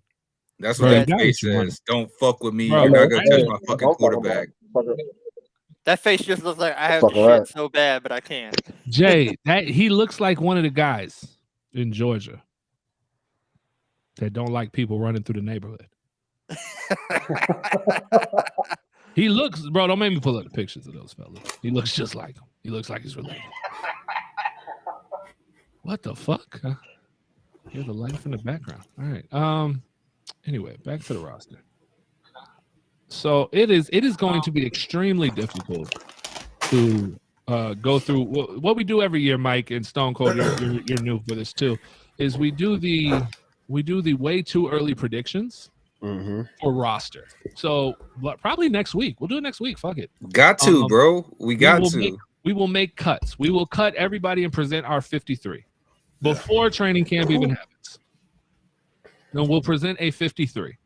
S5: That's what that face says. Don't fuck with me.
S1: Bro,
S5: You're not going to touch my fucking quarterback.
S6: That face just looks like I have
S9: Fucking
S6: to shit
S9: right.
S6: so bad, but I can't.
S1: Jay, he looks like one of the guys in Georgia that don't like people running through the neighborhood. He looks, bro. Don't make me pull up the pictures of those fellas. He looks just like him. He looks like he's related. What the fuck? Huh? Here's the light in the background. All right. Anyway, back to the roster. So it is going to be extremely difficult to go through what we do every year, Mike and Stone Cold. You're new for this too. Is we do the way too early predictions for roster. So probably next week. We'll do it next week. Fuck it.
S5: Got to, bro. We
S1: will make cuts. We will cut everybody and present our 53 before training camp even happens. Then we'll present a 53.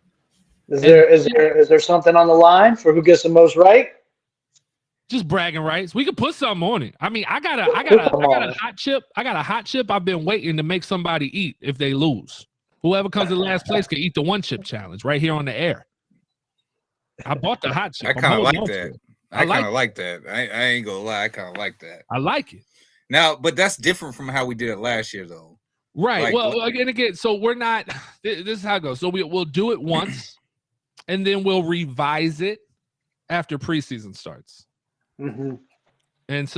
S7: Is there something on the line for who gets the most right?
S1: Just bragging rights. We could put something on it. I mean, I got a hot chip. I got a hot chip. I've been waiting to make somebody eat if they lose. Whoever comes in last place can eat the one chip challenge right here on the air. I bought the hot chip.
S5: I kind of like that. I kind of like that. I ain't gonna lie. I kind of like that.
S1: I like it.
S5: Now, but that's different from how we did it last year, though.
S1: Right.
S5: Like,
S1: well, again. So we're not. This is how it goes. So we'll do it once, and then we'll revise it after preseason starts.
S7: Mm-hmm.
S1: And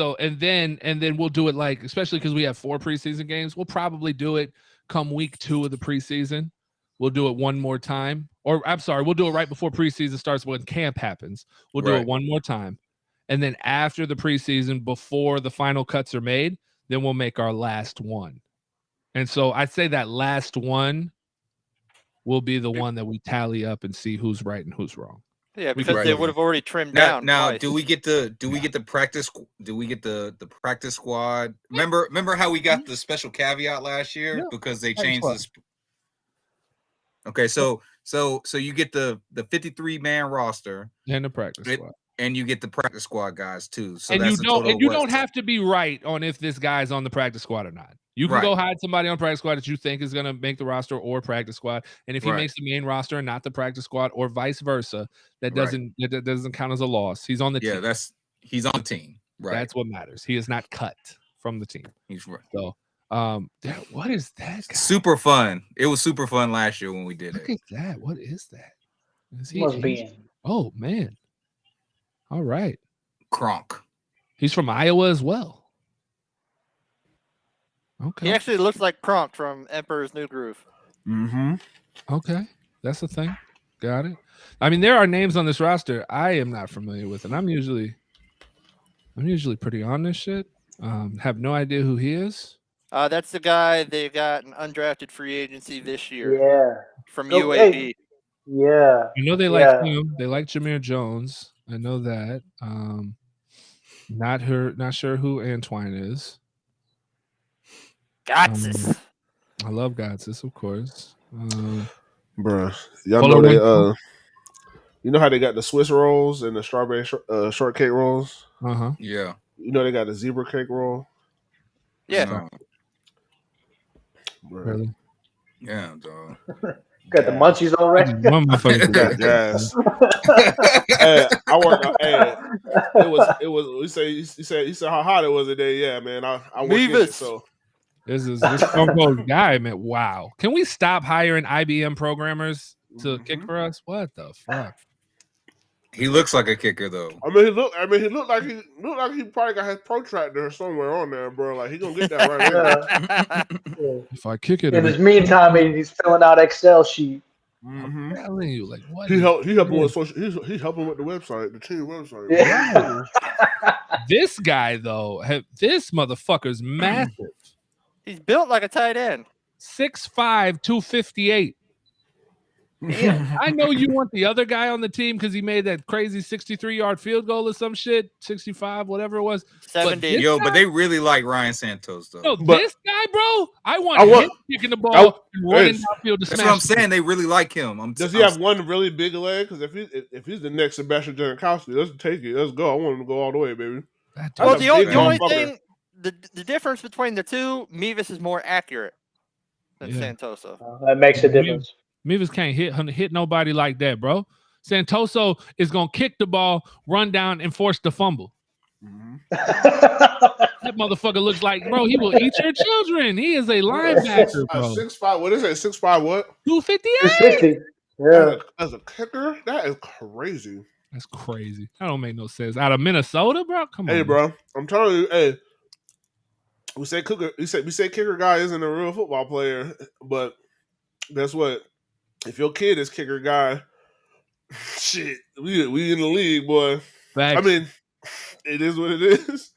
S1: then we'll do it like, especially because we have 4 preseason games. We'll probably do it come week 2 of the preseason. We'll do it one more time. Or I'm sorry, we'll do it right before preseason starts when camp happens. We'll do it one more time. And then after the preseason, before the final cuts are made, then we'll make our last one. And so I'd say that last one will be the one that we tally up and see who's right and who's wrong.
S6: Yeah, because they would have already trimmed down.
S5: Now,
S6: twice.
S5: do we get the practice? Do we get the practice squad? Remember how we got the special caveat last year because they changed this. Okay, so you get the 53-man roster
S1: and the practice squad.
S5: And you get the practice squad guys too. So
S1: and
S5: that's
S1: you don't have to be right on if this guy's on the practice squad or not. You can go hide somebody on practice squad that you think is going to make the roster or practice squad. And if he makes the main roster and not the practice squad or vice versa, that doesn't count as a loss. He's on the team.
S5: He's on the team. Right.
S1: That's what matters. He is not cut from the team.
S5: He's right.
S1: So what is that guy?
S5: Super fun. It was super fun last year when we did
S1: Look
S5: it.
S1: at that. What is that? Is he
S7: Must be in.
S1: Oh man. All right.
S5: Kronk.
S1: He's from Iowa as well. Okay.
S6: He actually looks like Kronk from Emperor's New Groove.
S5: Mm-hmm.
S1: Okay. That's the thing. Got it. I mean, there are names on this roster I am not familiar with, and I'm usually pretty on this shit. Have no idea who he is.
S6: That's the guy they got an undrafted free agency this year.
S7: Yeah.
S6: From UAB.
S7: Yeah.
S1: I know they like him. They like Jameer Jones. I know that. Not sure who Antoine is.
S6: Gotsis.
S1: I love Gotsis, of course.
S9: Bruh, y'all know they you know how they got the Swiss rolls and the strawberry shortcake rolls?
S5: Yeah.
S9: You know they got the zebra cake roll?
S6: Yeah.
S1: Really?
S5: Yeah, dog.
S7: Got the munchies already.
S9: Yes. Hey, I worked. Hey, it was. He said how hot it was today. Yeah, man. I worked in it, so.
S1: This Stone Cold guy, man. Wow. Can we stop hiring IBM programmers to kick for us? What the fuck?
S5: He looks like a kicker though.
S9: I mean, he looked like he probably got his protractor somewhere on there, bro. Like he gonna get that right there.
S1: If I kick it
S7: in his meantime, he's filling out Excel sheet.
S1: I'm telling you, like what?
S9: He helping with he's helping with the website, the team website.
S7: Yeah.
S1: This guy though, this motherfucker's massive.
S6: He's built like a tight end.
S1: 6'5", 258. Yeah, I know you want the other guy on the team because he made that crazy 63-yard field goal or some shit, 65, whatever it was.
S6: 70.
S5: But they really like Ryan Santos though.
S1: No, this guy, bro, I want him kicking the ball and running downfield to smash.
S5: That's what I'm saying. They really like him.
S9: Does he have one really big leg? Because if he's the next Sebastian Janikowski, let's take it. Let's go. I want him to go all the way, baby.
S6: Well, the only thing, the difference between the two, Mevis is more accurate than Santoso.
S7: That makes a difference.
S1: Mevis can't hit nobody like that, bro. Santoso is gonna kick the ball, run down, and force the fumble. That motherfucker looks like, bro, he will eat your children. He is a linebacker, bro.
S4: 6'5", what is it? 6'5", what?
S1: 258.
S7: 250. Yeah.
S4: As a kicker, that is crazy.
S1: That's crazy. That don't make no sense. Out of Minnesota, bro? Come on.
S4: Hey, bro, I'm telling you, hey, we say kicker guy isn't a real football player, but guess what? If your kid is kicker guy, shit, we in the league, boy.
S1: Facts.
S4: I mean, it is what it is.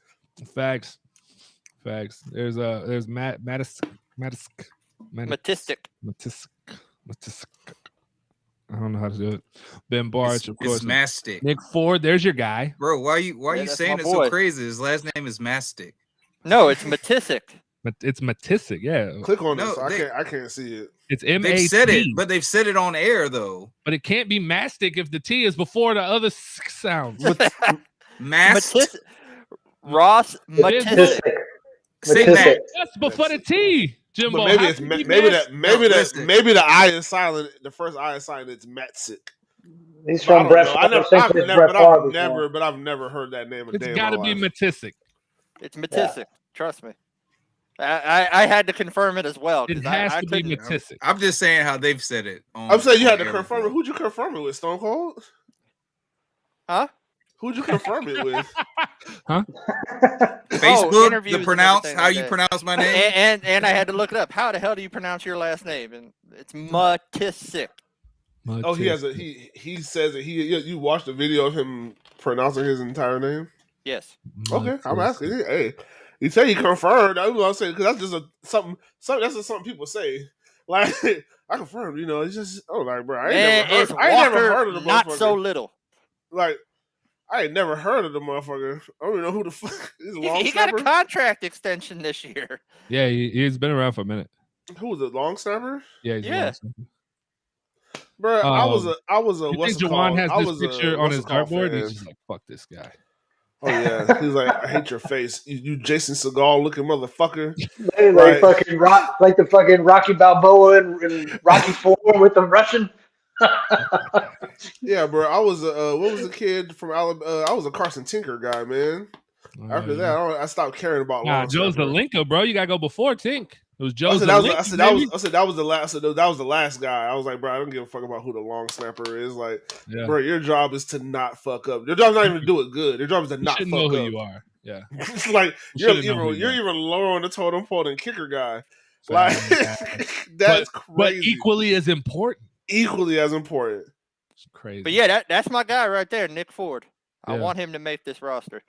S1: Facts. There's Matisk. I don't know how to do it. Ben Barch, of course.
S5: It's Mastic.
S1: Nick Ford, there's your guy.
S5: Bro, why are you saying it so crazy? His last name is Mastic.
S6: No, it's Matisic.
S1: It's Matisic, yeah.
S4: Click on this. I can't see it.
S1: It's M-A-T.
S5: They've said it, but they've said it on air though.
S1: But it can't be mastic if the T is before the other sounds.
S6: Ross Matisic.
S5: Say that.
S1: That's before the T, Jimbo.
S4: But maybe the I is silent. The first I is silent. It's Matsick.
S7: He's from Brett.
S4: I've never heard that name.
S1: It's got to be Matisic.
S6: It's Matisic. Trust me. I had to confirm it as well.
S1: It has to be Matisic.
S5: I'm just saying how they've said it.
S4: I'm saying you had to confirm it. Who'd you confirm it with? Stone Cold?
S6: Huh?
S4: Who'd you confirm it with?
S1: Huh?
S5: Facebook, the pronounce, how you pronounce my name.
S6: And I had to look it up. How the hell do you pronounce your last name? And it's Matisic.
S4: Oh, he says that you watched the video of him pronouncing his entire name?
S6: Yes.
S4: Okay, I'm asking. Hey, you say he confirmed. I was saying because that's just something. That's just something people say. Like I confirmed. It's just like, bro, I ain't never heard of the motherfucker.
S6: Not so little.
S4: Like I ain't never heard of the motherfucker. I don't even know who the fuck is.
S6: He got a contract extension this year.
S1: Yeah, he's been around for a minute.
S4: Who was it? Long snapper?
S1: Yeah, he's a long snapper.
S4: Bro, I was a.
S1: You think Jawaan has this picture on his dartboard? He's just like, fuck this guy.
S4: Oh yeah, he's like, I hate your face, you Jason Segal looking motherfucker.
S7: Like fucking like the fucking Rocky Balboa and Rocky IV with the Russian.
S4: Yeah, bro. I was what was the kid from Alabama? I was a Carson Tinker guy, man. After that, I stopped caring about.
S1: Joe's the linker, bro. You gotta go before Tink. It was Joe's.
S4: That was the last. That was the last guy. I was like, bro, I don't give a fuck about who the long snapper is. Like, bro, your job is to not fuck up. Your job's not even to do it good. Your job is to not fuck
S1: know
S4: up.
S1: who you are. Yeah,
S4: it's like you're even lower on the totem pole than kicker guy. Like that's crazy.
S1: But equally as important.
S4: Equally as important.
S1: It's crazy.
S6: But yeah, that's my guy right there, Nick Ford. I want him to make this roster.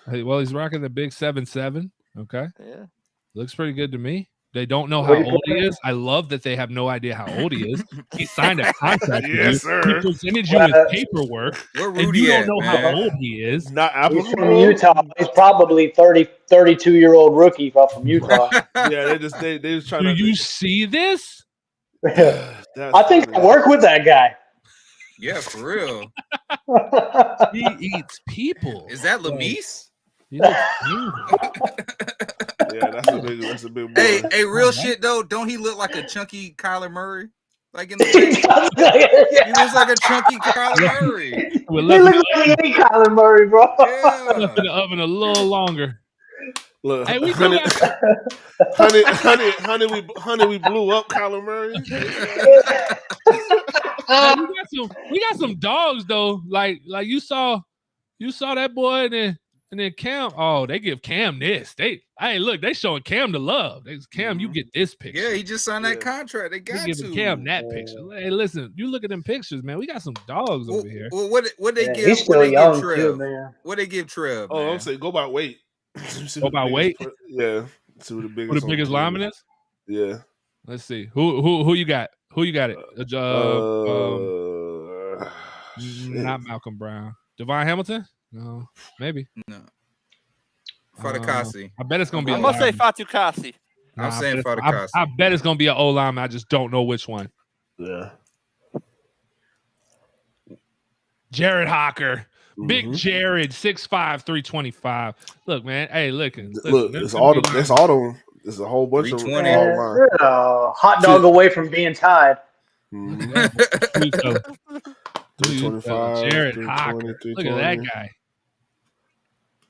S1: Hey, well, he's rocking the big 7'7". Okay.
S6: Yeah.
S1: Looks pretty good to me. They don't know how old he is. I love that they have no idea how old he is. He signed a contract.
S4: Yes, sir.
S1: He presented you his paperwork.
S5: Where
S1: and you don't know how old he is.
S4: Not applicable.
S7: He's from Utah. He's probably 32-year-old rookie from Utah.
S4: Yeah, they just trying
S1: to.
S4: Do
S1: you see this?
S7: I think I work with that guy.
S5: Yeah, for real.
S1: He eats people.
S5: Is that Lamise?
S4: Yeah, that's a big boy.
S5: Hey, real shit though. Don't he look like a chunky Kyler Murray? Like in the face? He looks like a chunky Kyler Murray.
S7: He looks like any Kyler Murray, bro.
S1: Yeah. Left in the oven a little longer.
S4: Look,
S1: hey, we
S4: honey, we blew up Kyler Murray.
S1: We got some dogs though. Like you saw that boy and then Cam. Oh, they give Cam this. They showing Cam the love. Cam, you get this picture.
S5: Yeah, he just signed that contract. They got
S1: to Cam that picture. Hey, listen, you look at them pictures, man. We got some dogs over here.
S5: Well, what they give?
S7: He's still young too, man.
S5: What they give Trev?
S4: Oh, I'm saying go by weight.
S1: Go by weight?
S4: Yeah. See who the biggest
S1: lineman is?
S4: Yeah.
S1: Let's see. Who you got? Who you got it? Not Malcolm Brown. Devon Hamilton? No, maybe.
S5: No. Fatukasi.
S1: I bet it's gonna be.
S6: I'm gonna say Fatukasi.
S5: I'm saying Fatukasi.
S1: I bet it's gonna be an O lineman. I just don't know which one.
S4: Yeah.
S1: Jared Hawker. Big Jared, 6'5", 325. Look, man. Hey, look.
S4: It's all them. There's a whole bunch of
S7: hot dog away from being tied.
S4: 325,
S1: Jared
S4: 320,
S1: Hocker. Look at that
S4: 320.
S1: guy.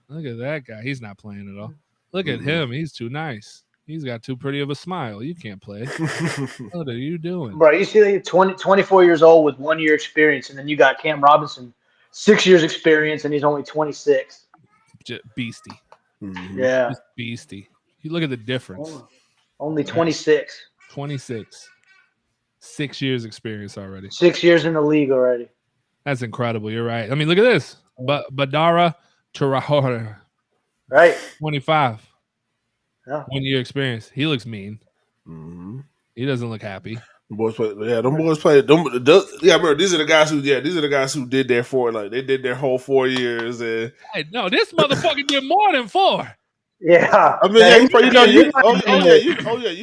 S1: Look at that guy. He's not playing at all. Look at him. He's too nice. He's got too pretty of a smile. You can't play. What are you doing?
S7: Bro, you see, 24 years old with 1 year experience, and then you got Cam Robinson, 6 years experience, and he's only 26.
S1: Just beastie.
S7: Yeah.
S1: Just beastie. You look at the difference.
S7: Only 26.
S1: 26. 6 years experience already.
S7: 6 years in the league already.
S1: That's incredible. You're right. I mean, look at this. Badara Traore.
S7: Right.
S1: 25.
S7: Yeah.
S1: 1 year experience. He looks mean. He doesn't look happy.
S4: Them boys play. Yeah, them boys play. Remember, these are the guys who did their they did their whole 4 years. And
S1: Hey, no, this motherfucker did more than 4.
S7: Yeah.
S4: I mean, you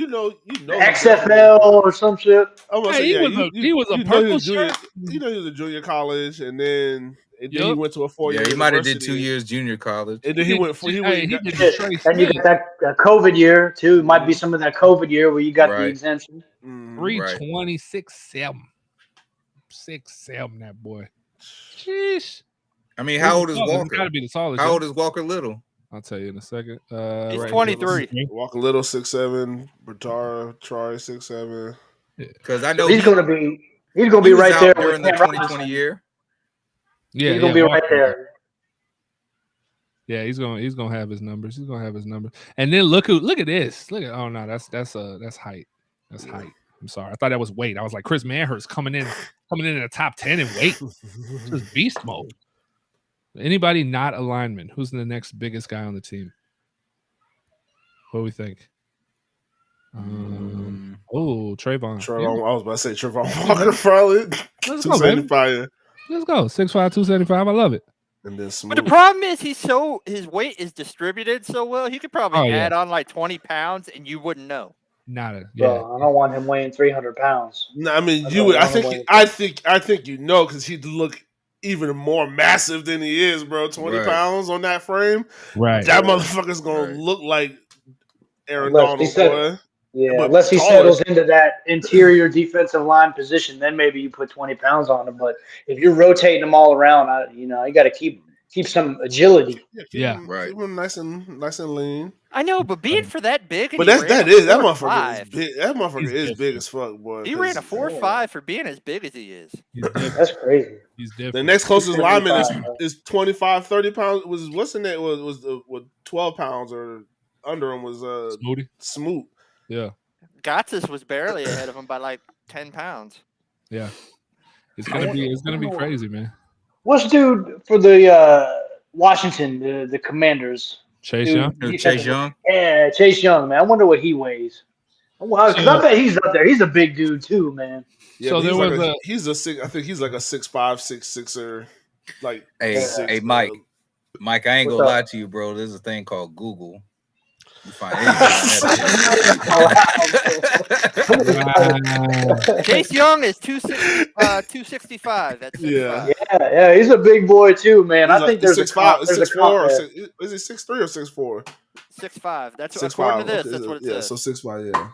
S4: know,
S7: XFL or some shit.
S1: He was a purple shirt.
S4: You know, he was a junior college, and then he went to a 4-year.
S5: Yeah, he might have did 2 years junior college,
S4: and then he went.
S7: And you got that COVID year too. It might be some of that COVID year where you got the exemption.
S1: 326.7. 6'7", that boy. Sheesh.
S5: I mean, how old is Walker?
S1: Gotta be the tallest.
S5: How old is Walker Little?
S1: I'll tell you in a second.
S6: He's 23.
S4: Walker Little 6'7", Bertara Troy 6'7".
S5: Because I know
S7: he's gonna be right there
S5: during the 2020 year.
S1: Yeah,
S7: he's gonna be right there.
S1: Yeah, he's gonna have his numbers. He's gonna have his numbers. And then look at this. Look at that's height. That's height. I'm sorry. I thought that was weight. I was like, Chris Manhurst coming in the top 10 in weight. Just beast mode. Anybody not a lineman? Who's the next biggest guy on the team? What do we think? Trayvon.
S4: I was about to say Trayvon Walker probably.
S1: Let's go, baby. Let's go. 6'5", 275. I love it.
S4: And then
S6: but the problem is his weight is distributed so well. He could probably add on like 20 pounds and you wouldn't know.
S1: Yeah.
S7: Bro, I don't want him weighing 300 pounds.
S4: No, I mean you would. I think you know because he'd look even more massive than he is, bro. 20 pounds on that frame.
S1: Right.
S4: That motherfucker's gonna look like Aaron Donald, boy.
S7: Yeah, unless he settles into that interior defensive line position, then maybe you put 20 pounds on him. But if you're rotating them all around, you got to keep some agility.
S4: Keep him nice and lean.
S6: I know, but being for that big,
S4: but that motherfucker is big. That motherfucker is big as fuck, boy.
S6: He ran a 4.5 for being as big as he is.
S7: That's crazy.
S1: He's different.
S4: The next closest lineman is 25, 30 pounds. What's in that? Was 12 pounds or under him was Smoot.
S1: Yeah.
S6: Gotsis was barely ahead of him by like 10 pounds.
S1: Yeah. It's gonna be crazy, man.
S7: What's dude for the Washington, the Commanders?
S1: Chase Young?
S5: Chase Young?
S7: Yeah, Chase Young, man. I wonder what he weighs. Because I bet he's up there. He's a big dude too, man.
S4: Yeah, so I think he's like a 6'5", 6'6", like.
S5: Hey, Mike, I ain't gonna lie to you, bro. There's a thing called Google. You find anything.
S6: Chase Young is 265. That's 65.
S7: Yeah. He's a big boy too, man. I think there's
S4: 6'5", 6'4", is he 6'3" or 6'4"?
S6: 6'5". That's according to this. That's what it says.
S4: So 6'5",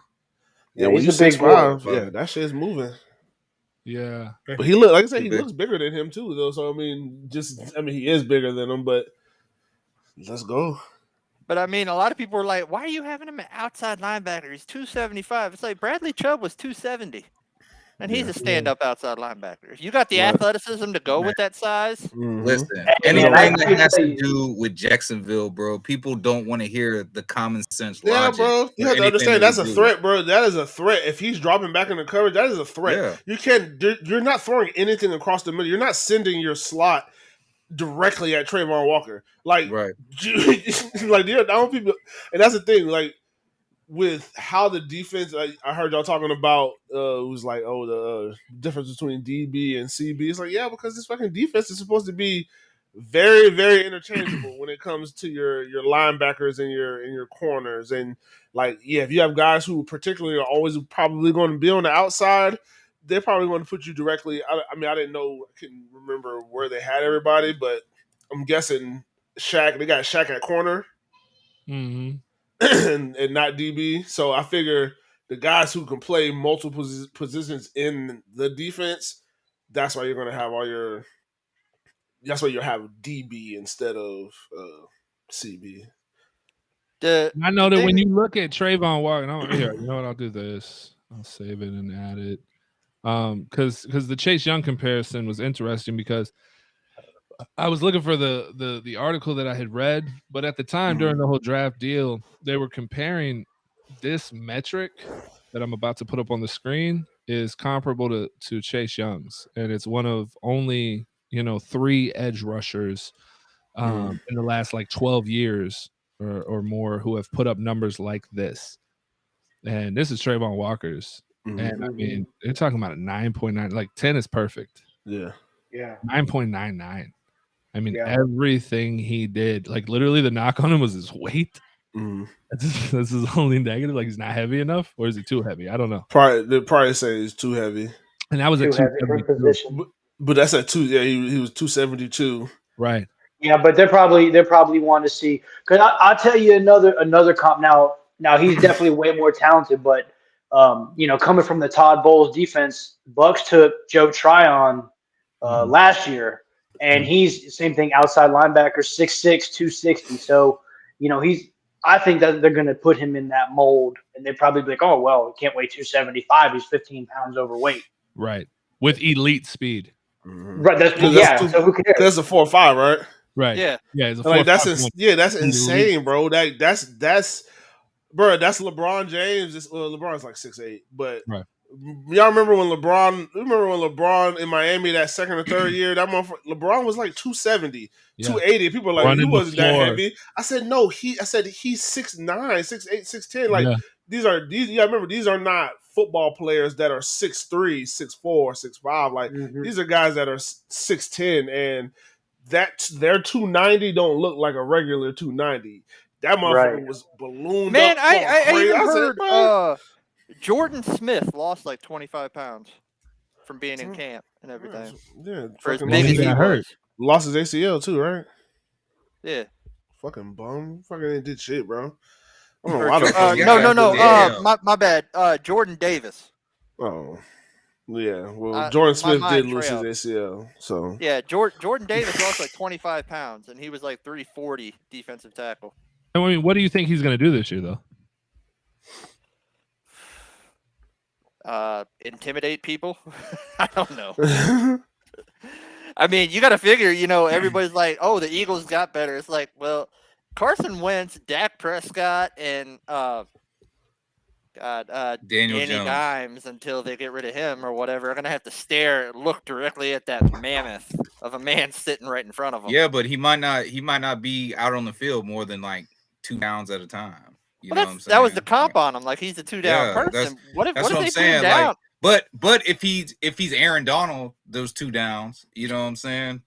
S7: Yeah, when he's a big boy.
S4: Yeah, that shit's moving.
S1: Yeah,
S4: but he looks bigger than him too, though. So I mean, he is bigger than him, but let's go.
S6: But I mean, a lot of people were like, "Why are you having him an outside linebacker? He's 275." It's like Bradley Chubb was 270, and he's a stand-up outside linebacker. If you got the athleticism to go with that size,
S5: listen, anything that has to do with Jacksonville, bro, people don't want to hear the common sense logic.
S4: Yeah, bro, you have to understand that's a threat, bro. That is a threat. If he's dropping back in the coverage, that is a threat. Yeah. You're not throwing anything across the middle. You're not sending your slot directly at Trayvon Walker. Like, like I don't people, and that's the thing. Like with how the defense, I heard y'all talking about. It was like, the difference between DB and CB. It's like, yeah, because this fucking defense is supposed to be very, very interchangeable when it comes to your linebackers and your corners. And like, if you have guys who particularly are always probably going to be on the outside, they're probably going to put you directly. I mean, I didn't know, I couldn't remember where they had everybody, but I'm guessing Shaq. They got Shaq at corner, and not DB. So I figure the guys who can play multiple positions in the defense, that's why you're going to have all your. That's why you have DB instead of CB.
S1: I know that when you look at Trayvon Walker, here, you know what? I'll do this. I'll save it and add it. Because the Chase Young comparison was interesting because I was looking for the article that I had read, but at the time during the whole draft deal, they were comparing this metric that I'm about to put up on the screen is comparable to Chase Young's, and it's one of only 3 edge rushers in the last like 12 years or more who have put up numbers like this. And this is Trayvon Walker's. And I mean, they're talking about a 9.9, like 10 is perfect.
S4: Yeah.
S1: 9.99. I mean, everything he did, like literally the knock on him was his weight. This is only negative. Like he's not heavy enough, or is he too heavy? I don't know.
S4: They'd probably say he's too heavy.
S1: And that was a
S7: 272.
S4: But that's at 2. Yeah, he was 272.
S1: Right.
S7: Yeah, but they probably want to see, because I'll tell you another comp now. Now he's definitely way more talented, but coming from the Todd Bowles defense, Bucks took Joe Tryon last year, and he's same thing, outside linebacker, 6'6", 260. So I think that they're going to put him in that mold, and they'd probably be like, oh well, he can't weigh 275. He's 15 pounds overweight.
S1: Right. With elite speed.
S7: Right. So who cares?
S4: That's a 4.5, right?
S1: Right.
S6: Yeah.
S1: Yeah. It's a
S4: Like that's
S1: 4.5.
S4: that's insane, bro. That's bro. That's LeBron James. LeBron's like 6'8", but y'all remember when LeBron in Miami that second or third year, that motherfucker, LeBron was like 270, 280. People were like,
S1: Running
S4: he wasn't that
S1: floor.
S4: heavy. I said no. He's 6'9", 6'8", 6'10". Like these are remember, these are not football players that are 6'3", 6'4", 6'5". Like these are guys that are 6'10", and that their 290 don't look like a regular 290. That motherfucker was ballooned
S6: Man,
S4: up.
S6: I even
S4: said,
S6: heard Jordan Smith lost like 25 pounds from being in camp and everything.
S4: Yeah,
S6: for as
S4: fucking
S6: big as he was.
S4: Lost his ACL too, right?
S6: Yeah.
S4: Fucking bum. Fucking ain't did shit, bro.
S6: No. My bad. Jordan Davis.
S4: Oh. Yeah. Well, Jordan Smith did lose his ACL. So
S6: yeah, Jordan Davis lost like 25 pounds, and he was like 340 defensive tackle.
S1: I mean, what do you think he's going to do this year, though?
S6: Intimidate people? I don't know. I mean, you got to figure, everybody's like, oh, the Eagles got better. It's like, well, Carson Wentz, Dak Prescott, and Danny Dimes, until they get rid of him or whatever, are going to have to look directly at that mammoth of a man sitting right in front of them.
S5: Yeah, but he might not be out on the field more than like 2 downs at a time. You know what I'm saying?
S6: That was the comp on him. Like, he's a 2-down person. What if they put him down?
S5: Like, but if he's Aaron Donald, those 2 downs, you know what I'm saying?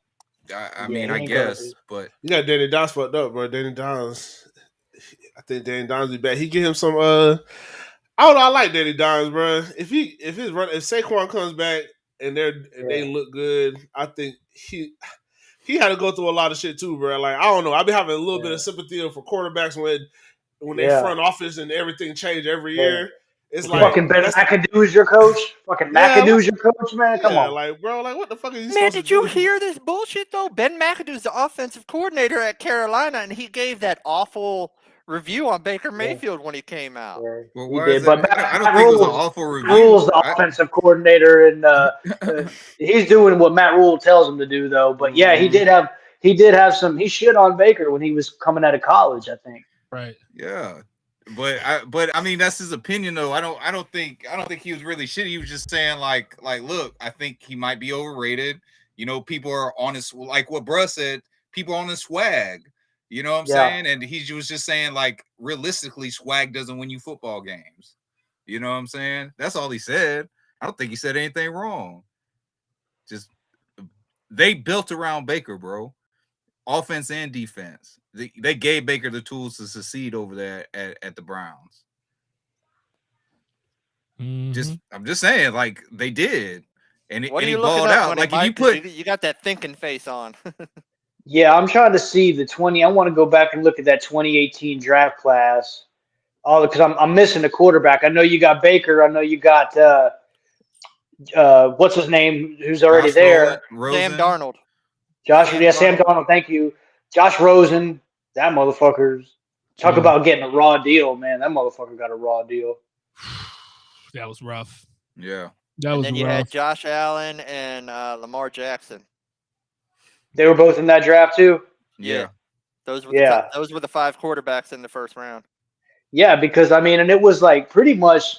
S5: I mean, I guess, but
S4: you got Danny Dimes fucked up, bro. Danny Dimes, I think Danny Dimes be back. He get him some. I don't know. I like Danny Dimes, bro. If Saquon comes back and they look good, I think he had to go through a lot of shit too, bro. Like, I don't know. I've been having a little bit of sympathy for quarterbacks when they front office and everything change every year. It's like
S7: fucking Ben McAdoo's your coach. Fucking McAdoo's your coach, man. Come on,
S4: like, bro, like, what the fuck are you?
S6: Man, did you hear this bullshit though? Ben McAdoo's the offensive coordinator at Carolina, and he gave that awful review on Baker Mayfield when he came out.
S5: Well,
S7: he did, but
S5: I don't think it was an awful review.
S7: Rule's the offensive coordinator, and he's doing what Matt Rule tells him to do, though. But yeah, he did have some. He shit on Baker when he was coming out of college, I think.
S1: Right.
S5: Yeah. But I mean, that's his opinion though. I don't think he was really shitty. He was just saying like look, I think he might be overrated. People are on his, like what bruh said, people on his swag. You know what I'm saying? And he was just saying, like, realistically, swag doesn't win you football games. You know what I'm saying? That's all he said. I don't think he said anything wrong. Just they built around Baker, bro. Offense and defense. They gave Baker the tools to succeed over there at the Browns. I'm just saying, like, they did. And he balled out. Like, if
S6: you got that thinking face on.
S7: Yeah, I'm trying to see the 20. I want to go back and look at that 2018 draft class. Because I'm missing a quarterback. I know you got Baker. I know you got what's his name? Who's already
S5: Josh
S7: there?
S5: Rosen.
S6: Sam Darnold.
S7: Sam Darnold. Thank you. Josh Rosen. That motherfucker's talk about getting a raw deal, man. That motherfucker got a raw deal.
S1: That was rough.
S5: Yeah.
S6: And then you had Josh Allen and Lamar Jackson.
S7: They were both in that draft too.
S5: Yeah.
S6: Those were the 5 quarterbacks in the first round.
S7: Yeah, because I mean, and it was like pretty much,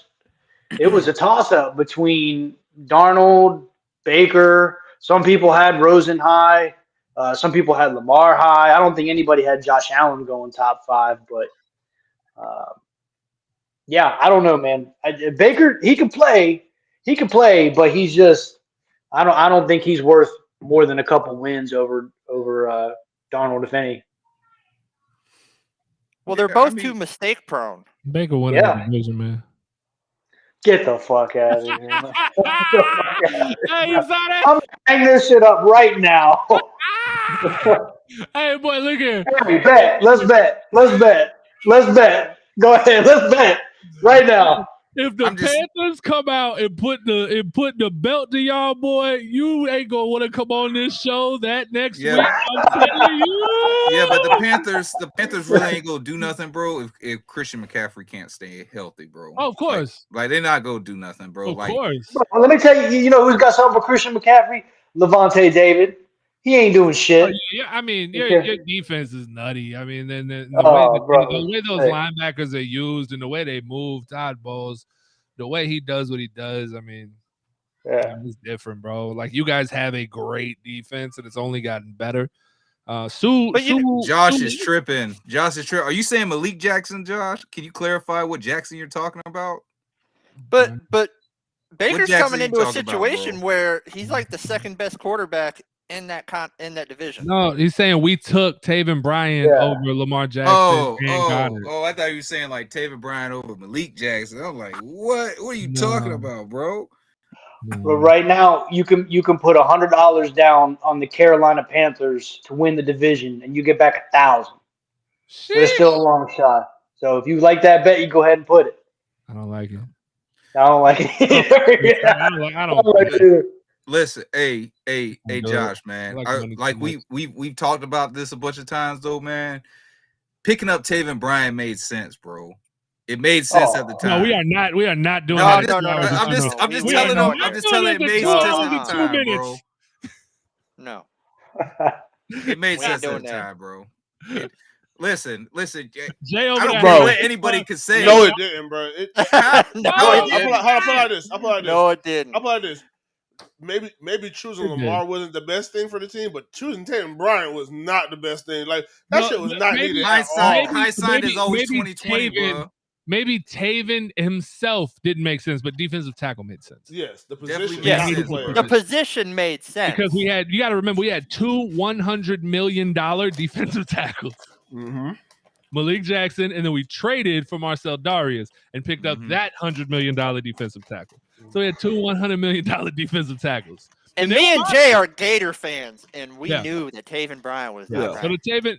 S7: it was a toss up between Darnold, Baker. Some people had Rosen high. Some people had Lamar high. I don't think anybody had Josh Allen going top 5, but yeah, I don't know, man. Baker, he can play, but he's just, I don't think he's worth more than a couple wins over Darnold, if any.
S6: Well, they're both too mistake prone.
S1: Baker won the division, man.
S7: Get the fuck out of here.
S1: Hey, you saw that?
S7: I'm gonna hang this shit up right now.
S1: Hey, boy, look here.
S7: Hey, bet. Let's bet. Go ahead. Let's bet right now.
S1: If the Panthers come out and put the belt to y'all, boy, you ain't gonna want to come on this show that next week. I'm telling you.
S5: Yeah, but the Panthers really ain't gonna do nothing, bro. If Christian McCaffrey can't stay healthy, bro.
S1: Oh, of course.
S5: Like they're not gonna do nothing, bro.
S1: Of course.
S7: Well, let me tell you, you know who's got something for Christian McCaffrey? Levante David. He ain't doing shit.
S1: Yeah, I mean, your defense is nutty. I mean, then the way those linebackers are used and the way they move, Todd Bowles, the way he does what he does, I mean, it's different, bro. Like, you guys have a great defense, and it's only gotten better.
S5: Josh is tripping. Are you saying Malik Jackson, Josh? Can you clarify what Jackson you're talking about?
S6: But Baker's coming into a situation where he's like the second best quarterback in that division.
S1: No, he's saying we took Taven Bryan over Lamar Jackson.
S5: I thought you were saying like Taven Bryan over Malik Jackson. I'm like, what are you talking about, bro?
S7: But right now, you can put $100 down on the Carolina Panthers to win the division, and you get back 1,000. So it's still a long shot. So if you like that bet, you go ahead and put it.
S1: I don't like it.
S7: I don't like it either.
S1: I don't like it
S7: either.
S5: Listen, hey, Josh, man. We've talked about this a bunch of times, though, man. Picking up Taven Bryan made sense, bro. It made sense at the time.
S1: No, we are not doing
S5: that.
S1: No.
S5: I'm just telling it made sense at the time, bro.
S6: No.
S5: It made sense at the time, bro. Listen,
S1: Jay,
S5: I don't care what anybody could say.
S4: No, it didn't, bro. I'll put it like this.
S6: No, it didn't.
S4: I'll put it like this. Maybe choosing Lamar wasn't the best thing for the team, but choosing Taven Bryan was not the best thing. Like, that shit was not needed at all.
S5: Hindsight is always 2020, bro.
S1: Maybe Taven himself didn't make sense, but defensive tackle made sense.
S4: Yes, the position.
S6: The position made sense.
S1: Because you got to remember, we had 2 $100 million defensive tackles.
S4: Mm-hmm.
S1: Malik Jackson, and then we traded for Marcel Darius and picked up that $100 million defensive tackle. So we had 2 $100 million defensive tackles.
S6: And me and Jay are Gator fans, and we knew that Taven Bryan was not right.
S1: So the Taven,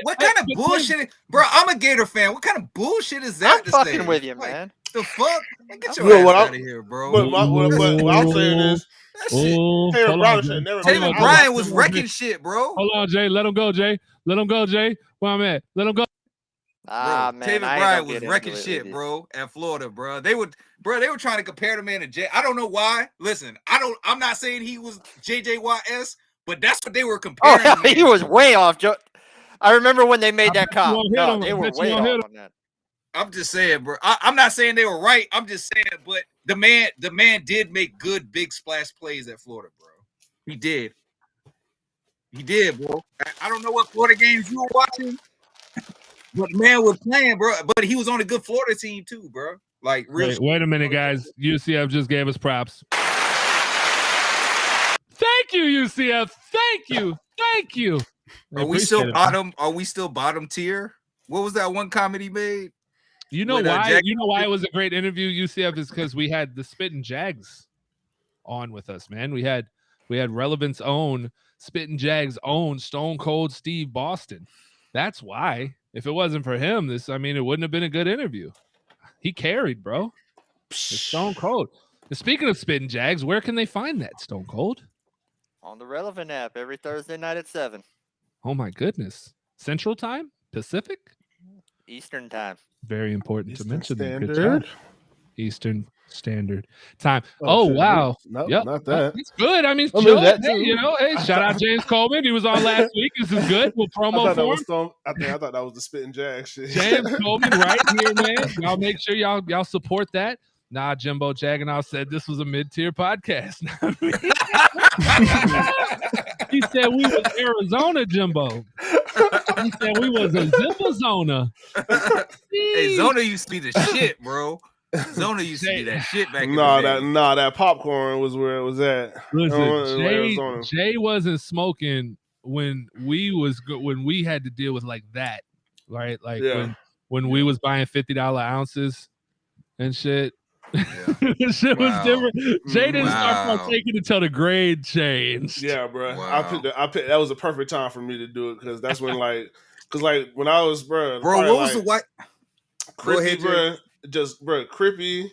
S5: what kind of bullshit? Bro, I'm a Gator fan. What kind of bullshit is that?
S6: I'm fucking with you, man.
S5: The fuck? Get your ass out of here, bro.
S4: But what I'm saying is,
S5: Taven Bryan was wrecking shit, bro.
S1: Hold on, Jay. Let him go, Jay. Let him go, Jay. Where I'm at. Let him go.
S5: Man, Taven Bryan was wrecking shit, bro, at Florida, bro. They were trying to compare the man to Jay. I don't know why. Listen, I'm not saying he was JJYS, but that's what they were comparing.
S6: Oh, he was way off. I remember when they made that cop. No, they were way off on that.
S5: I'm just saying, bro. I'm not saying they were right. I'm just saying, but the man did make good big splash plays at Florida, bro. He did. He did, bro. I don't know what Florida games you were watching. But the man was playing, bro. But he was on a good Florida team too, bro. Like, real.
S1: Wait a minute, guys. UCF just gave us props. Thank you, UCF. Thank you.
S5: Are we still bottom? Are we still bottom tier? What was that one comment he made?
S1: You know why? You know why it was a great interview, UCF, is because we had the Spittin' Jags on with us, man. We had Relevant's own Spittin' Jags own Stone Cold Steve Boston. That's why. If it wasn't for him, it wouldn't have been a good interview. He carried, bro. It's Stone Cold. Speaking of spitting Jags, where can they find that, Stone Cold?
S6: On the Relevant app every Thursday night at 7
S1: Oh my goodness. Central Time? Pacific?
S6: Eastern Time.
S1: Very important to mention that. Good job.
S4: Standard.
S1: Eastern Standard Time.
S4: Oh, shit.
S1: Wow.
S4: No,
S1: Yep.
S4: not that.
S1: It's good. I mean,
S4: I mean,
S1: Joe,
S4: that
S1: hey,
S4: too.
S1: you know, hey, shout out James Coleman. He was on last week. This is good. We'll
S4: I
S1: promo
S4: thought that
S1: for
S4: was
S1: him.
S4: Stone. I thought that was the spitting jag shit.
S1: James Coleman right here, man. Y'all make sure y'all support that. Nah, Jimbo Jaganoff said this was a mid-tier podcast. He said we was Arizona, Jimbo. He said we was a Zona.
S5: Hey, Zona used to be the shit, bro. Zona used to be that shit back in the day.
S4: That popcorn was where it was at.
S1: Listen, Jay wasn't smoking when we had to deal with like that, right? Like when we was buying $50 ounces and shit. Yeah. Shit was different. Jay didn't start partaking until the grade changed.
S4: Yeah, bro.
S5: Wow.
S4: I picked. That was a perfect time for me to do it because that's when when I was bro.
S5: What was the white?
S4: Crippy, bro. Just crippy,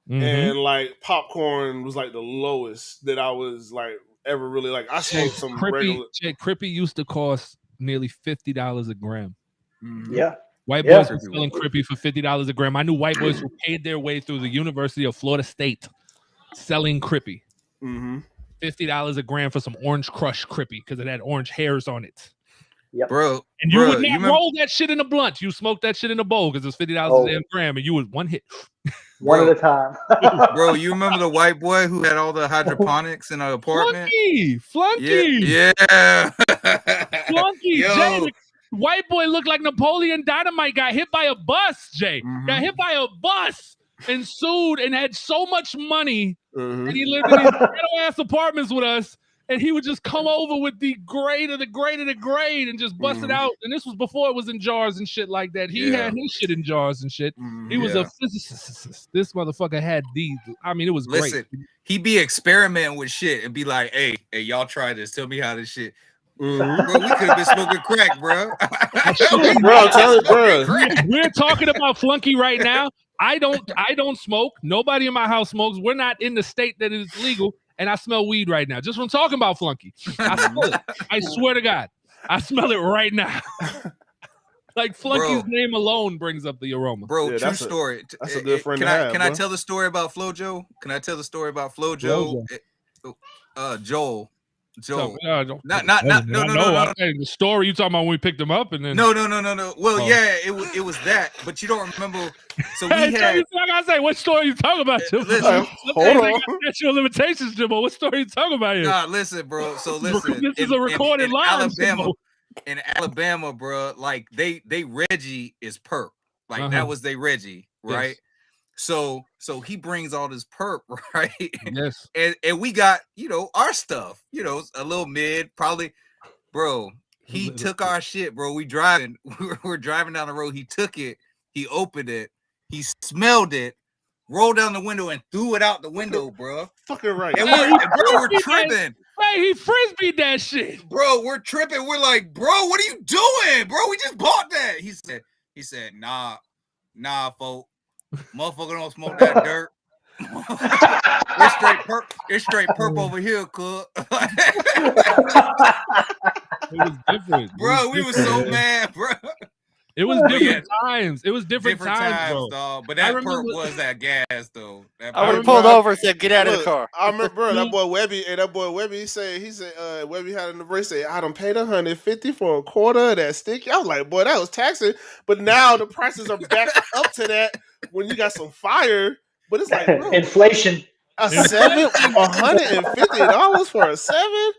S4: and like popcorn was like the lowest that I was like ever really like. I smoked some regular.
S1: Crippy used to cost nearly $50 a gram.
S4: Mm-hmm.
S7: Yeah.
S1: White boys were selling Crippy for $50 a gram. I knew white boys who paid their way through the University of Florida State selling Crippy.
S4: Mm-hmm.
S1: $50 a gram for some Orange Crush Crippy because it had orange hairs on it.
S7: Yep.
S5: Bro.
S1: And you would not roll that shit in a blunt. You smoked that shit in a bowl because it's $50 a gram and you was one hit.
S7: One at a time.
S5: Bro, you remember the white boy who had all the hydroponics in an apartment?
S1: Flunky.
S5: Yeah.
S1: Flunky. Jay, the white boy looked like Napoleon Dynamite. Got hit by a bus, Jay.
S4: Mm-hmm.
S1: Got hit by a bus and sued and had so much money. Mm-hmm. And he lived in these ghetto-ass apartments with us. And he would just come over with the grade of the grade of the grade and just bust it out. And this was before it was in jars and shit like that. He had his shit in jars and shit. He was a physicist. This motherfucker had these. I mean, it was great.
S5: He be experimenting with shit and be like, hey, y'all try this. Tell me how this shit. Bro, we could have been smoking crack, bro.
S4: Bro, tell it, bro.
S1: We're talking about Flunky right now. I don't smoke. Nobody in my house smokes. We're not in the state that is legal. And I smell weed right now. Just from talking about Flunky. I smell it. I swear to God. I smell it right now. Like Flunky's name alone brings up the aroma.
S5: Bro, true story.
S4: That's a good friend
S5: Can
S4: to
S5: I
S4: have,
S5: can I tell the story about Flojo? Can I tell the story about Flojo? Joel.
S1: No.
S5: The
S1: story you talking about when we picked him up and then
S5: no. Well, yeah, it was that, but you don't remember. So we had.
S1: I gotta say, what story you talking about, Jimbo?
S5: Listen,
S4: hold on.
S1: Statute of limitations, Jimbo. What story you talking about here?
S5: Nah, listen, bro. So listen,
S1: this is a recorded line.
S5: In Alabama, bro, like they Reggie is perp, like that was they Reggie, right? Yes. So he brings all this perp, right?
S1: Yes.
S5: And we got, our stuff, a little mid, probably, bro. He took our shit, bro. We're driving down the road. He took it, he opened it, he smelled it, rolled down the window and threw it out the window, bro.
S4: Fucking right.
S5: And we're tripping.
S1: Hey, he frisbeed that shit.
S5: Bro, we're tripping. We're like, bro, what are you doing? Bro, we just bought that. He said, nah, folk. Motherfucker don't smoke that dirt. It's straight perp over here, cuz.
S1: It was different.
S5: Bro, we were so mad, bro.
S1: It was different times. It was different times, bro.
S5: Dog. But that perp was that gas, though.
S6: I would have pulled over and said, "Get out of the car."
S4: I remember, bro. That boy Webby, he said, Webby had in the brace. Say, I done paid $150 for a quarter of that sticky. I was like, boy, that was taxing. But now the prices are back up to that when you got some fire. But it's like, bro,
S7: inflation.
S4: $150 for a 7.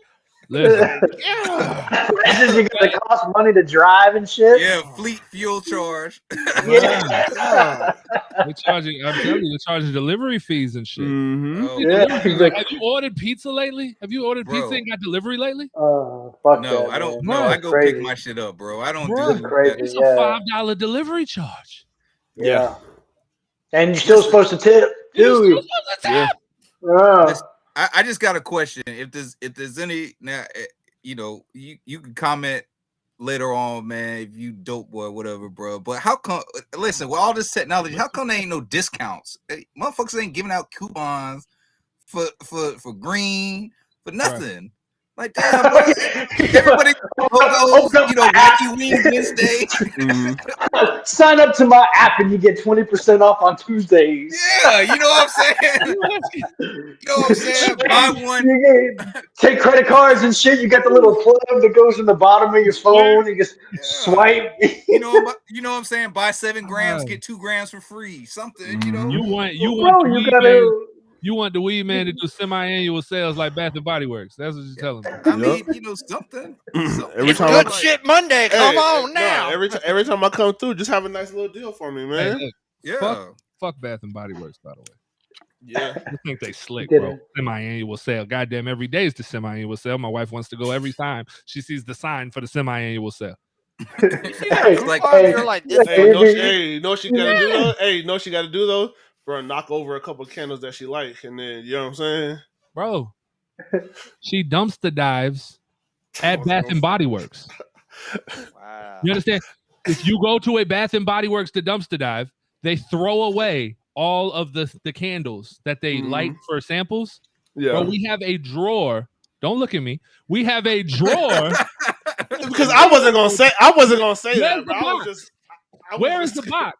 S1: Listen.
S7: Yeah. You're gonna cost money to drive and shit.
S5: Yeah, fleet fuel charge.
S1: Yeah. I'm telling you, they're charging delivery fees and shit.
S4: Mm-hmm.
S1: Have you ordered pizza lately? Have you ordered pizza and got delivery lately?
S7: Fuck
S5: no,
S7: that,
S5: I don't.
S7: Man.
S5: No, I go
S7: crazy.
S5: pick my shit up, bro. I don't
S7: do crazy.
S1: It's a $5 delivery charge.
S7: Yeah. And you're still supposed to tip, too.
S1: Yeah.
S5: I just got a question. If there's any now, you can comment later on, man. If you dope boy, whatever, bro. But how come? Listen, with all this technology, how come there ain't no discounts? Motherfuckers ain't giving out coupons for green, for nothing. Like, damn, bro. Everybody goes, Wacky Wings Wednesday.
S7: Sign up to my app and you get 20% off on Tuesdays.
S5: Yeah, you know what I'm saying? Buy one.
S7: Take credit cards and shit. You got the little plug that goes in the bottom of your phone. You just swipe.
S5: You know what I'm saying? Buy 7 grams, get 2 grams for free. Something,
S1: You want the weed man to do semi-annual sales like Bath and Body Works. That's what you're telling me.
S5: I mean, something.
S4: Every
S6: It's
S4: time
S6: good shit Monday. Come on now.
S4: Every time I come through, just have a nice little deal for me, man.
S1: Hey,
S5: yeah.
S1: Fuck Bath and Body Works, by the way.
S4: Yeah.
S1: I think they slick, bro. Semi-annual sale. Goddamn, every day is the semi-annual sale. My wife wants to go every time she sees the sign for the semi-annual sale.
S4: You know what she gotta do though? Hey, you know what she gotta do though? Bro, knock over a couple of candles that she like, and then you know what I'm saying?
S1: Bro, she dumpster dives at Bath and Body Works.
S6: Wow.
S1: You understand? If you go to a Bath and Body Works to dumpster dive, they throw away all of the candles that they light for samples.
S4: Yeah.
S1: Bro, we have a drawer. Don't look at me. We have a drawer.
S4: Because I wasn't gonna say that. Bro.
S1: Where is the box?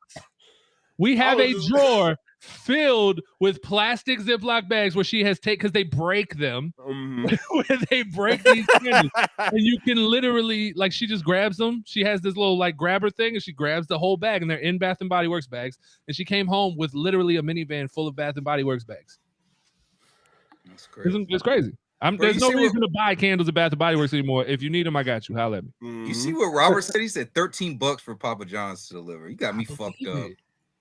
S1: We have a drawer filled with plastic Ziploc bags where she has taken, because they break them, where they break these candles. And you can literally, like, she just grabs them. She has this little, like, grabber thing, and she grabs the whole bag, and they're in Bath and Body Works bags. And she came home with literally a minivan full of Bath and Body Works bags.
S5: That's crazy.
S1: It's crazy. There's no reason to buy candles at Bath and Body Works anymore. If you need them, I got you. Holla at me.
S5: You see what Robert said? He said $13 for Papa John's to deliver. You got me fucked up.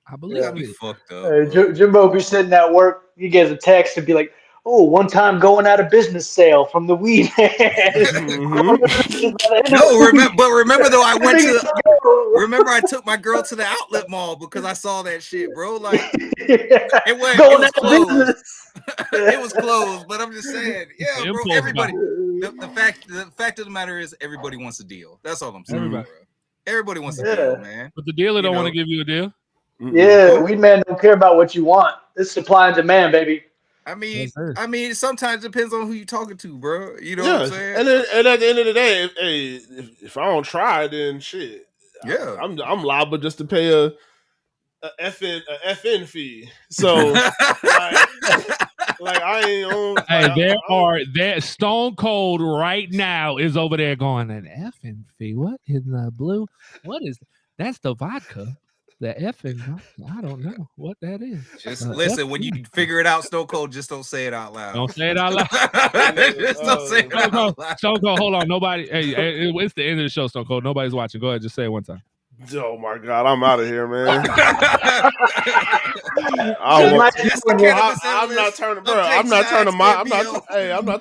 S1: I believe
S5: you got me fucked up.
S7: Jimbo be sitting at work. You get a text and be like, "Oh, one time going out of business sale from the weed man."
S5: No, remember though, I took my girl to the outlet mall because I saw that shit, bro. Like it was closed. It was closed, but I'm just saying, yeah, bro. Everybody. The fact of the matter is, everybody wants a deal. That's all I'm saying. Everybody wants a deal, man.
S1: But the dealer don't want to give you a deal.
S7: Yeah, weed man don't care about what you want. It's supply and demand, baby.
S5: I mean, sometimes it depends on who you're talking to, bro. You know what I'm saying?
S4: And at the end of the day, if I don't try, then shit.
S5: Yeah,
S4: I'm liable just to pay a FN fee. So like I ain't on.
S1: Hey, there Stone Cold right now is over there going an effing fee. What in the blue? What is that's the vodka? The effing, I don't know what that is.
S5: Just listen, when you figure it out, Stone Cold, just don't say it out loud.
S1: Don't say it out loud.
S5: Just don't say it out loud.
S1: Stone Cold, hold on. Nobody, hey, it's the end of the show, Stone Cold. Nobody's watching. Go ahead, just say it one time.
S4: Oh my God, I'm out of here, man. I'm not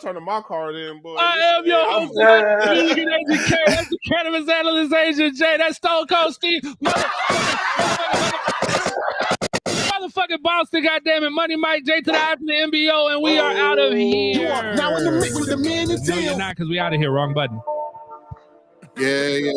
S4: turning my card in, boy.
S1: I am your host. That's the cannabis analyst agent, Jay. That's Stone Cold Steve. Motherfucking Boston, goddammit. Money Mike, J to the I to the MBO, and we are out of here.
S2: Now in the mix with the man and
S1: No, you're not, because we out of here. Wrong button.
S2: Yeah.